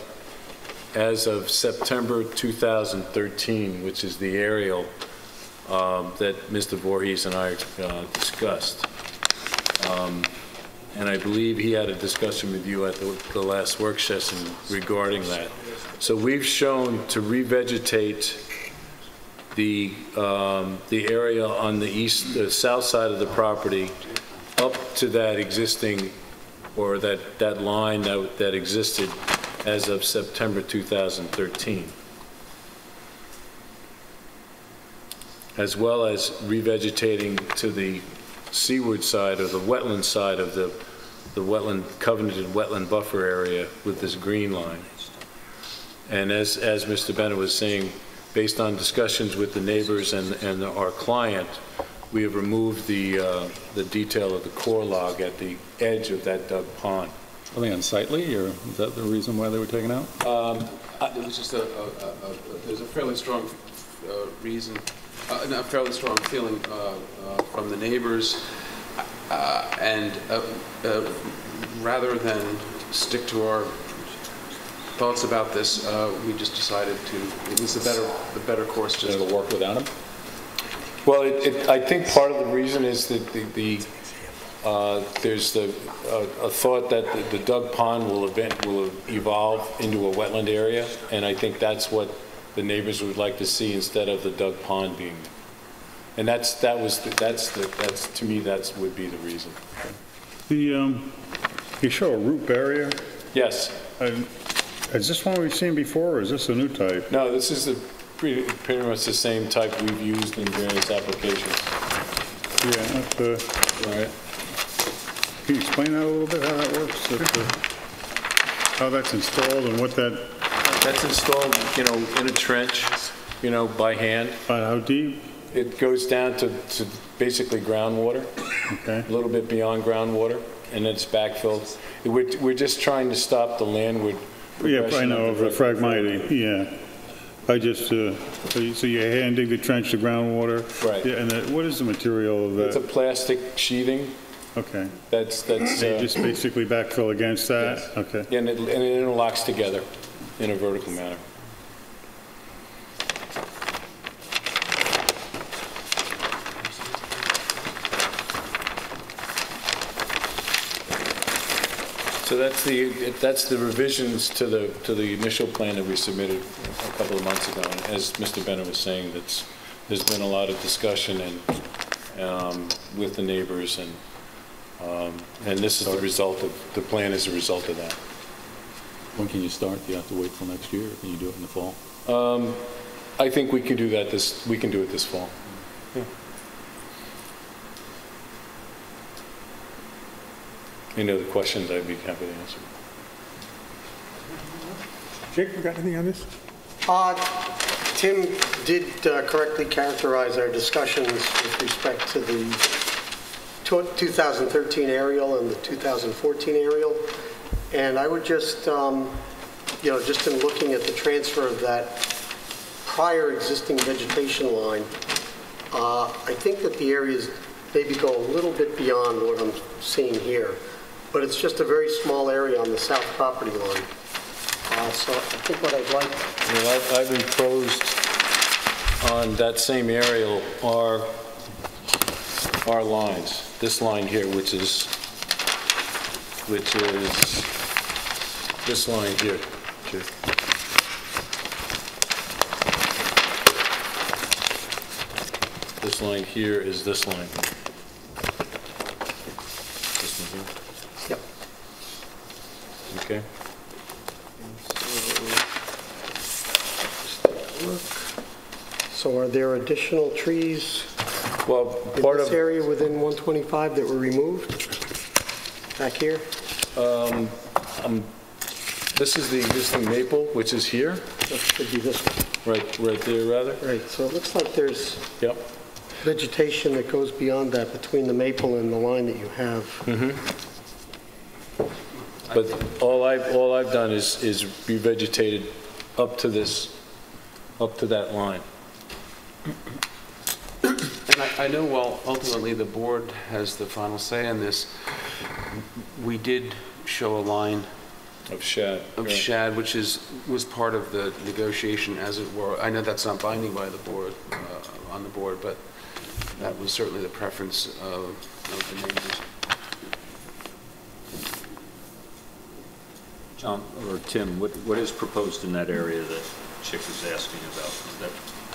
S3: as of September 2013, which is the aerial that Mr. Voorhees and I discussed. And I believe he had a discussion with you at the last work session regarding that. So we've shown to revegetate the area on the south side of the property up to that existing, or that line that existed as of September 2013. As well as revegetating to the seaward side or the wetland side of the covenanted wetland buffer area with this green line. And as Mr. Bennett was saying, based on discussions with the neighbors and our client, we have removed the detail of the core log at the edge of that dug pond.
S18: Are they unsightly, or is that the reason why they were taken out?
S6: It was just there's a fairly strong reason, a fairly strong feeling from the neighbors, and rather than stick to our thoughts about this, we just decided it was the better course just
S18: to work without them.
S3: Well, I think part of the reason is that there's a thought that the dug pond will evolve into a wetland area, and I think that's what the neighbors would like to see instead of the dug pond being there. And that's to me that would be the reason.
S2: You show a root barrier?
S3: Yes.
S2: Is this one we've seen before, or is this a new type?
S3: No, this is pretty much the same type we've used in various applications.
S2: Yeah, that's all right. Can you explain that a little bit, how that works? How that's installed and what that...
S3: That's installed, in a trench, by hand.
S2: How deep?
S3: It goes down to basically groundwater.
S2: Okay.
S3: A little bit beyond groundwater, and then it's backfilled. We're just trying to stop the landward progression.
S2: Yeah, I know, of the phragmite, yeah. I just, so you hand dig the trench to groundwater?
S3: Right.
S2: Yeah, and what is the material of that?
S3: It's a plastic sheathing.
S2: Okay.
S3: That's
S2: you just basically backfill against that?
S3: Yes.
S2: Okay.
S3: Yeah, and it interlocks together in a vertical manner. So that's the revisions to the initial plan that we submitted a couple of months ago. And as Mr. Bennett was saying, there's been a lot of discussion with the neighbors, and this is the result of the plan is a result of that.
S18: When can you start? Do you have to wait till next year, or can you do it in the fall?
S3: I think we can do that. We can do it this fall. Yeah. The questions, I'd be happy to answer.
S1: Jake, you got anything on this?
S7: Tim did correctly characterize our discussions with respect to the 2013 aerial and the 2014 aerial. And I would just, just in looking at the transfer of that prior existing vegetation line, I think that the areas maybe go a little bit beyond what I'm seeing here. But it's just a very small area on the south property line. So I think what I'd like...
S3: I've enclosed on that same aerial are lines. This line here, which is this line here. This line here is this line. This one here.
S7: Yep.
S3: Okay.
S7: So are there additional trees
S3: in
S7: this area within 125 that were removed back here?
S3: This is the existing maple, which is here.
S7: That should be this one.
S3: Right there, rather.
S7: Right, so it looks like there's vegetation that goes beyond that between the maple and the line that you have.
S3: But all I've done is revegetated up to that line.
S6: And I know while ultimately the board has the final say in this, we did show a line
S3: of shad,
S6: which was part of the negotiation, as it were. I know that's not binding by the board, on the board, but that was certainly the preference of the neighbors.
S17: John or Tim, what is proposed in that area that Chick is asking about? Is that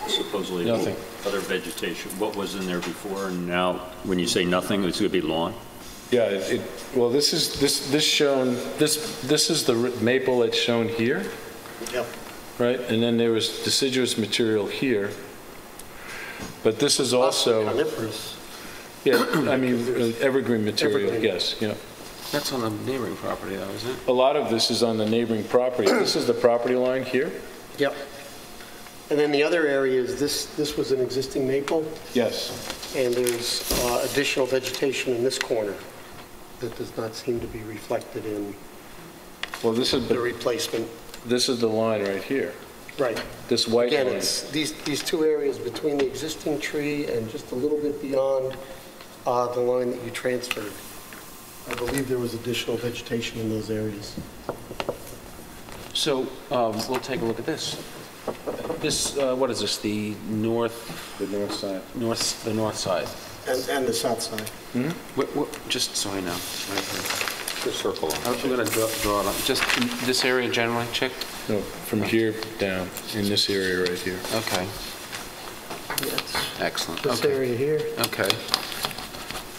S17: supposedly
S3: nothing. Other
S17: vegetation? What was in there before, and now when you say nothing, it's going to be lawn?
S3: Yeah. Well, this is the maple that's shown here.
S7: Yep.
S3: Right, and then there was deciduous material here, but this is also
S7: coniferous.
S3: Yeah, I mean evergreen material. Evergreen. Yes. Yeah.
S6: That's on the neighboring property, though, isn't it?
S3: A lot of this is on the neighboring property. This is the property line here.
S7: Yep. And then the other area is this was an existing maple,
S3: Yes.
S7: and there's additional vegetation in this corner that does not seem to be reflected in
S3: Well, this is
S7: the replacement.
S3: This is the line right here.
S7: Right.
S3: This white
S7: Again,
S3: line.
S7: it's these two areas between the existing tree and just a little bit beyond the line that you transferred. I believe there was additional vegetation in those areas.
S6: So we'll take a look at this. This, what is this, the north side? The north side.
S7: And the south side.
S6: Just so I know. Right here. The circle. I'm going to draw it on. Just this area generally, Chick?
S3: No, from here down, in this area right here.
S6: Okay.
S7: Yes.
S6: Excellent.
S7: This
S6: Okay.
S7: area here.
S6: Okay.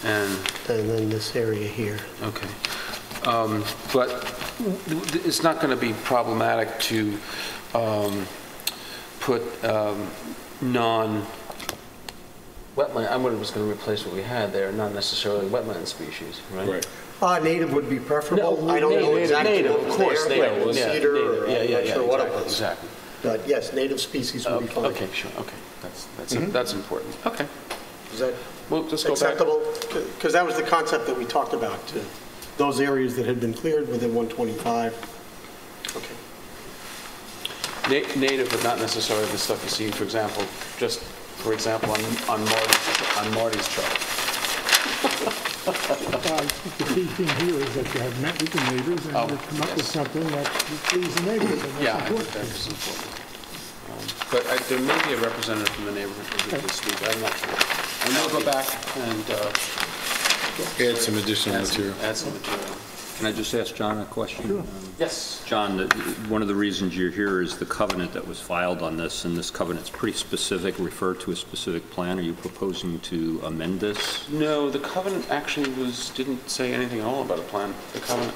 S6: And
S7: then this area here.
S6: Okay. But it's not going to be problematic to put non-wetland, I'm just going to replace what we had there, not necessarily wetland species, right?
S3: Right.
S7: Native would be preferable.
S6: No,
S7: I don't know exactly
S6: native,
S7: what was
S6: of course,
S7: there.
S6: native,
S7: Right,
S6: yeah,
S7: cedar,
S6: native,
S7: or
S6: yeah,
S7: I'm
S6: yeah,
S7: not
S6: yeah,
S7: sure what it
S6: exactly,
S7: was.
S6: exactly.
S7: But yes, native species would be fine.
S6: Okay, sure, okay. That's important. Okay.
S7: Is that
S6: Well, just go back.
S7: acceptable? Because that was the concept that we talked about, those areas that had been cleared within 125. Okay.
S6: Native, but not necessarily the stuff you see, for example, on Marty's chart.
S1: The key thing here is that you have met with the neighbors and you've come up with something that pleases the neighbors. And
S6: Yeah, I
S1: that's
S6: think
S1: important.
S6: that is important. But there may be a representative from the neighborhood who can speak, I'm not sure. And they'll go back and
S3: Add some additional material.
S6: Add some material.
S17: Can I just ask John a question?
S1: Sure.
S6: Yes.
S17: John, one of the reasons you're here is the covenant that was filed on this, and this covenant's pretty specific, referred to a specific plan. Are you proposing to amend this?
S6: No, the covenant actually didn't say anything at all about a plan. The covenant.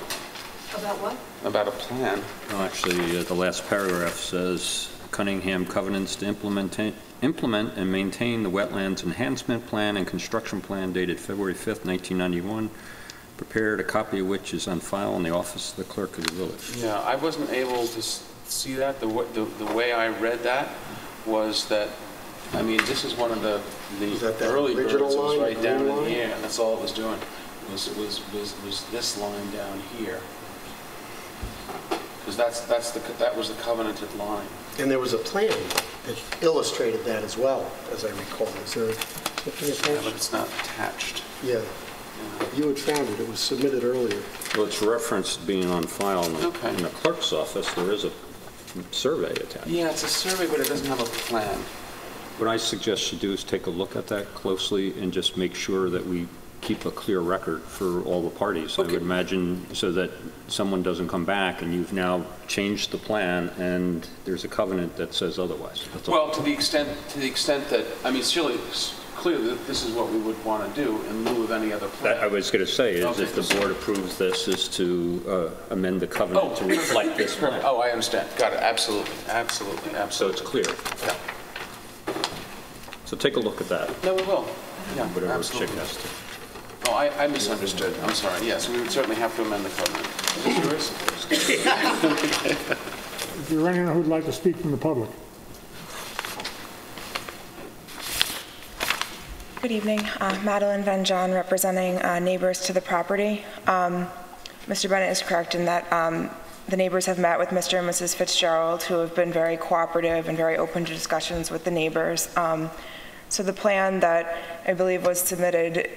S14: About what?
S6: About a plan.
S17: No, actually, the last paragraph says, Cunningham covenants to implement and maintain the Wetlands Enhancement Plan and Construction Plan dated February 5th, 1991, prepared, a copy of which is on file in the office of the clerk of the village.
S6: Yeah, I wasn't able to see that. The way I read that was that, I mean, this is one of the early birds. It was right down in here, and that's all it was doing. Was this line down here. Because that was the covenanted line.
S7: And there was a plan that illustrated that as well, as I recall. Is there something attached?
S6: Yeah, but it's not attached.
S7: Yeah. You had found it. It was submitted earlier.
S17: Well, it's referenced being on file in the clerk's office. There is a survey attached.
S6: Yeah, it's a survey, but it doesn't have a plan.
S17: What I suggest you do is take a look at that closely and just make sure that we keep a clear record for all the parties. Okay. I would imagine, so that someone doesn't come back and you've now changed the plan and there's a covenant that says otherwise.
S6: Well, to the extent that, I mean, clearly this is what we would want to do in lieu of any other plan.
S17: I was going to say, is if the board approves this, is to amend the covenant to reflect this plan.
S6: Oh, I understand. Got it. Absolutely. Absolutely. Absolutely.
S17: So it's clear.
S6: Yeah.
S17: So take a look at that.
S6: No, we will. Yeah,
S17: whatever
S6: absolutely.
S17: Chick has to.
S6: Oh, I misunderstood. I'm sorry. Yes, we would certainly have to amend the covenant. Is this yours?
S1: Is there anyone who'd like to speak from the public?
S19: Good evening. Madeline Van John, representing neighbors to the property. Mr. Bennett is correct in that the neighbors have met with Mr. and Mrs. Fitzgerald, who have been very cooperative and very open to discussions with the neighbors. So the plan that I believe was submitted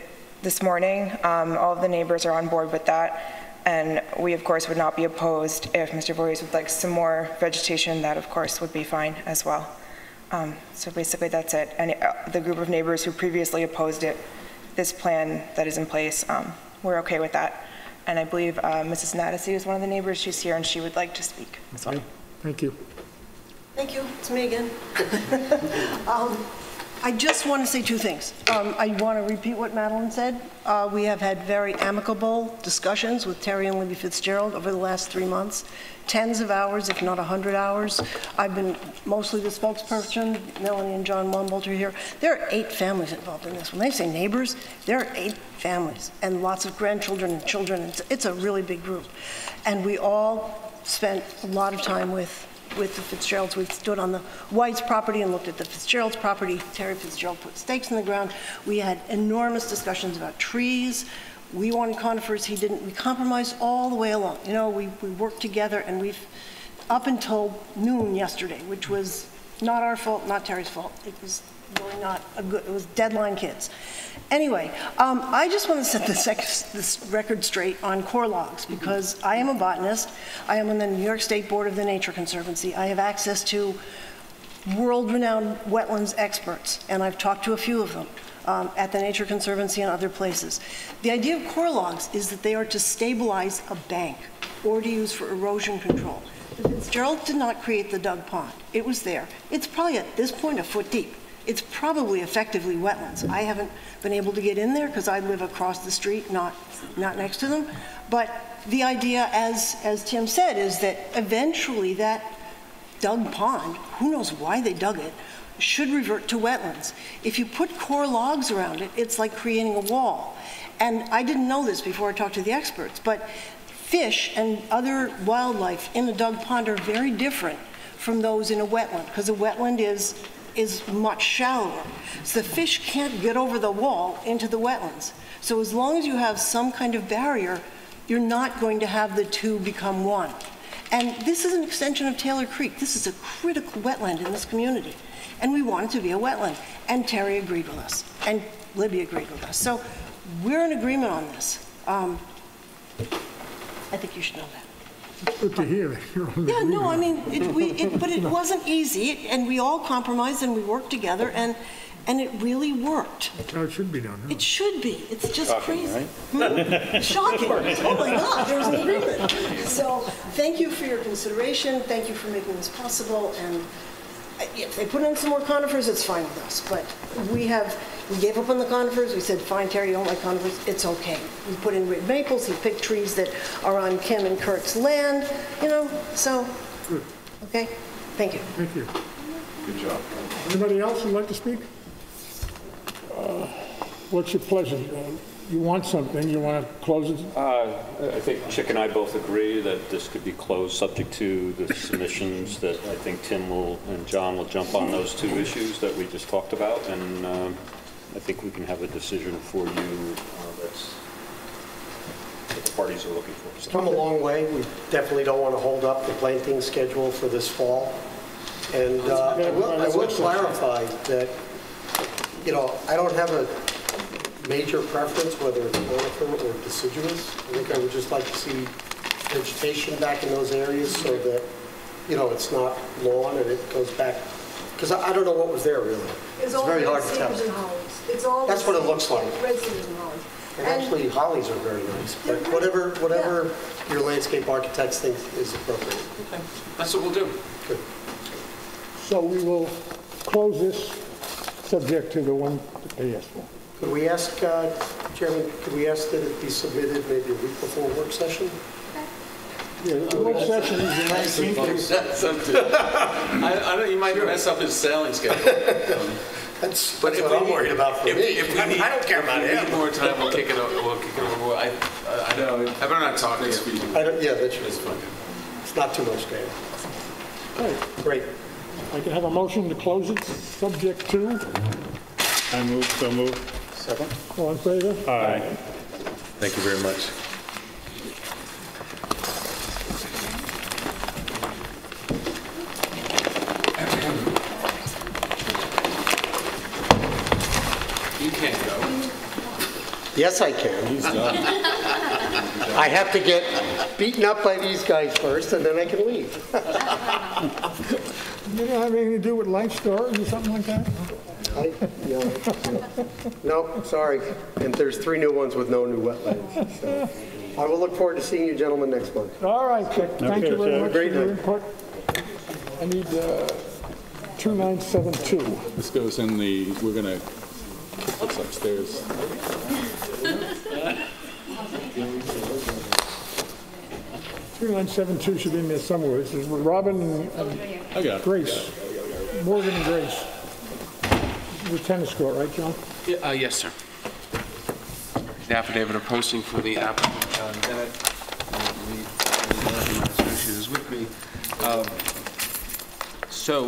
S19: this morning, all of the neighbors are on board with that. And we, of course, would not be opposed if Mr. Voorhees would like some more vegetation. That, of course, would be fine as well. So basically, that's it. And the group of neighbors who previously opposed it, this plan that is in place, we're okay with that. And I believe Mrs. Nattasy is one of the neighbors. She's here, and she would like to speak as well.
S1: Thank you.
S14: Thank you. It's me again. I just want to say two things. I want to repeat what Madeline said. We have had very amicable discussions with Terry and Libby Fitzgerald over the last 3 months. Tens of hours, if not 100 hours. I've been mostly the spokesperson. Melanie and John Wumbolt are here. There are 8 families involved in this. When they say neighbors, there are 8 families and lots of grandchildren and children. It's a really big group. And we all spent a lot of time with with the Fitzgeralds. We stood on the White's property and looked at the Fitzgerald's property. Terry Fitzgerald put stakes in the ground. We had enormous discussions about trees. We wanted conifers, he didn't. We compromised all the way along. You know, we worked together, and we've, up until noon yesterday, which was not our fault, not Terry's fault. It was really not a good, it was deadline kids. Anyway, I just want to set this record straight on core logs, because I am a botanist. I am on the New York State Board of the Nature Conservancy. I have access to world-renowned wetlands experts, and I've talked to a few of them at the Nature Conservancy and other places. The idea of core logs is that they are to stabilize a bank or to use for erosion control. The Fitzgerald did not create the dug pond. It was there. It's probably at this point a foot deep. It's probably effectively wetlands. I haven't been able to get in there because I live across the street, not next to them. But the idea, as Tim said, is that eventually that dug pond, who knows why they dug it, should revert to wetlands. If you put core logs around it, it's like creating a wall. And I didn't know this before I talked to the experts, but fish and other wildlife in a dug pond are very different from those in a wetland, because a wetland is much shallower. So the fish can't get over the wall into the wetlands. So as long as you have some kind of barrier, you're not going to have the two become one. And this is an extension of Taylor Creek. This is a critical wetland in this community. And we want it to be a wetland. And Terry agreed with us. And Libby agreed with us. So we're in agreement on this. I think you should know that.
S1: Good to hear.
S14: Yeah, no, I mean, but it wasn't easy, and we all compromised and we worked together, and it really worked.
S1: That's how it should be done, huh?
S14: It should be. It's just
S1: Shocking,
S14: crazy.
S1: right?
S14: Shocking. Oh my God, there's an agreement. So thank you for your consideration. Thank you for making this possible. And if they put in some more conifers, it's fine with us. But we gave up on the conifers. We said, fine, Terry, you don't like conifers. It's okay. We put in red maples. He picked trees that are on Kim and Kurt's land, you know, so.
S1: Good.
S14: Okay, thank you.
S1: Thank you.
S2: Good job.
S1: Anybody else would like to speak? What's your pleasure? You want something, you want to close it?
S17: I think Chick and I both agree that this could be closed subject to the submissions that I think Tim and John will jump on those two issues that we just talked about, and I think we can have a decision for you that's what the parties are looking for.
S7: It's come a long way. We definitely don't want to hold up the planting schedule for this fall. And I will clarify that, you know, I don't have a major preference whether it's conifer or deciduous. I think I would just like to see vegetation back in those areas so that, you know, it's not lawn and it goes back. Because I don't know what was there really. It's very hard to tell.
S14: It's all
S7: That's what it looks like.
S14: Red cedars and hollies.
S7: And actually, hollies are very nice. But whatever your landscape architects think is appropriate.
S6: Okay, that's what we'll do.
S7: Good.
S1: So we will close this subject to the one that they asked for.
S7: Could we ask, Chairman, could we ask that it be submitted maybe a week before work session?
S1: Yeah, the work session is the 19th.
S3: I know you might mess up his sailing schedule.
S7: That's what I'm worried about for me. I don't care about him.
S3: If we need more time, we'll kick it over. I know. I better not talk to you.
S7: Yeah, that's fine. It's not too much, Dan.
S1: Okay.
S7: Great.
S1: I can have a motion to close it, subject to.
S2: I move, so move.
S7: Second.
S1: All in favor?
S2: Aye.
S3: Thank you very much. You can't go.
S7: Yes, I can.
S3: He's done.
S7: I have to get beaten up by these guys first, and then I can leave.
S1: You don't have anything to do with life stories or something like that?
S7: No, sorry. And there's 3 new ones with no new wetlands. So I will look forward to seeing you gentlemen next month.
S1: All right, Chick. Thank you very much for
S7: Great
S1: your
S7: night.
S1: input. I need 2972.
S18: This goes in we're going to kick this upstairs.
S1: 2972 should be in there somewhere. This is with Robin and Grace. Morgan and Grace. The tennis court, right, John?
S6: Yeah, yes, sir. The affidavit of posting for the applicant, John Bennett. I believe my associate is with me. So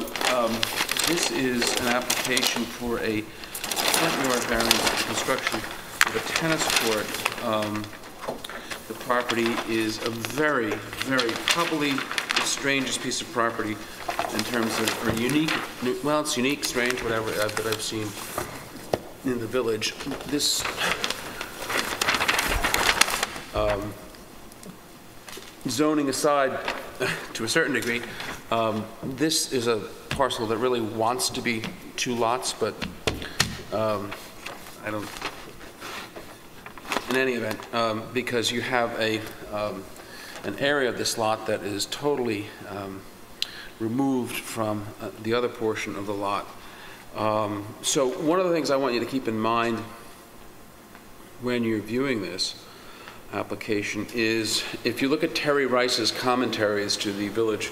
S6: this is an application for a front yard variance for construction of a tennis court. The property is a very, very, probably the strangest piece of property in terms of, or unique, well, it's unique, strange, whatever, that I've seen in the village. This zoning aside, to a certain degree, this is a parcel that really wants to be 2 lots, but I don't, in any event, because you have an area of this lot that is totally removed from the other portion of the lot. So one of the things I want you to keep in mind when you're viewing this application is, if you look at Terry Rice's commentaries to the village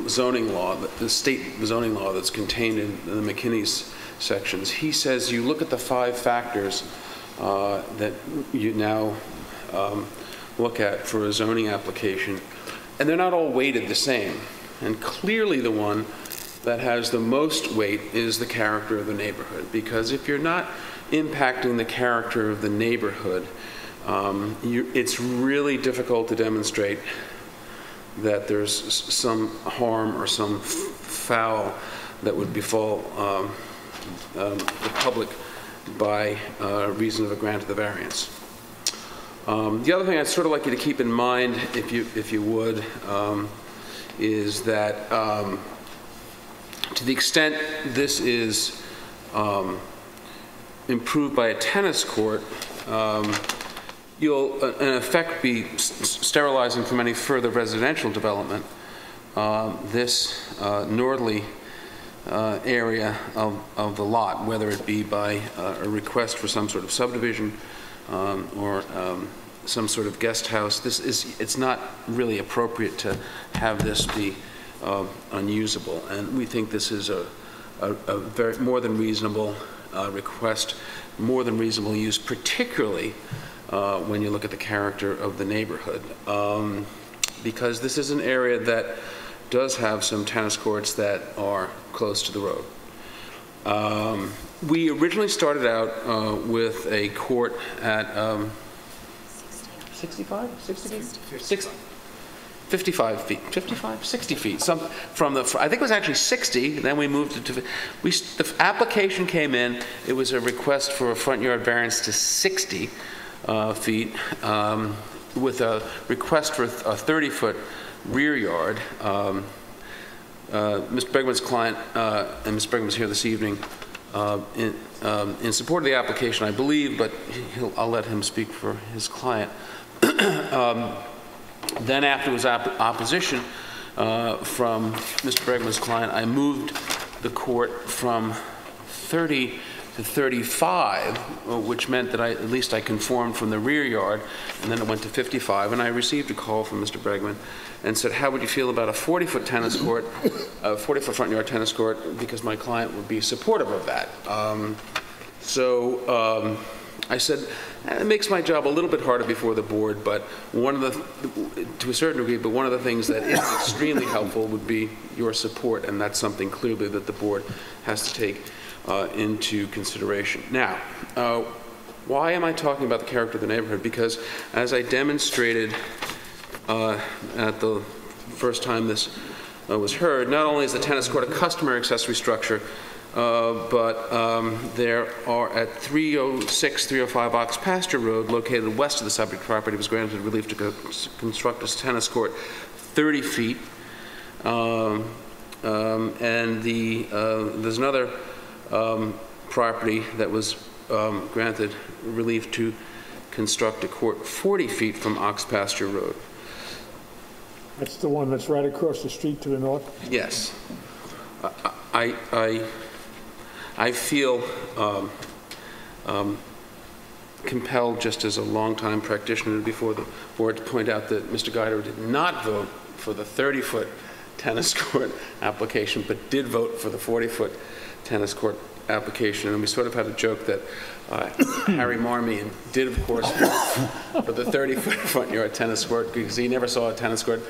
S6: zoning law, the state zoning law that's contained in the McKinney's sections, he says you look at the 5 factors that you now look at for a zoning application, and they're not all weighted the same. And clearly the one that has the most weight is the character of the neighborhood, because if you're not impacting the character of the neighborhood, it's really difficult to demonstrate that there's some harm or some foul that would befall the public by reason of a grant of the variance. The other thing I'd sort of like you to keep in mind, if you would, is that to the extent this is improved by a tennis court, you'll in effect be sterilizing from any further residential development this northerly area of the lot, whether it be by a request for some sort of subdivision or some sort of guest house. It's not really appropriate to have this be unusable, and we think this is a very more than reasonable request, more than reasonable use, particularly when you look at the character of the neighborhood, because this is an area that does have some tennis courts that are close to the road. We originally started out with a court at 65? 55 feet, 55, 60 feet. Some from the, I think it was actually 60, and then we moved it to, the application came in, it was a request for a front yard variance to 60 feet with a request for a 30-foot rear yard. Mr. Bregman's client, and Mr. Bregman's here this evening, in support of the application, I believe, but I'll let him speak for his client. Then after his opposition from Mr. Bregman's client, I moved the court from 30 to 35, which meant that at least I conformed from the rear yard, and then it went to 55, and I received a call from Mr. Bregman and said, how would you feel about a 40-foot tennis court, a 40-foot front yard tennis court, because my client would be supportive of that. I said, it makes my job a little bit harder before the board, but one of the, to a certain degree, but one of the things that is extremely helpful would be your support, and that's something clearly that the board has to take into consideration. Now, why am I talking about the character of the neighborhood? Because as I demonstrated at the first time this was heard, not only is the tennis court a customary accessory structure, but there are at 306, 305 Ox Pasture Road, located west of the subject property, was granted relief to construct a tennis court 30 feet. And there's another property that was granted relief to construct a court 40 feet from Ox Pasture Road.
S1: That's the one that's right across the street to the north?
S6: Yes. I feel compelled, just as a longtime practitioner before the board, to point out that Mr. Guider did not vote for the 30-foot tennis court application, but did vote for the 40-foot tennis court application, and we sort of had a joke that Harry Marmion did, of course, for the 30-foot front yard tennis court, because he never saw a tennis court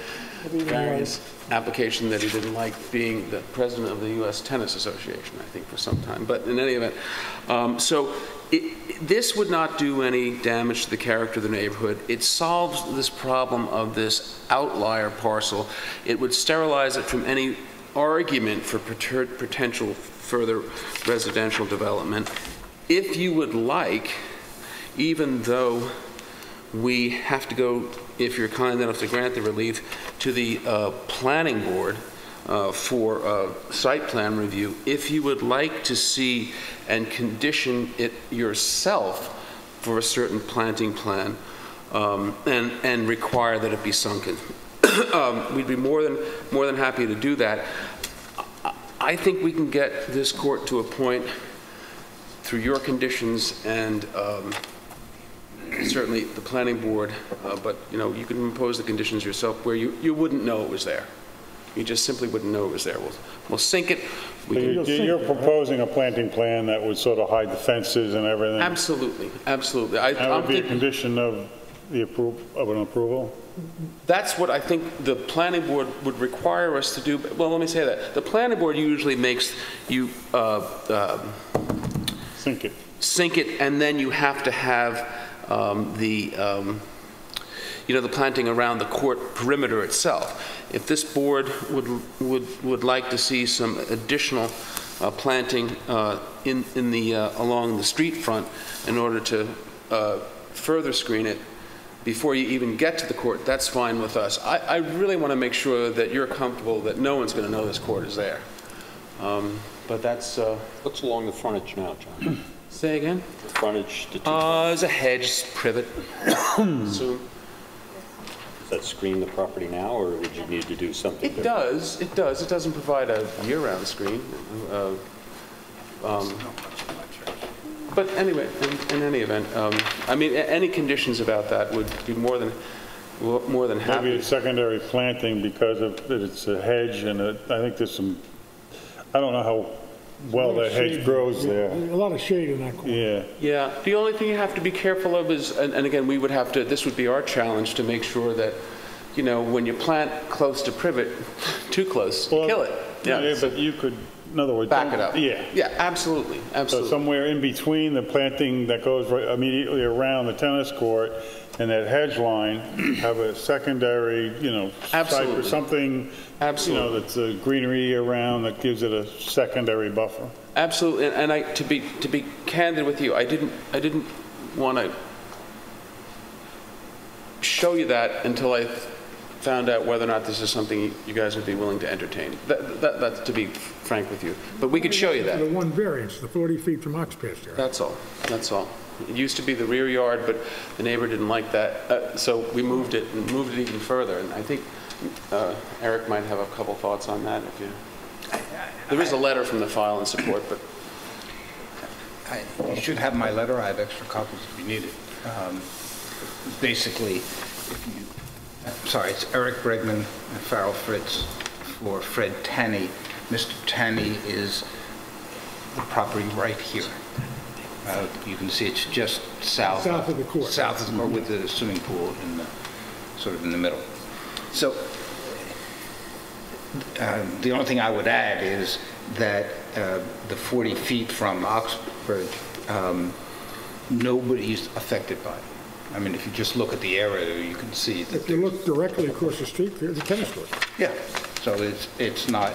S6: variance application that he didn't like, being the president of the U.S. Tennis Association, I think, for some time. But in any event, this would not do any damage to the character of the neighborhood. It solves this problem of this outlier parcel. It would sterilize it from any argument for potential further residential development. If you would like, even though we have to go, if you're kind enough to grant the relief, to the planning board for site plan review, if you would like to see and condition it yourself for a certain planting plan and require that it be sunken, we'd be more than happy to do that. I think we can get this court to a point through your conditions and certainly the planning board, but you can impose the conditions yourself where you wouldn't know it was there. You just simply wouldn't know it was there. We'll sink it.
S2: You're proposing a planting plan that would sort of hide the fences and everything?
S6: Absolutely, absolutely.
S2: That would be a condition of an approval?
S6: That's what I think the planning board would require us to do. Well, let me say that. The planning board usually makes you sink it, and then you have to have the planting around the court perimeter itself. If this board would like to see some additional planting in the along the street front in order to further screen it before you even get to the court, that's fine with us. I really want to make sure that you're comfortable that no one's going to know this court is there. But that's...
S17: What's along the frontage now, John?
S6: Say again?
S17: The frontage to...
S6: There's a hedge privet. Soon.
S17: Does that screen the property now, or would you need to do something
S6: It does. It does. It doesn't provide a year-round screen. But anyway, in any event, I mean, any conditions about that would be more than happy.
S2: Maybe a secondary planting because of that it's a hedge, and I think there's some. I don't know how well that hedge grows there.
S1: A lot of shade in that corner.
S2: Yeah.
S6: Yeah. The only thing you have to be careful of is, and again, we would have to. This would be our challenge to make sure that, when you plant close to privet, too close, kill it.
S2: Yeah, but you could. In other words,
S6: back it up.
S2: Yeah.
S6: Yeah, absolutely. Absolutely.
S2: So somewhere in between the planting that goes right immediately around the tennis court and that hedge line, have a secondary, site or something, that's a greenery around that gives it a secondary buffer.
S6: Absolutely. And to be candid with you, I didn't want to show you that until I found out whether or not this is something you guys would be willing to entertain. That's to be frank with you. But we could show you that.
S1: The one variance, the 40 feet from ox pasture.
S6: That's all. That's all. It used to be the rear yard, but the neighbor didn't like that, so we moved it even further. And I think Eric might have a couple thoughts on that. There is a letter from the file in support, but
S20: you should have my letter. I have extra copies if you need it. Basically, it's Eric Bregman and Farrell Fritz for Fred Tanney. Mr. Tanney is the property right here. You can see it's just south
S1: of the court.
S20: South of the court with the swimming pool sort of in the middle. So the only thing I would add is that the 40 feet from Oxford, nobody's affected by it. I mean, if you just look at the area, you can see that.
S1: If you look directly across the street, there's a tennis court.
S20: Yeah. So it's not.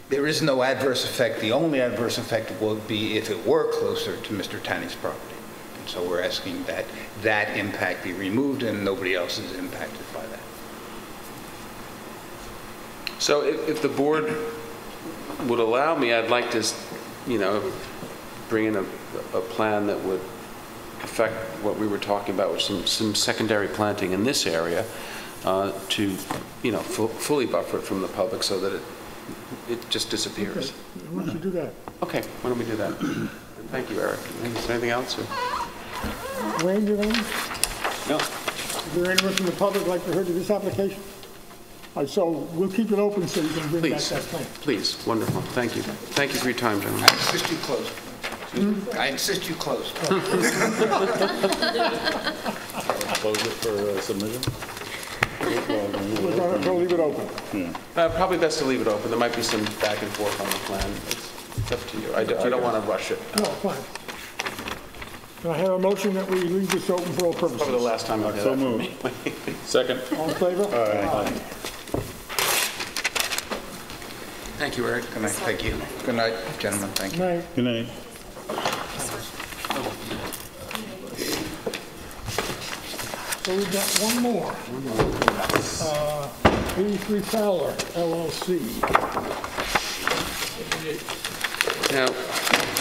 S20: There is no adverse effect. The only adverse effect would be if it were closer to Mr. Tanney's property. And so we're asking that that impact be removed and nobody else is impacted by that.
S6: So if the board would allow me, I'd like to, bring in a plan that would affect what we were talking about with some secondary planting in this area to, fully buffer it from the public so that it just disappears.
S1: Okay. Why don't you do that?
S6: Okay, why don't we do that? Thank you, Eric. Is there anything else?
S1: Wayne, you know?
S17: No.
S1: Is there anyone from the public like to hear to this application? So we'll keep it open so you can bring back that plan.
S6: Please, wonderful. Thank you. Thank you for your time, gentlemen.
S20: I insist you close. I insist you close.
S18: Close it for submission?
S1: We're going to leave it open.
S6: Probably best to leave it open. There might be some back and forth on the plan. It's up to you. I don't want to rush it.
S1: No, fine. Can I have a motion that we leave this open for all purposes?
S6: Probably the last time I've had
S18: So
S6: that.
S18: moved. Second.
S1: All in favor?
S18: Aye.
S6: Thank you, Eric.
S20: Good night. Thank you. Good night, gentlemen. Thank you.
S1: Night.
S2: Good night.
S1: So we've got one more. 83 Fowler, LLC.
S6: Now,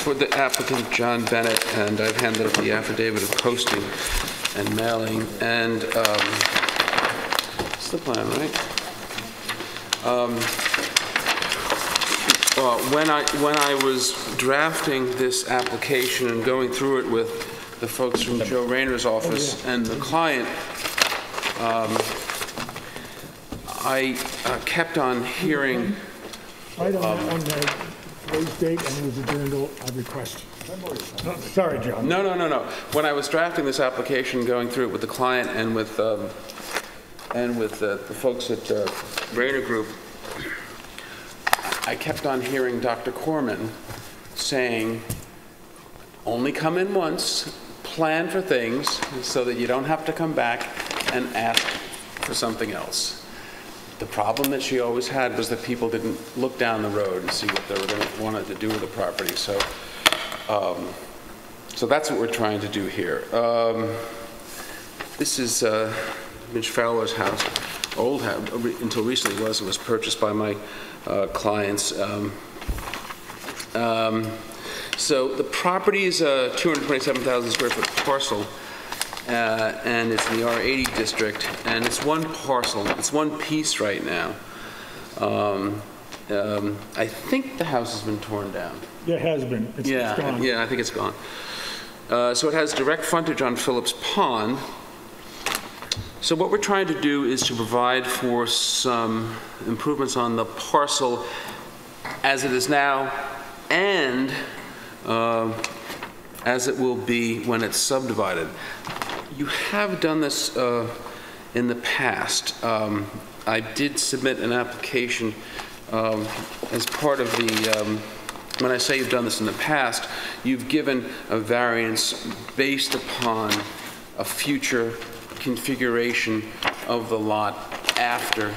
S6: for the applicant, John Bennett, and I've handed up the affidavit of posting and mailing, and it's the plan, right? When I was drafting this application and going through it with the folks from Joe Rayner's office and the client, I kept on hearing.
S1: Right on that one, today's date, and it was adjourned, I request. Sorry, John.
S6: No. When I was drafting this application, going through it with the client and with the folks at Rayner Group, I kept on hearing Dr. Corman saying, only come in once, plan for things so that you don't have to come back and ask for something else. The problem that she always had was that people didn't look down the road and see what they were going to want to do with the property. So that's what we're trying to do here. This is Mitch Fowler's house, old house, until recently it was purchased by my clients. So the property is a 227,000 square foot parcel, and it's in the R80 district, and it's one parcel. It's one piece right now. I think the house has been torn down.
S1: It has been. It's gone.
S6: Yeah, I think it's gone. So it has direct frontage on Phillips Pond. So what we're trying to do is to provide for some improvements on the parcel as it is now and as it will be when it's subdivided. You have done this in the past. I did submit an application as part of the, when I say you've done this in the past, you've given a variance based upon a future configuration of the lot after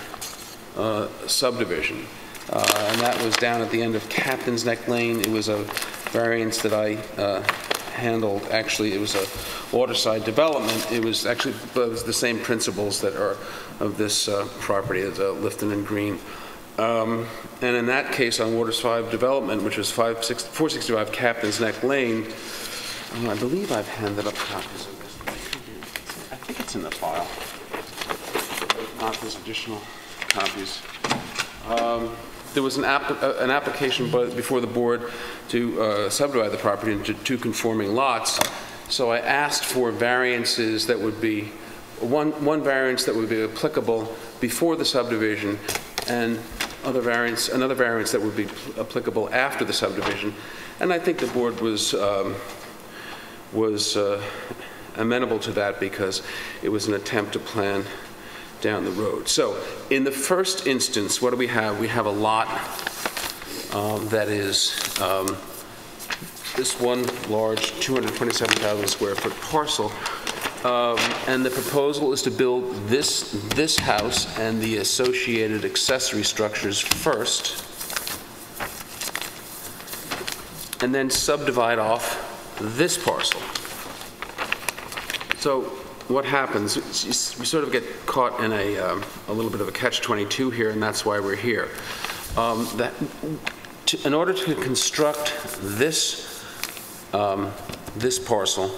S6: subdivision. And that was down at the end of Captain's Neck Lane. It was a variance that I handled. Actually, it was a waterside development. It was actually the same principles that are of this property as Lifton and Green. And in that case, on waterside development, which was 465 Captain's Neck Lane, I believe I've handed up copies of this. I think it's in the file. If not, there's additional copies. There was an application before the board to subdivide the property into two conforming lots. So I asked for variances that would be, one variance that would be applicable before the subdivision and another variance that would be applicable after the subdivision. And I think the board was amenable to that because it was an attempt to plan down the road. So in the first instance, what do we have? We have a lot that is this one large 227,000 square foot parcel. And the proposal is to build this house and the associated accessory structures first, and then subdivide off this parcel. So what happens, we sort of get caught in a little bit of a catch-22 here, and that's why we're here. In order to construct this parcel,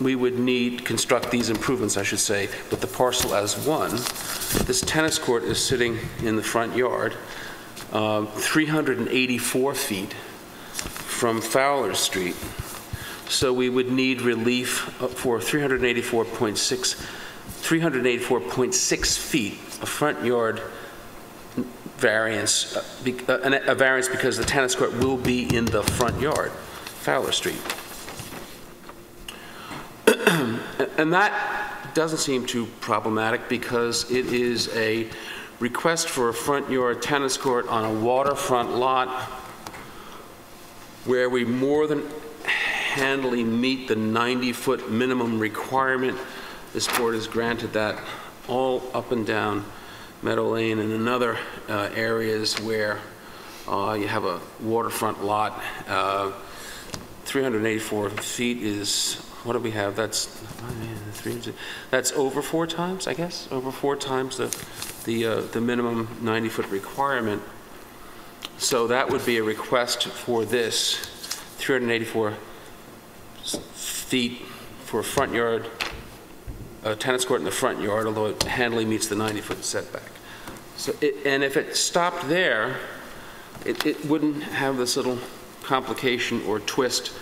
S6: we would construct these improvements, I should say, with the parcel as one. This tennis court is sitting in the front yard, 384 feet from Fowler Street. So we would need relief for 384.6 feet a front yard variance, a variance because the tennis court will be in the front yard, Fowler Street. And that doesn't seem too problematic because it is a request for a front yard tennis court on a waterfront lot where we more than handily meet the 90-foot minimum requirement. This board has granted that all up and down Meadow Lane and in other areas where you have a waterfront lot. 384 feet is, what do we have? That's over 4 times, I guess, over 4 times the minimum 90-foot requirement. So that would be a request for this 384 feet for a front yard, a tennis court in the front yard, although it handily meets the 90-foot setback. So and if it stopped there, it wouldn't have this little complication or twist,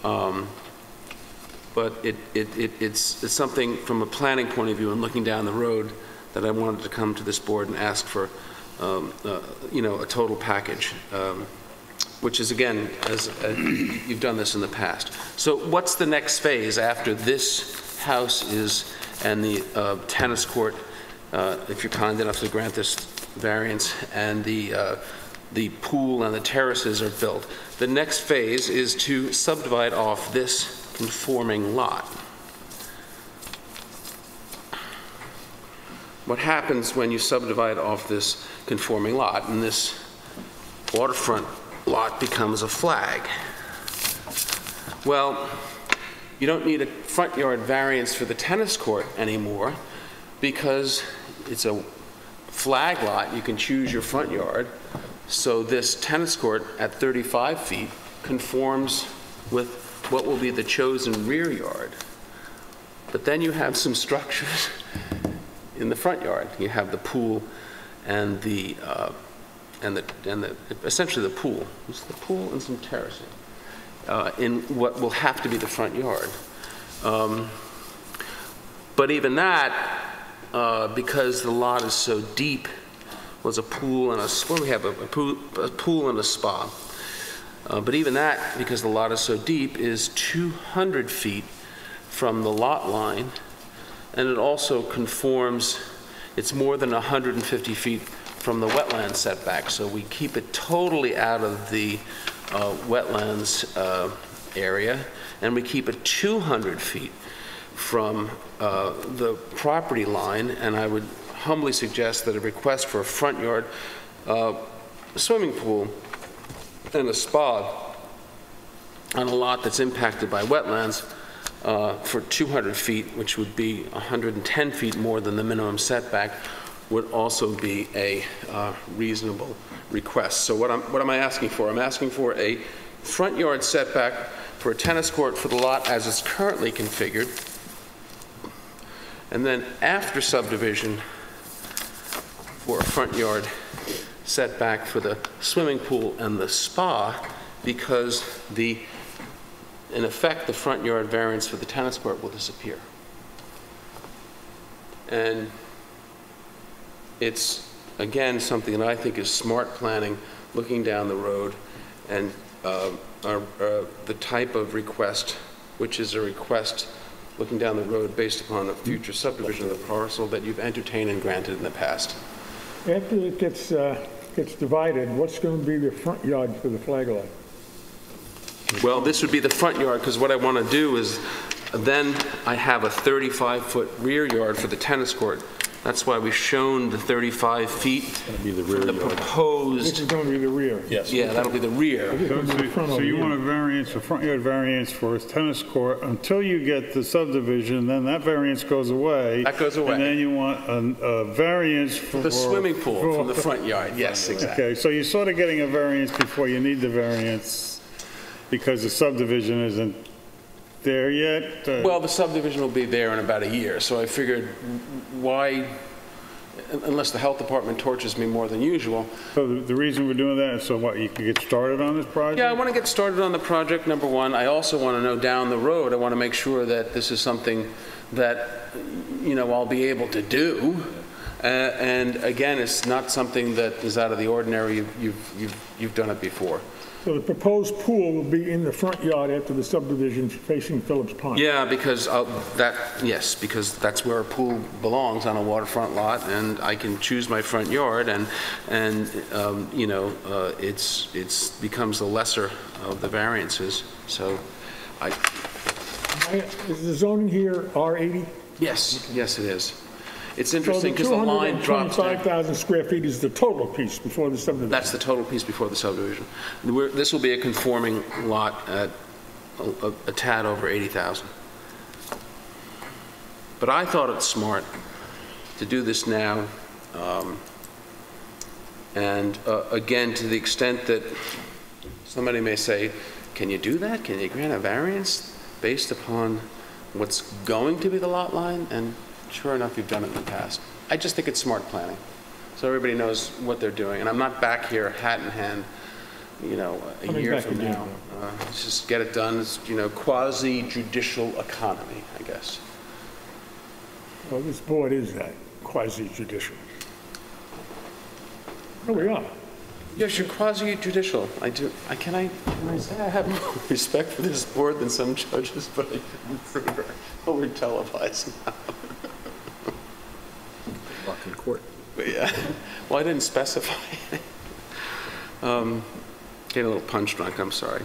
S6: but it's something from a planning point of view and looking down the road that I wanted to come to this board and ask for, you know, a total package, which is, again, as you've done this in the past. So what's the next phase after this house is and the tennis court, if you're kind enough to grant this variance, and the pool and the terraces are built? The next phase is to subdivide off this conforming lot. What happens when you subdivide off this conforming lot and this waterfront lot becomes a flag? Well, you don't need a front yard variance for the tennis court anymore because it's a flag lot. You can choose your front yard. So this tennis court at 35 feet conforms with what will be the chosen rear yard. But then you have some structures in the front yard. You have the pool and essentially the pool. It's the pool and some terracing in what will have to be the front yard. But even that, because the lot is so deep, was a pool and we have a pool and a spa. But even that, because the lot is so deep, is 200 feet from the lot line, and it also conforms, it's more than 150 feet from the wetland setback, so we keep it totally out of the wetlands area, and we keep it 200 feet from the property line, and I would humbly suggest that a request for a front yard, swimming pool, and a spa on a lot that's impacted by wetlands for 200 feet, which would be 110 feet more than the minimum setback, would also be a reasonable request. So what am I asking for? I'm asking for a front yard setback for a tennis court for the lot as it's currently configured, and then after subdivision for a front yard setback for the swimming pool and the spa, because in effect, the front yard variance for the tennis court will disappear. And it's, again, something that I think is smart planning, looking down the road, and the type of request, which is a request looking down the road based upon a future subdivision of the parcel that you've entertained and granted in the past.
S1: After it gets divided, what's going to be the front yard for the flag lot?
S6: Well, this would be the front yard, because what I want to do is then I have a 35-foot rear yard for the tennis court. That's why we've shown the 35 feet for the proposed.
S1: This is going to be the rear.
S6: Yes. Yeah, that'll be the rear.
S2: So you want a front yard variance for a tennis court until you get the subdivision, then that variance goes away.
S6: That goes away.
S2: And then you want a variance for
S6: the swimming pool from the front yard. Yes, exactly.
S2: Okay, so you're sort of getting a variance before you need the variance because the subdivision isn't there yet?
S6: Well, the subdivision will be there in about a year, so I figured why, unless the health department tortures me more than usual.
S2: So the reason we're doing that is so what, you can get started on this project?
S6: Yeah, I want to get started on the project, number one. I also want to know down the road, I want to make sure that this is something that, you know, I'll be able to do. And again, it's not something that is out of the ordinary. You've done it before.
S1: So the proposed pool will be in the front yard after the subdivision facing Phillips Pond?
S6: Yeah, because because that's where a pool belongs, on a waterfront lot, and I can choose my front yard, and you know, it's becomes the lesser of the variances. So,
S1: Is the zoning here R80?
S6: Yes, yes, it is. It's interesting because the line drops down.
S1: 225,000 square feet is the total piece before the subdivision?
S6: That's the total piece before the subdivision. This will be a conforming lot at a tad over 80,000. But I thought it's smart to do this now. Again, to the extent that somebody may say, can you do that? Can you grant a variance based upon what's going to be the lot line? And sure enough, you've done it in the past. I just think it's smart planning, so everybody knows what they're doing. And I'm not back here, hat in hand, you know, a year from now. Let's just get it done. It's, you know, quasi-judicial economy, I guess.
S1: Well, this board is that, quasi-judicial. Oh, we are.
S6: Yes, you're quasi-judicial. Can I say I have more respect for this board than some judges, but I couldn't over televised now.
S17: Lock in court.
S6: But yeah. Well, I didn't specify. Getting a little punch drunk, I'm sorry.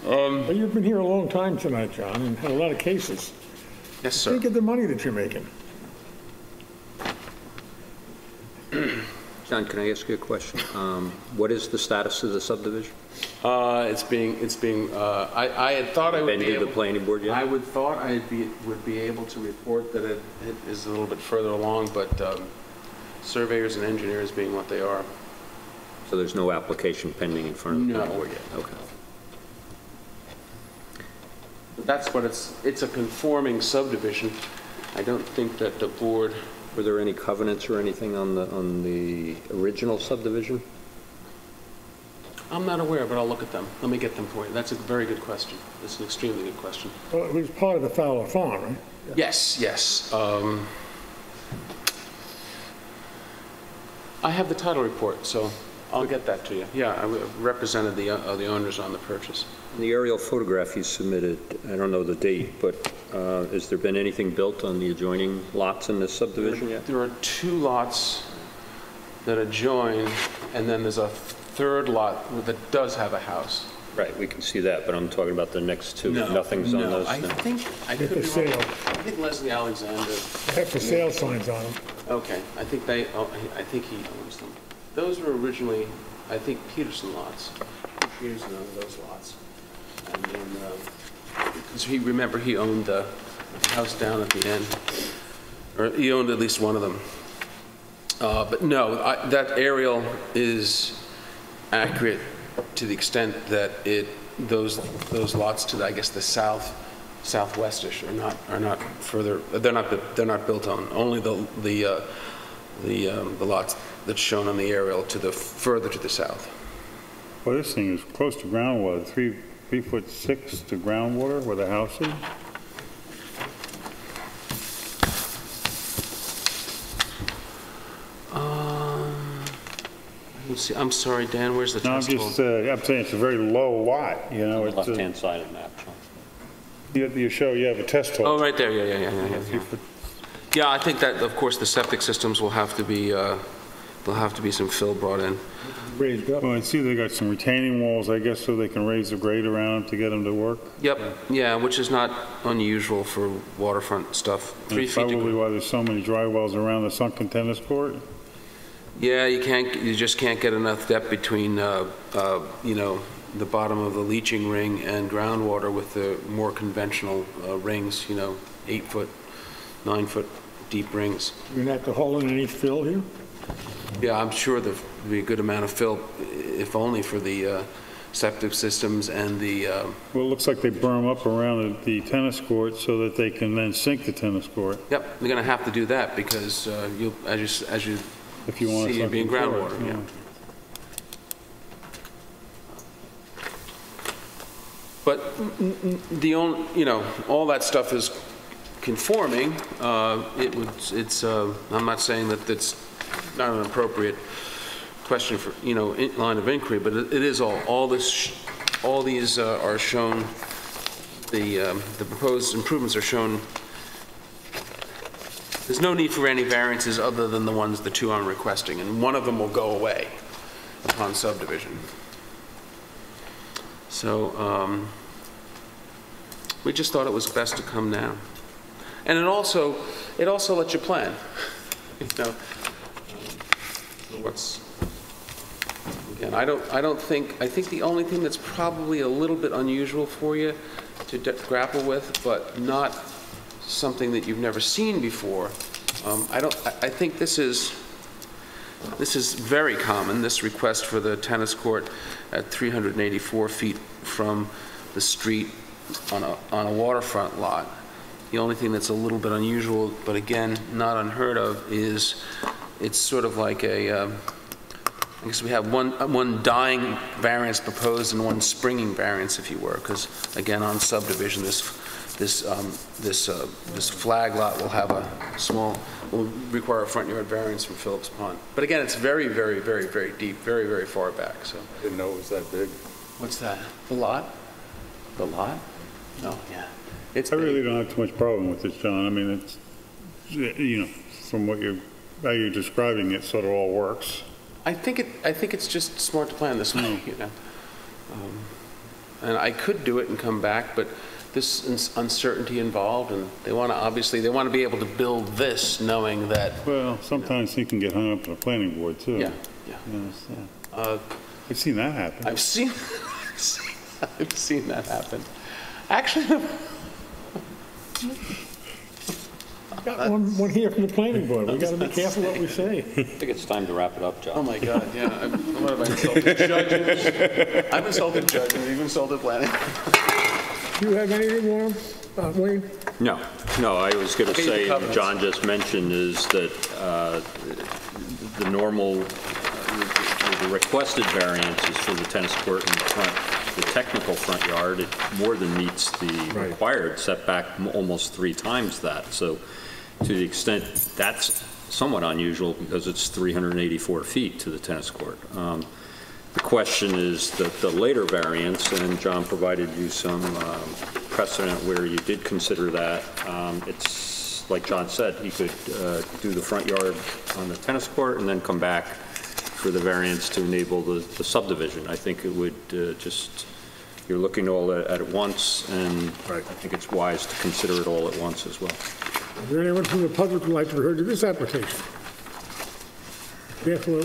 S1: Well, you've been here a long time tonight, John, and had a lot of cases.
S6: Yes, sir.
S1: Think of the money that you're making.
S17: John, can I ask you a question? What is the status of the subdivision?
S6: It's being. I had thought I would be able.
S17: The planning board yet?
S6: I would thought I would be able to report that it is a little bit further along, but surveyors and engineers being what they are.
S17: So there's no application pending in front of the planning board yet? Okay.
S6: That's what it's a conforming subdivision. I don't think that the board.
S17: Were there any covenants or anything on the original subdivision?
S6: I'm not aware, but I'll look at them. Let me get them for you. That's a very good question. It's an extremely good question.
S1: Well, it was part of the Fowler Farm, right?
S6: Yes, yes. I have the title report, so I'll get that to you. Yeah, I represented the owners on the purchase.
S17: The aerial photograph you submitted, I don't know the date, but has there been anything built on the adjoining lots in this subdivision yet?
S6: There are 2 lots that adjoin, and then there's a third lot that does have a house.
S17: Right, we can see that, but I'm talking about the next 2. Nothing's on those.
S6: I think I could be wrong. I think Leslie Alexander.
S1: They have for sale signs on them.
S6: Okay, I think he owns them. Those were originally, I think, Peterson lots. Peterson owned those lots. And then, because remember, he owned the house down at the end, or he owned at least one of them. But no, that aerial is accurate to the extent that those lots to the, I guess, the southwestish are not further. They're not built on. Only the lots that's shown on the aerial to the further to the south.
S2: Well, this thing is close to groundwater, 3'6" to groundwater where the house is.
S6: Let's see. I'm sorry, Dan. Where's the test hole?
S2: I'm saying it's a very low lot. You know,
S17: on the left-hand side of the map.
S2: You show you have a test hole.
S6: Oh, right there. Yeah. Yeah, I think that, of course, the septic systems will have to be. There'll have to be some fill brought in.
S1: Raised up.
S2: Well, I see they got some retaining walls, I guess, so they can raise the grade around to get them to work.
S6: Yep. Yeah, which is not unusual for waterfront stuff. 3 feet.
S2: Probably why there's so many dry wells around the sunken tennis court.
S6: Yeah, you just can't get enough depth between, the bottom of the leaching ring and groundwater with the more conventional rings, 8-foot, 9-foot deep rings.
S1: You're going to have to haul in any fill here?
S6: Yeah, I'm sure there'll be a good amount of fill, if only for the septic systems and the...
S2: Well, it looks like they berm up around the tennis court so that they can then sink the tennis court.
S6: Yep, they're going to have to do that because as you
S2: if you want
S6: see it being groundwater, yeah. But all that stuff is conforming. I'm not saying that it's not an appropriate question for, line of inquiry, but it is all these are shown, the proposed improvements are shown. There's no need for any variances other than the two I'm requesting, and one of them will go away upon subdivision. So we just thought it was best to come now. And it also lets you plan. I think the only thing that's probably a little bit unusual for you to grapple with, but not something that you've never seen before. I think this is very common, this request for the tennis court at 384 feet from the street on a waterfront lot. The only thing that's a little bit unusual, but again, not unheard of, is it's sort of like I guess we have one dying variance proposed and one springing variance, if you were, because again, on subdivision, this flag lot will have will require a front yard variance from Phillips Pond. But again, it's very, very, very, very deep, very, very far back. So
S18: I didn't know it was that big.
S6: What's that? The lot? The lot? No, yeah.
S2: I really don't have too much problem with this, John. I mean, it's, from how you're describing it, sort of all works.
S6: I think it's just smart to plan this way, and I could do it and come back, but this uncertainty involved, and they want to be able to build this knowing that.
S2: Well, sometimes you can get hung up in the planning board too.
S6: Yeah.
S2: Yes, yeah. I've seen that happen.
S6: I've seen that happen. Actually,
S1: got one here from the planning board. We got to be careful what we say.
S17: I think it's time to wrap it up, John.
S6: Oh my God! Yeah, what have I insulted judges? I've insulted judges. You've insulted planning.
S1: Do you have anything more, Wayne?
S17: No. I was going to say, John just mentioned, is that the normal, the requested variance is for the tennis court in the front, the technical front yard. It more than meets the required setback, almost 3 times that. So to the extent that's somewhat unusual because it's 384 feet to the tennis court. The question is that the later variance, and John provided you some precedent where you did consider that. It's like John said, you could do the front yard on the tennis court and then come back for the variance to enable the subdivision. I think it would you're looking all at it once, and I think it's wise to consider it all at once as well.
S1: Is there anyone from the public who would like to be heard to this application? Therefore,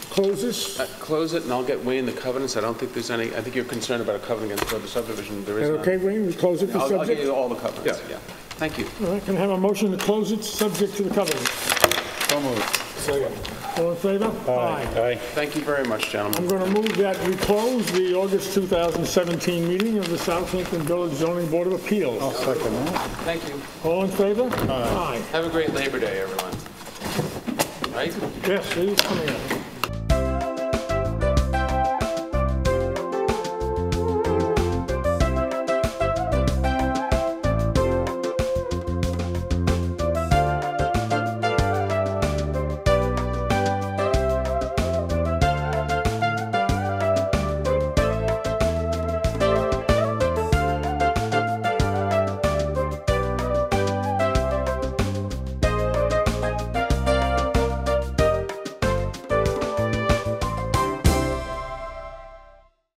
S1: close this.
S6: Close it, and I'll get Wayne the covenants. I don't think there's any. I think you're concerned about a covenant against the subdivision. There is none.
S1: Okay, Wayne, we close it to subject?
S6: I'll give you all the covenants. Yeah. Thank you.
S1: All right, can I have a motion to close it subject to the covenant?
S2: So moved.
S1: Second. All in favor?
S2: Aye.
S6: Thank you very much, gentlemen.
S1: I'm going to move that we close the August 2017 meeting of the Southampton Village Zoning Board of Appeals.
S2: I'll second that.
S6: Thank you.
S1: All in favor? Aye.
S6: Have a great Labor Day, everyone. Right?
S1: Yes, it is coming up.